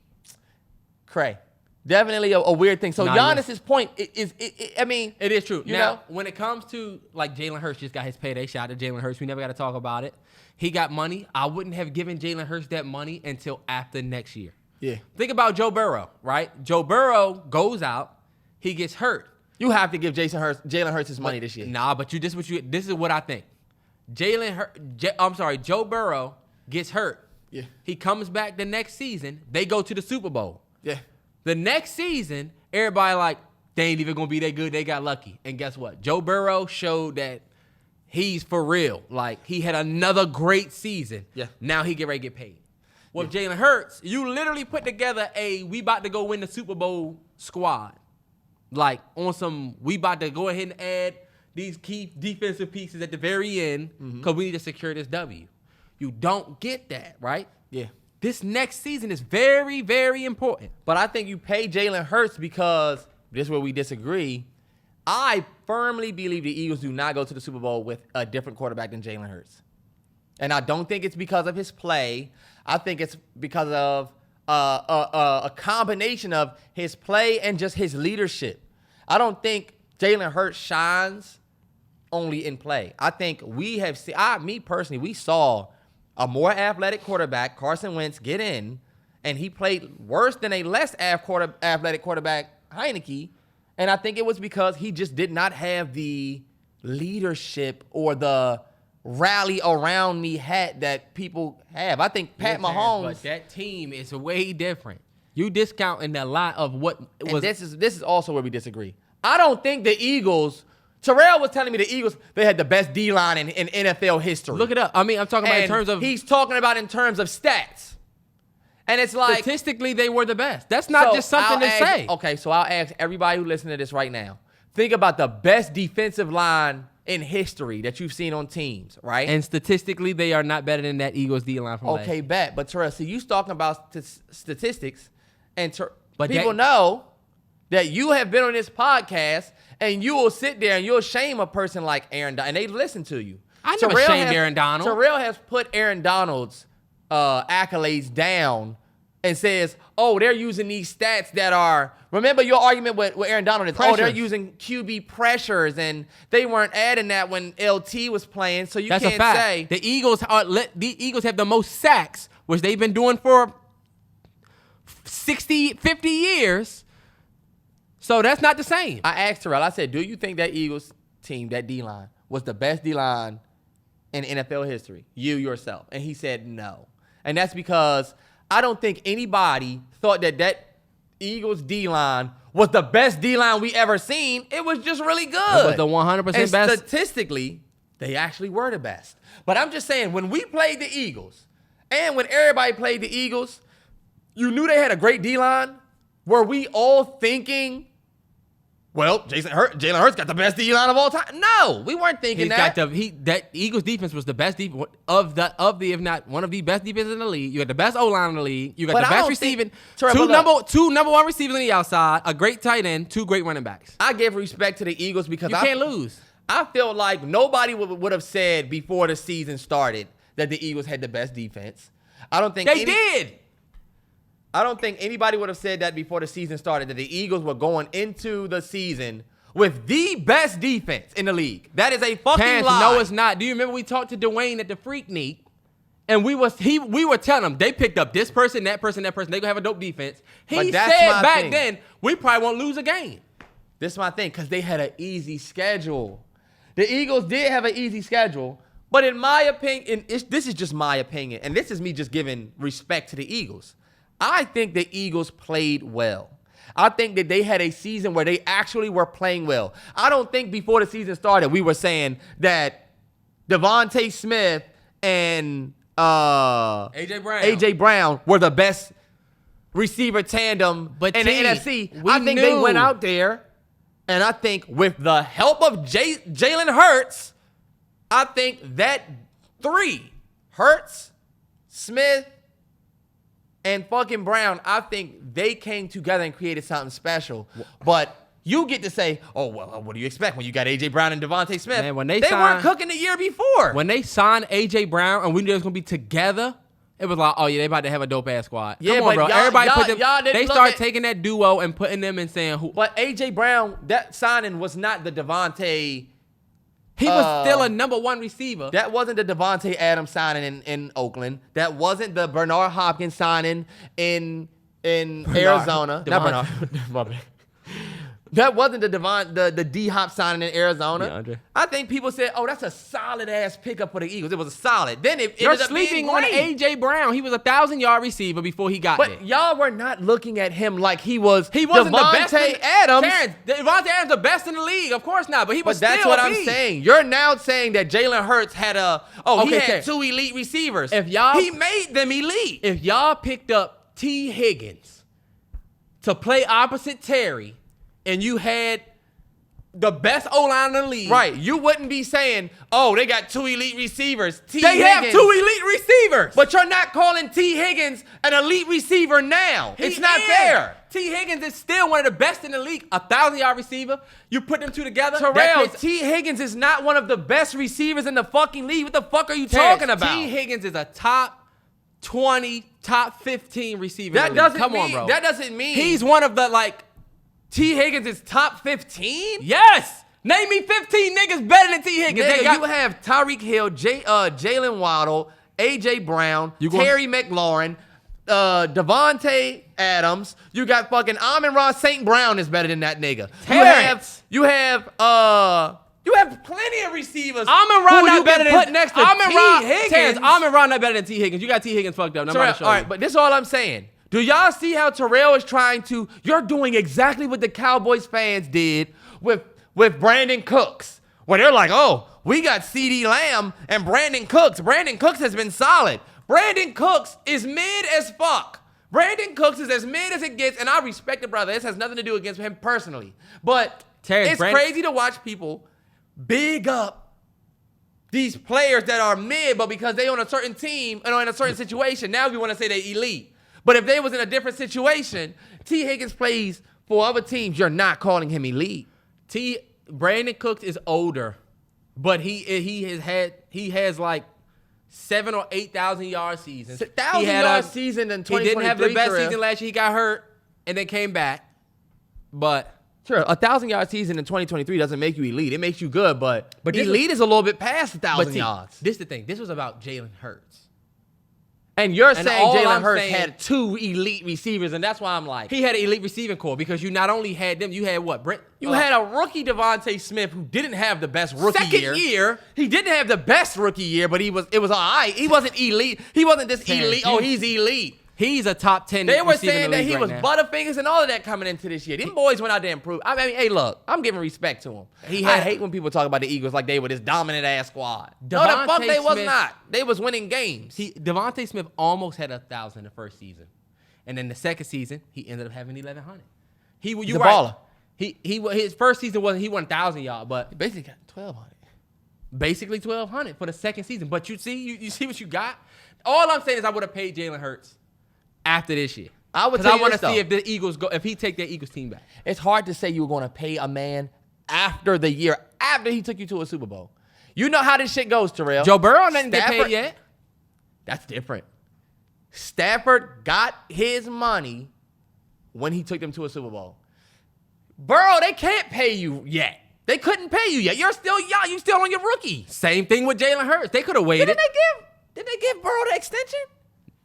Cray. Definitely a weird thing. So Giannis's point is, I mean. It is true. You Now, know? when it comes to, like, Jalen Hurts just got his payday. Shout out to Jalen Hurts. We never got to talk about it. He got money. I wouldn't have given Jalen Hurts that money until after next year. Yeah. Think about Joe Burrow, right? Joe Burrow goes out. He gets hurt. You have to give Jalen Hurts his money this year. Nah, but this is what I think. Joe Burrow gets hurt. Yeah. He comes back the next season. They go to the Super Bowl. Yeah. The next season, everybody like, they ain't even going to be that good. They got lucky. And guess what? Joe Burrow showed that he's for real. Like, he had another great season. Yeah. Now he get ready to get paid. With Jalen Hurts, you literally put together we about to go win the Super Bowl squad. Like, on some, we about to go ahead and add these key defensive pieces at the very end because we need to secure this W. You don't get that, right? Yeah. This next season is very, very important. But I think you pay Jalen Hurts because this is where we disagree. I firmly believe the Eagles do not go to the Super Bowl with a different quarterback than Jalen Hurts. And I don't think it's because of his play. I think it's because of a combination of his play and just his leadership. I don't think Jalen Hurts shines only in play. I think we have seen, me personally, we saw a more athletic quarterback, Carson Wentz, get in, and he played worse than a less athletic quarterback, Heineke. And I think it was because he just did not have the leadership or the rally around me hat that people have. I think Pat Mahomes. But that team is way different. You discounting a lot of what was. And this is also where we disagree. I don't think the Eagles. Terrell was telling me the Eagles, they had the best D-line in NFL history. Look it up. I mean, I'm talking about in And terms of. he's talking about in terms of stats. And it's like. Statistically, they were the best. That's not just something to say. Okay, so I'll ask everybody who listens to this right now. Think about the best defensive line in history that you've seen on teams, right? And statistically, they are not better than that Eagles D-line from last Okay, year. bet. But Terrell, see, you talking about statistics, and But people know that you have been on this podcast, and you will sit there and you'll shame a person like Aaron Donald, and they listen to you. I never shamed Aaron Donald. Terrell has put Aaron Donald's accolades down and says, oh, they're using these stats that are, remember your argument with Aaron Donald is, oh, they're Pressures. using QB pressures, and they weren't adding that when LT was playing, so That's can't a fact. say. The Eagles have the most sacks, which they've been doing for 60, 50 years. So that's not the same. I asked Terrell, I said, do you think that Eagles team, that D-line, was the best D-line in NFL history? You yourself. And he said no. And that's because I don't think anybody thought that Eagles D-line was the best D-line we ever seen. It was just really good. It was the 100% and best. Statistically, they actually were the best. But I'm just saying, when we played the Eagles, and when everybody played the Eagles, you knew they had a great D-line? Were we all thinking, well, Jalen Hurts got the best D-line of all time? No, we weren't thinking that. That Eagles defense was the best defense of the if not one of the best defenses in the league. You got the best O-line in the league. You got the best receiving. Two number one receivers on the outside, a great tight end, 2 great running backs. I give respect to the Eagles because you can't lose. I feel like nobody would have said before the season started that the Eagles had the best defense. I don't think they did. I don't think anybody would have said that before the season started, that the Eagles were going into the season with the best defense in the league. That is a fucking lie. No, it's not. Do you remember we talked to Dwayne at the Freaknik, and we were telling him they picked up this person, that person, that person. They gonna have a dope defense. He said back then we probably won't lose a game. This is my thing, because they had an easy schedule. The Eagles did have an easy schedule, but in my opinion, this is just my opinion, and this is me just giving respect to the Eagles. I think the Eagles played well. I think that they had a season where they actually were playing well. I don't think before the season started we were saying that Devontae Smith and AJ Brown were the best receiver tandem in the NFC. I think they went out there, and I think with the help of Jalen Hurts, I think that 3, Hurts, Smith, and fucking Brown, I think they came together and created something special. But you get to say, oh, well, what do you expect when you got A.J. Brown and Devontae Smith? Man, they weren't cooking the year before. When they signed A.J. Brown and we knew they was going to be together, it was like, oh, yeah, they about to have a dope-ass squad. Yeah, come on, bro. Everybody they started taking that duo and putting them and saying who. But A.J. Brown, that signing was not the Devontae. He was still a number 1 receiver. That wasn't the Devontae Adams signing in Oakland. That wasn't the Bernard Hopkins signing in Arizona. Not Bernard. That wasn't the D-Hop signing in Arizona. Yeah, I think people said, oh, that's a solid-ass pickup for the Eagles. It was a solid. Then it You're ended up being sleeping on great. A.J. Brown. He was a 1,000-yard receiver before he got there. But y'all were not looking at him like he wasn't the best. Adams. Terrance, Devontae Adams the best in the league. Of course not, but he was still that's what I'm saying. You're now saying that Jalen Hurts had he had 2 elite receivers. He made them elite. If y'all picked up T. Higgins to play opposite Terry, and you had the best O-line in the league. Right. You wouldn't be saying, oh, they got 2 elite receivers. They have 2 elite receivers. But you're not calling T. Higgins an elite receiver now. It's not fair. T. Higgins is still one of the best in the league. A 1,000-yard receiver. You put them 2 together. Terrell, T. Higgins is not one of the best receivers in the fucking league. What the fuck are you talking about? T. Higgins is a top 20, top 15 receiver in the league. That doesn't mean. He's one of the, T. Higgins is top 15? Yes. Name me 15 niggas better than T. Higgins. You have Tyreek Hill, Jalen Waddle, A.J. Brown, Terry McLaurin, Devontae Adams. You got fucking Amon-Ra St. Brown is better than that nigga. Terrance. You have plenty of receivers. Amon-Ra not better than put next to T. Higgins. Amon-Ra not better than T. Higgins. You got T. Higgins fucked up. Terrell, all right, but this is all I'm saying. Do y'all see how Terrell is trying to? You're doing exactly what the Cowboys fans did with Brandon Cooks, where they're like, oh, we got CeeDee Lamb and Brandon Cooks. Brandon Cooks has been solid. Brandon Cooks is mid as fuck. Brandon Cooks is as mid as it gets, and I respect the brother. This has nothing to do against him personally. But it's crazy to watch people big up these players that are mid, but because they on a certain team and are in a certain situation, now we want to say they elite. But if they was in a different situation, T. Higgins plays for other teams, you're not calling him elite. Brandon Cooks is older, but he has like 7,000 or 8,000 yard seasons. 1,000-yard season in 2023. He didn't have the best season last year. He got hurt and then came back. But sure, 1,000-yard season in 2023 doesn't make you elite. It makes you good, but elite is a little bit past 1,000 yards. This is the thing. This was about Jalen Hurts. And you're saying Jalen Hurts had 2 elite receivers, and that's why I'm like. He had an elite receiving core because you not only had them, you had what? You had a rookie Devontae Smith who didn't have the best rookie year. He didn't have the best rookie year, but it was all right. He wasn't elite. He wasn't this elite. Oh, he's elite. He's a top 10 They were receiver saying in the that league he was now. Butterfingers and all of that coming into this year. Them boys went out there and proved. I mean, hey, look, I'm giving respect to him. I hate when people talk about the Eagles like they were this dominant-ass squad. No, the fuck they was not. They was winning games. Devontae Smith almost had 1,000 the first season. And then the second season, he ended up having 1,100. He's a baller. His first season wasn't, he won 1,000 yards, but He basically got 1,200. basically 1,200 for the second season. But you see what you got? All I'm saying is I would have paid Jalen Hurts after this year. I would Because tell I want you to this, see though. if the Eagles if he take that Eagles team back. It's hard to say you were going to pay a man after the year, after he took you to a Super Bowl. You know how this shit goes, Terrell. Joe Burrow didn't get Stafford- paid yet. That's different. Stafford got his money when he took them to a Super Bowl. Burrow, they can't pay you yet. They couldn't pay you yet. You're still young. You still on your rookie. Same thing with Jalen Hurts. They could have waited. Did they give Burrow the extension?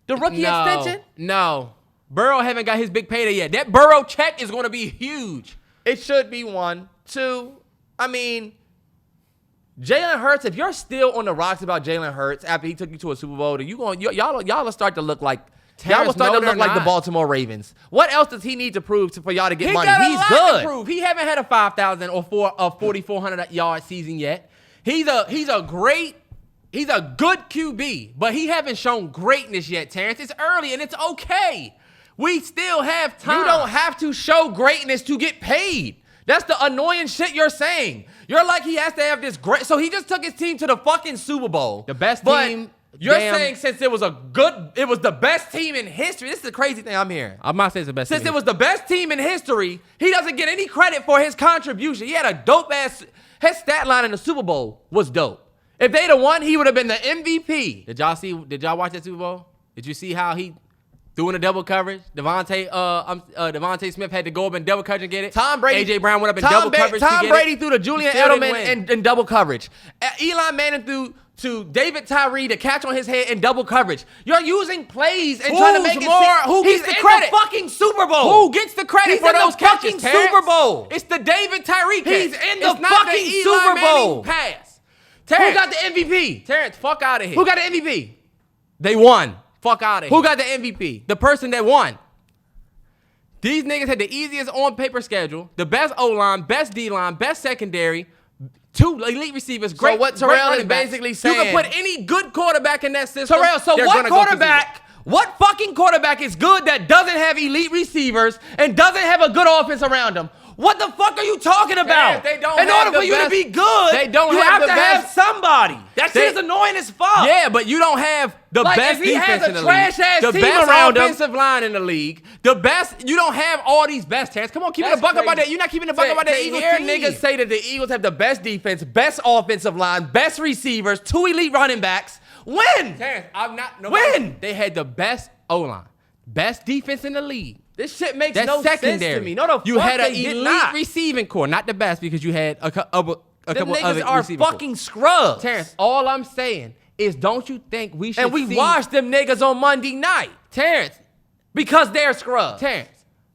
The rookie extension? No. Burrow haven't got his big payday yet. That Burrow check is going to be huge. It should be 1. 2, I mean, Jalen Hurts, if you're still on the rocks about Jalen Hurts after he took you to a Super Bowl, then y'all will start to look like Terrance, y'all will start no, to look they're like the not. Baltimore Ravens. What else does he need to prove for y'all to get money? Got a He's lot good. to prove. He haven't had a 5,000 or 4,400 yard season yet. He's a good QB, but he haven't shown greatness yet, Terrance. It's early and it's okay. We still have time. You don't have to show greatness to get paid. That's the annoying shit you're saying. You're like he has to have this great. So he just took his team to the fucking Super Bowl. The best but team. You're saying since it was the best team in history. This is the crazy thing I'm hearing. I'm not saying it's the best Since team. it was the best team in history, he doesn't get any credit for his contribution. He had a dope ass. His stat line in the Super Bowl was dope. If they'd have won, he would have been the MVP. Did y'all watch that Super Bowl? Did you see how he threw in a double coverage? Devontae Smith had to go up in double coverage and get it. Tom Brady. AJ Brown went up in double coverage to Tom get Brady it. threw to Julian Still didn't Edelman win. in double coverage. Eli Manning threw to David Tyree to catch on his head in double coverage. You're using plays and trying to make it Who he's gets the in credit? the fucking Super Bowl. Who gets the credit He's for in the those catches, fucking Terrance? Super Bowl. It's the David Tyree catch. He's in the It's not fucking the Eli Super Bowl. Manning pass. Who Terrance, got the MVP? Terrance, fuck out of here. Who got the MVP? They won. Fuck out of here. Who got the MVP? The person that won. These niggas had the easiest on-paper schedule, the best O-line, best D-line, best secondary, 2 elite receivers, great. what great Terrell running is backs. basically You saying- can put any good quarterback in that system. Terrell, so they're what gonna go to the quarterback, what fucking quarterback is good that doesn't have elite receivers and doesn't have a good offense around him? What the fuck are you talking about? they don't In have order the for you best- to be good, they don't you have have the to have best- somebody. That They- shit is annoying as fuck. Yeah, but you don't have the Like, best if he has defense a in the trash league. ass The team best around him- offensive line in the league. The best. You don't have all these best Terrance. Come on, keep it a That's buck about crazy. that. You're not keeping a buck about that Eagles hear team. niggas say that the Eagles have the best defense, best offensive line, best receivers, 2 elite running backs. When? Terrance, I'm not. When? They had the best O-line, best defense in the league. This shit makes That's no secondary. sense to me. No, the you fuck had an they did elite not. receiving core, not the best because you had a couple Them other niggas are receiving fucking scrubs. Terrance, all I'm saying is, don't you think we should? And we see, watched them niggas on Monday night Terrance. because they're scrubs. Terrance,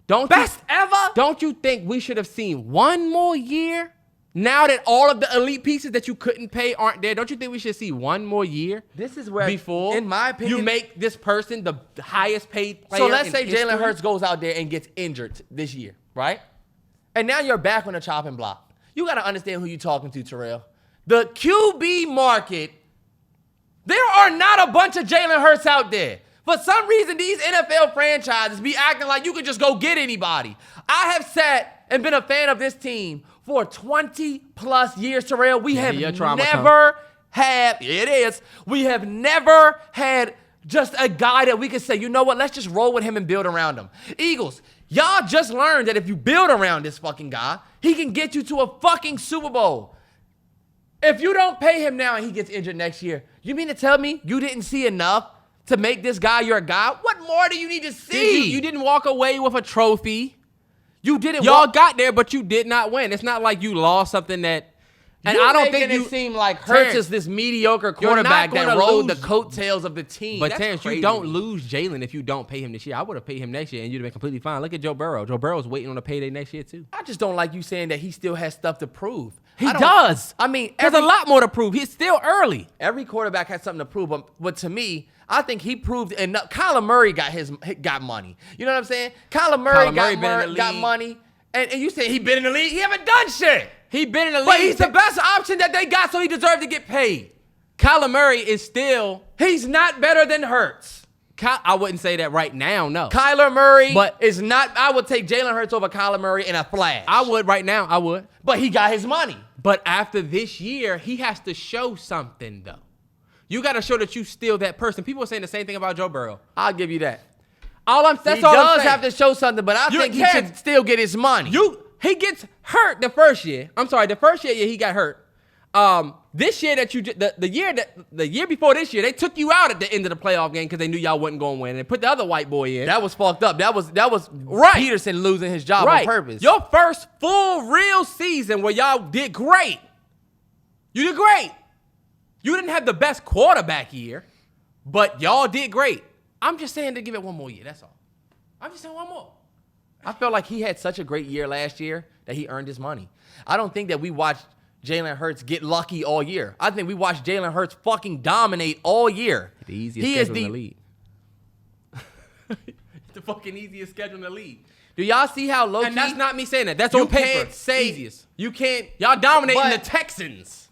don't Best you, ever? Don't you think we should have seen one more year? Now that all of the elite pieces that you couldn't pay aren't there, don't you think we should see one more year? This is where, Before, in my opinion, you make this person the highest paid player. so let's in say history. Jalen Hurts goes out there and gets injured this year, right? And now you're back on the chopping block. You got to understand who you're talking to, Terrell. The QB market, there are not a bunch of Jalen Hurts out there. For some reason, these NFL franchises be acting like you can just go get anybody. I have sat and been a fan of this team for 20 plus years, Terrell. We have your trauma never had, it is, we have never had just a guy that we could say, you know what, let's just roll with him and build around him. Eagles, y'all just learned that if you build around this fucking guy, he can get you to a fucking Super Bowl. If you don't pay him now and he gets injured next year, you mean to tell me you didn't see enough to make this guy your guy? What more do you need to see? You didn't walk away with a trophy. You didn't. Y'all got there, but you did not win. It's not like you lost something that. And You're I don't making think you it seem like Hurts Terrance, is this mediocre you're not quarterback that gonna rode lose. the coattails of the team. But That's Terrance, crazy. you don't lose Jalen if you don't pay him this year. I would have paid him next year, and you'd have been completely fine. Look at Joe Burrow. Joe Burrow's waiting on a payday next year too. I just don't like you saying that he still has stuff to prove. He I don't- does. I mean, There's a lot more to prove. He's still early. every quarterback has something to prove, but to me, I think he proved enough. Kyler Murray got money. You know what I'm saying? Kyler Murray, Kyler Murray been in the got league. money. And you say he been in the league? He haven't done shit. He been in the league. But he's the best option that they got, so he deserved to get paid. Kyler Murray is still. He's not better than Hurts. I wouldn't say that right now, no. Kyler Murray But- is not. I would take Jalen Hurts over Kyler Murray in a flash. I would right now. I would. But he got his money. But after this year, he has to show something, though. You got to show that you still that person. People are saying the same thing about Joe Burrow. I'll give you that. He He does does have to show something, but I think he Terrance, should still get his money. He gets hurt the first year. I'm sorry, the first year he got hurt. This year the year before this year, they took you out at the end of the playoff game because they knew y'all wasn't going to win and put the other white boy in. That was fucked up. That was Right. Peterson losing his job on purpose. Your first full real season where y'all did great. You did great. You didn't have the best quarterback year, but y'all did great. I'm just saying to give it one more year. That's all. I'm just saying one more. I felt like he had such a great year last year that he earned his money. I don't think that we watched Jalen Hurts get lucky all year. I think we watched Jalen Hurts fucking dominate all year. The easiest schedule in the league. The fucking easiest schedule in the league. Do y'all see how low? And that's not me saying that. That's you on paper. can't say Easiest. You can't. Y'all dominating but the Texans.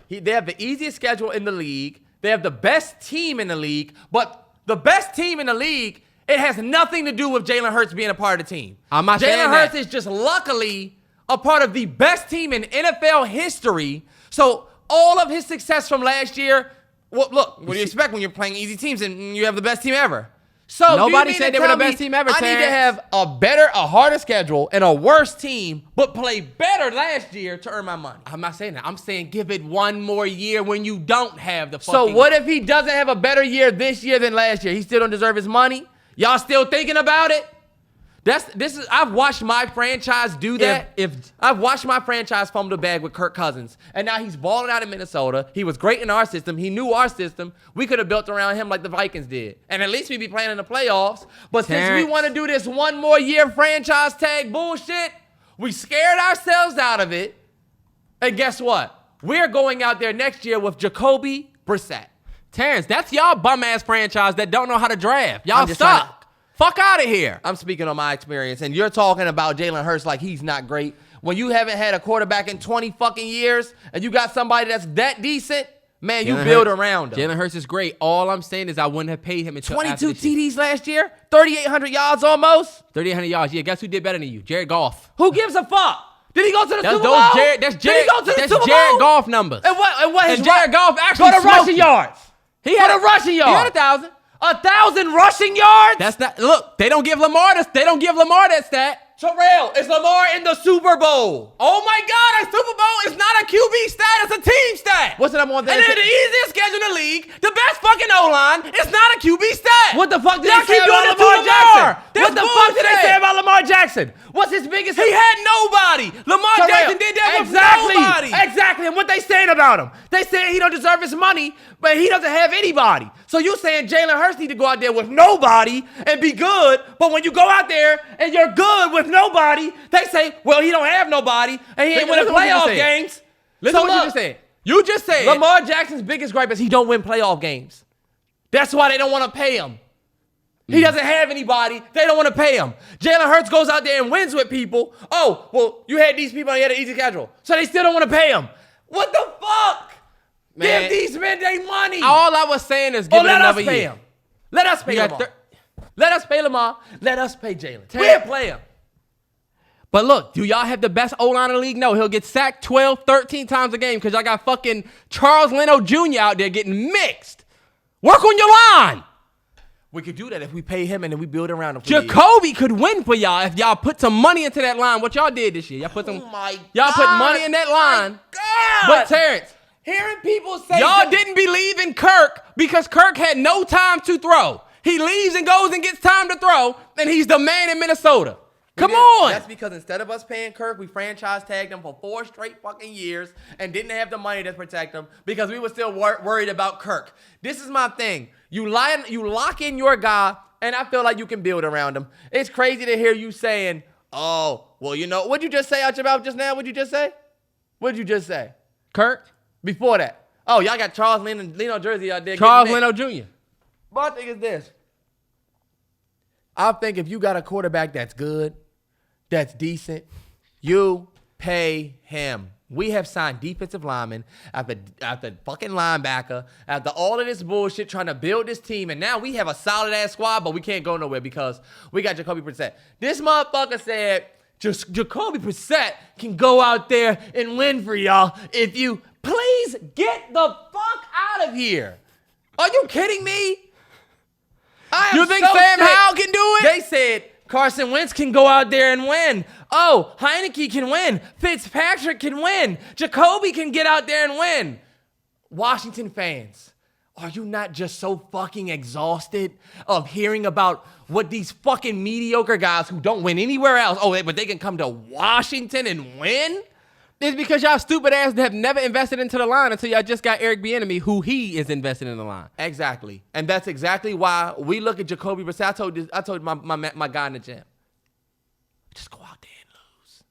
They have the easiest schedule in the league. They have the best team in the league. But the best team in the league, it has nothing to do with Jalen Hurts being a part of the team. I'm not saying Jalen that. Hurts is just luckily a part of the best team in NFL history. So all of his success from last year, well, look, what do you expect when you're playing easy teams and you have the best team ever? So do you Nobody mean said to they were tell the best me team ever, I need to Terrance. have a harder schedule and a worse team, but play better last year to earn my money. I'm not saying that. I'm saying give it one more year when you don't have the fucking... So what if he doesn't have a better year this year than last year? He still don't deserve his money? Y'all still thinking about it? I've watched my franchise do that. I've watched my franchise fumble the bag with Kirk Cousins, and now he's balling out in Minnesota. He was great in our system. He knew our system. We could have built around him like the Vikings did, and at least we'd be playing in the playoffs. But since we Terrance. want to do this one more year franchise tag bullshit, we scared ourselves out of it. And guess what? We're going out there next year with Jacoby Brissett. Terrance, that's y'all bum-ass franchise that don't know how to draft. Y'all I'm just trying suck. Fuck out of here. I'm speaking on my experience, and you're talking about Jalen Hurts like he's not great. When you haven't had a quarterback in 20 fucking years, and you got somebody that's that decent, man, you build around him. Jalen Hurts is great. All I'm saying is I wouldn't have paid him until 22 TDs last year, 3,800 yards almost. 3,800 yards. Yeah, guess who did better than you? Jared Goff. Who gives a fuck? Did he go to the That's Super Bowl? That's Did he go to the that's Super Bowl? Jared Goff numbers. And what his And Jared Goff actually go to smoked rushing you. yards. He had a rushing He yard. had 1,000. 1,000 rushing yards? That's not. Look, they don't give Lamar that stat. Terrell, is Lamar in the Super Bowl? Oh my God, a Super Bowl is not a QB stat, it's a team stat. What's the number one thing? And then the easiest schedule in the league, the best fucking O-line, it's not a QB stat. What the fuck did Y'all they say keep doing about this to Lamar Jackson? That's What the fuck did they bullshit. say about Lamar Jackson? What's his biggest? He had nobody. Lamar Terrell, Jackson did that with exactly, nobody. Exactly. And what they saying about him? They saying he don't deserve his money, but he doesn't have anybody. So you saying Jalen Hurts need to go out there with nobody and be good, but when you go out there and you're good with nobody, they say, well, he don't have nobody and he ain't winning Listen what you playoff just said. games. Listen So what you look, just said. You just said Lamar Jackson's biggest gripe is he don't win playoff games. That's why they don't want to pay him. He doesn't have anybody. They don't want to pay him. Jalen Hurts goes out there and wins with people. Oh, well, you had these people and you had an easy schedule. So they still don't want to pay him. What the fuck? Man. Give these men their money. all I was saying is give it let us another pay year. him. Let us pay You got Lamar. Let us pay Lamar. Let us pay Jalen. We'll play him. But look, do y'all have the best O-line in the league? No, he'll get sacked 12, 13 times a game because y'all got fucking Charles Leno Jr. out there getting mixed. Work on your line. We could do that if we pay him and then we build around him. For years. Jacoby could win for y'all if y'all put some money into that line. What y'all did this year? Y'all put some. Oh my y'all put God. money in that line. God. But Terrance, Hearing people say y'all didn't believe in Kirk because Kirk had no time to throw. He leaves and goes and gets time to throw, and he's the man in Minnesota. Come on. That's because instead of us paying Kirk, we franchise tagged him for 4 straight fucking years and didn't have the money to protect him because we were still worried about Kirk. This is my thing. You lock in your guy, and I feel like you can build around him. It's crazy to hear you saying, oh, well, you know, what'd you just say out your mouth just now? What'd you just say? What'd you just say? Kirk? Before that. Oh, y'all got Charles Leno jersey out there. Charles getting Leno mixed. Jr. My thing is this. I think if you got a quarterback that's good, that's decent, you pay him. We have signed defensive linemen after fucking linebacker, after all of this bullshit trying to build this team, and now we have a solid-ass squad, but we can't go nowhere because we got Jacoby Brissett. This motherfucker said just Jacoby Brissett can go out there and win for y'all if you please get the fuck out of here. Are you kidding me? You think Sam Howell can do it? They said Carson Wentz can go out there and win. Oh, Heineke can win. Fitzpatrick can win. Jacoby can get out there and win. Washington fans, are you not just so fucking exhausted of hearing about what these fucking mediocre guys who don't win anywhere else, but they can come to Washington and win? It's because y'all stupid ass have never invested into the line until y'all just got Eric Bieniemy, who he is invested in the line. Exactly. And that's exactly why we look at Jacoby Brissett. I told my guy in the gym, just go out there and lose.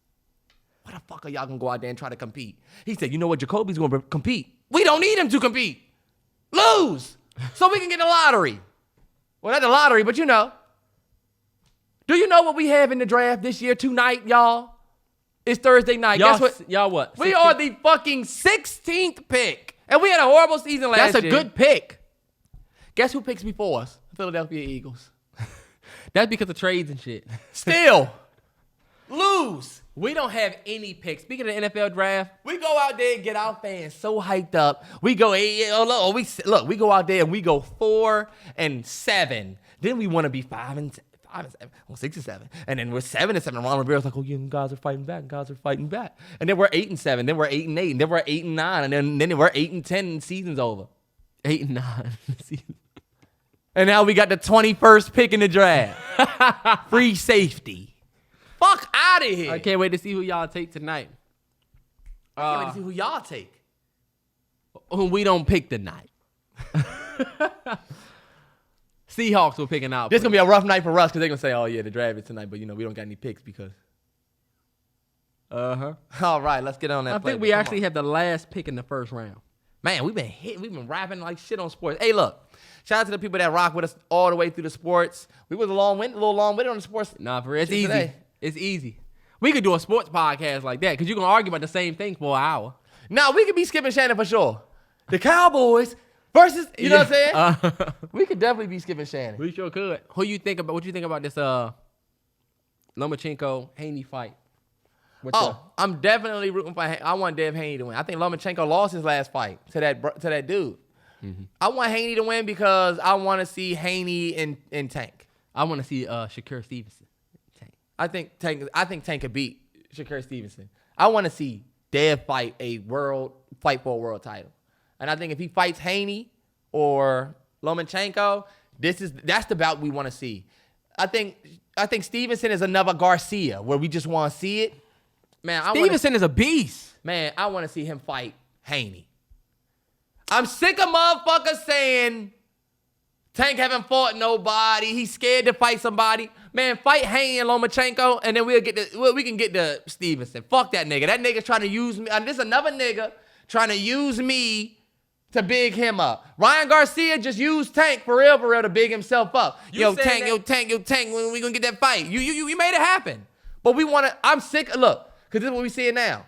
Why the fuck are y'all going to go out there and try to compete? He said, you know what? Jacoby's going to compete. We don't need him to compete. Lose. So we can get the lottery. Well, not the lottery, but you know. Do you know what we have in the draft this year tonight, y'all? It's Thursday night. Y'all, Guess what? Y'all what? We are the fucking 16th pick. And we had a horrible season last year. That's a good pick. Guess who picks before us? Philadelphia Eagles. That's because of trades and shit. Still. Lose. We don't have any picks. Speaking of the NFL draft, We go out there and get our fans so hyped up. We go, look, we go out there and we go 4-7. Then we want to be 5-7. 6-7, and then we're 7-7. And Ron Rivera's like, "Oh, you guys are fighting back. And then we're 8-7. Then we're 8-8. And then we're 8-9. And then we're 8-10. And season's over. 8-9. And now we got the 21st pick in the draft. Free safety. Fuck out of here. I can't wait to see who y'all take tonight. I can't wait to see who y'all take. Who we don't pick tonight. Seahawks will pick an out. This is going to be a rough night for us because they're going to say, oh, yeah, the draft is tonight, but, we don't got any picks because. All right, let's get on that. I think we actually have the last pick in the first round. Man, we've been rapping like shit on sports. Hey, look, shout out to the people that rock with us all the way through the sports. We was a little long-winded on the sports. Nah, for real, it's shit easy. today. It's easy. We could do a sports podcast like that because you can argue about the same thing for an hour. Now, we could be skipping Shannon for sure. The Cowboys versus, you know what I'm saying? We could definitely be skipping Shannon. We sure could. What you think about this Lomachenko-Haney fight? I'm definitely rooting for. I want Dave Haney to win. I think Lomachenko lost his last fight to that dude. Mm-hmm. I want Haney to win because I want to see Haney and Tank. I want to see Shakur Stevenson. I think Tank could beat Shakur Stevenson. I want to see Dev fight for a world title. And I think if he fights Haney or Lomachenko, that's the bout we want to see. I think Stevenson is another Garcia where we just want to see it. Man, Stevenson is a beast. Man, I want to see him fight Haney. I'm sick of motherfuckers saying Tank haven't fought nobody. He's scared to fight somebody. Man, fight Haney and Lomachenko, and then we can get to Stevenson. Fuck that nigga. That nigga's trying to use me. And this another nigga trying to use me to big him up. Ryan Garcia just used Tank for real to big himself up. Tank, when we gonna get that fight? You made it happen. But I'm sick. Look, because this is what we seeing now.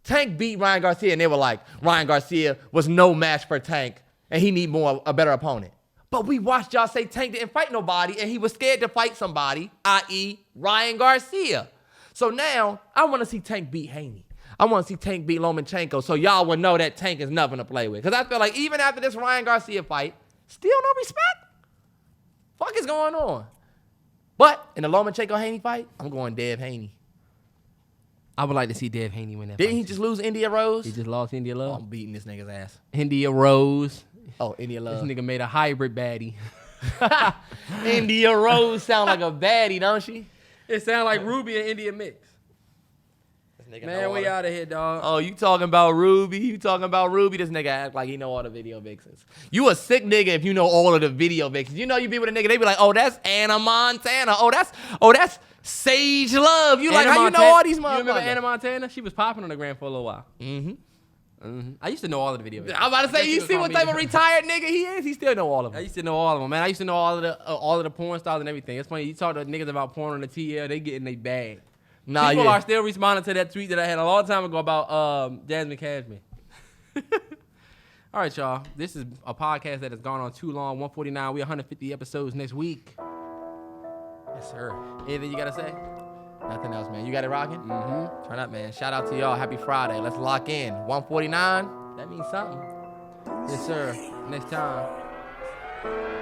Tank beat Ryan Garcia, and they were like, Ryan Garcia was no match for Tank, and he need a better opponent. But we watched y'all say Tank didn't fight nobody, and he was scared to fight somebody, i.e. Ryan Garcia. So now, I want to see Tank beat Haney. I want to see Tank beat Lomachenko so y'all will know that Tank is nothing to play with. Because I feel like even after this Ryan Garcia fight, still no respect? Fuck is going on? But in the Lomachenko-Haney fight, I'm going Dev Haney. I would like to see Dev Haney win that Didn't fight. he just lose India Rose? He just lost India Love. I'm beating this nigga's ass. India Rose. Oh, India Love. This nigga made a hybrid baddie. India Rose sound like a baddie, don't she? It sound like Ruby and India mix. Man, we out of here, dog. Oh, you talking about Ruby? This nigga act like he know all the video vixens. You a sick nigga if you know all of the video vixens. You be with a nigga, they be like, oh, that's Anna Montana. Oh, that's Sage Love. You like, how you know all these motherfuckers? You remember Anna Montana? She was popping on the gram for a little while. I used to know all of the video vixens. I'm about to say, you see what type of retired nigga he is? He still know all of them. I used to know all of them, man. I used to know all of the porn stars and everything. It's funny, you talk to niggas about porn on the TL, they get in their bag. Nah, People yeah. are still responding to that tweet that I had a long time ago about Jasmine Cashmere. All right, y'all. This is a podcast that has gone on too long. 149. We 150 episodes next week. Yes, sir. Anything you gotta say? Nothing else, man. You got it rocking? Mm-hmm. Turn up, man. Shout out to y'all. Happy Friday. Let's lock in. 149. That means something. Yes, sir. Next time.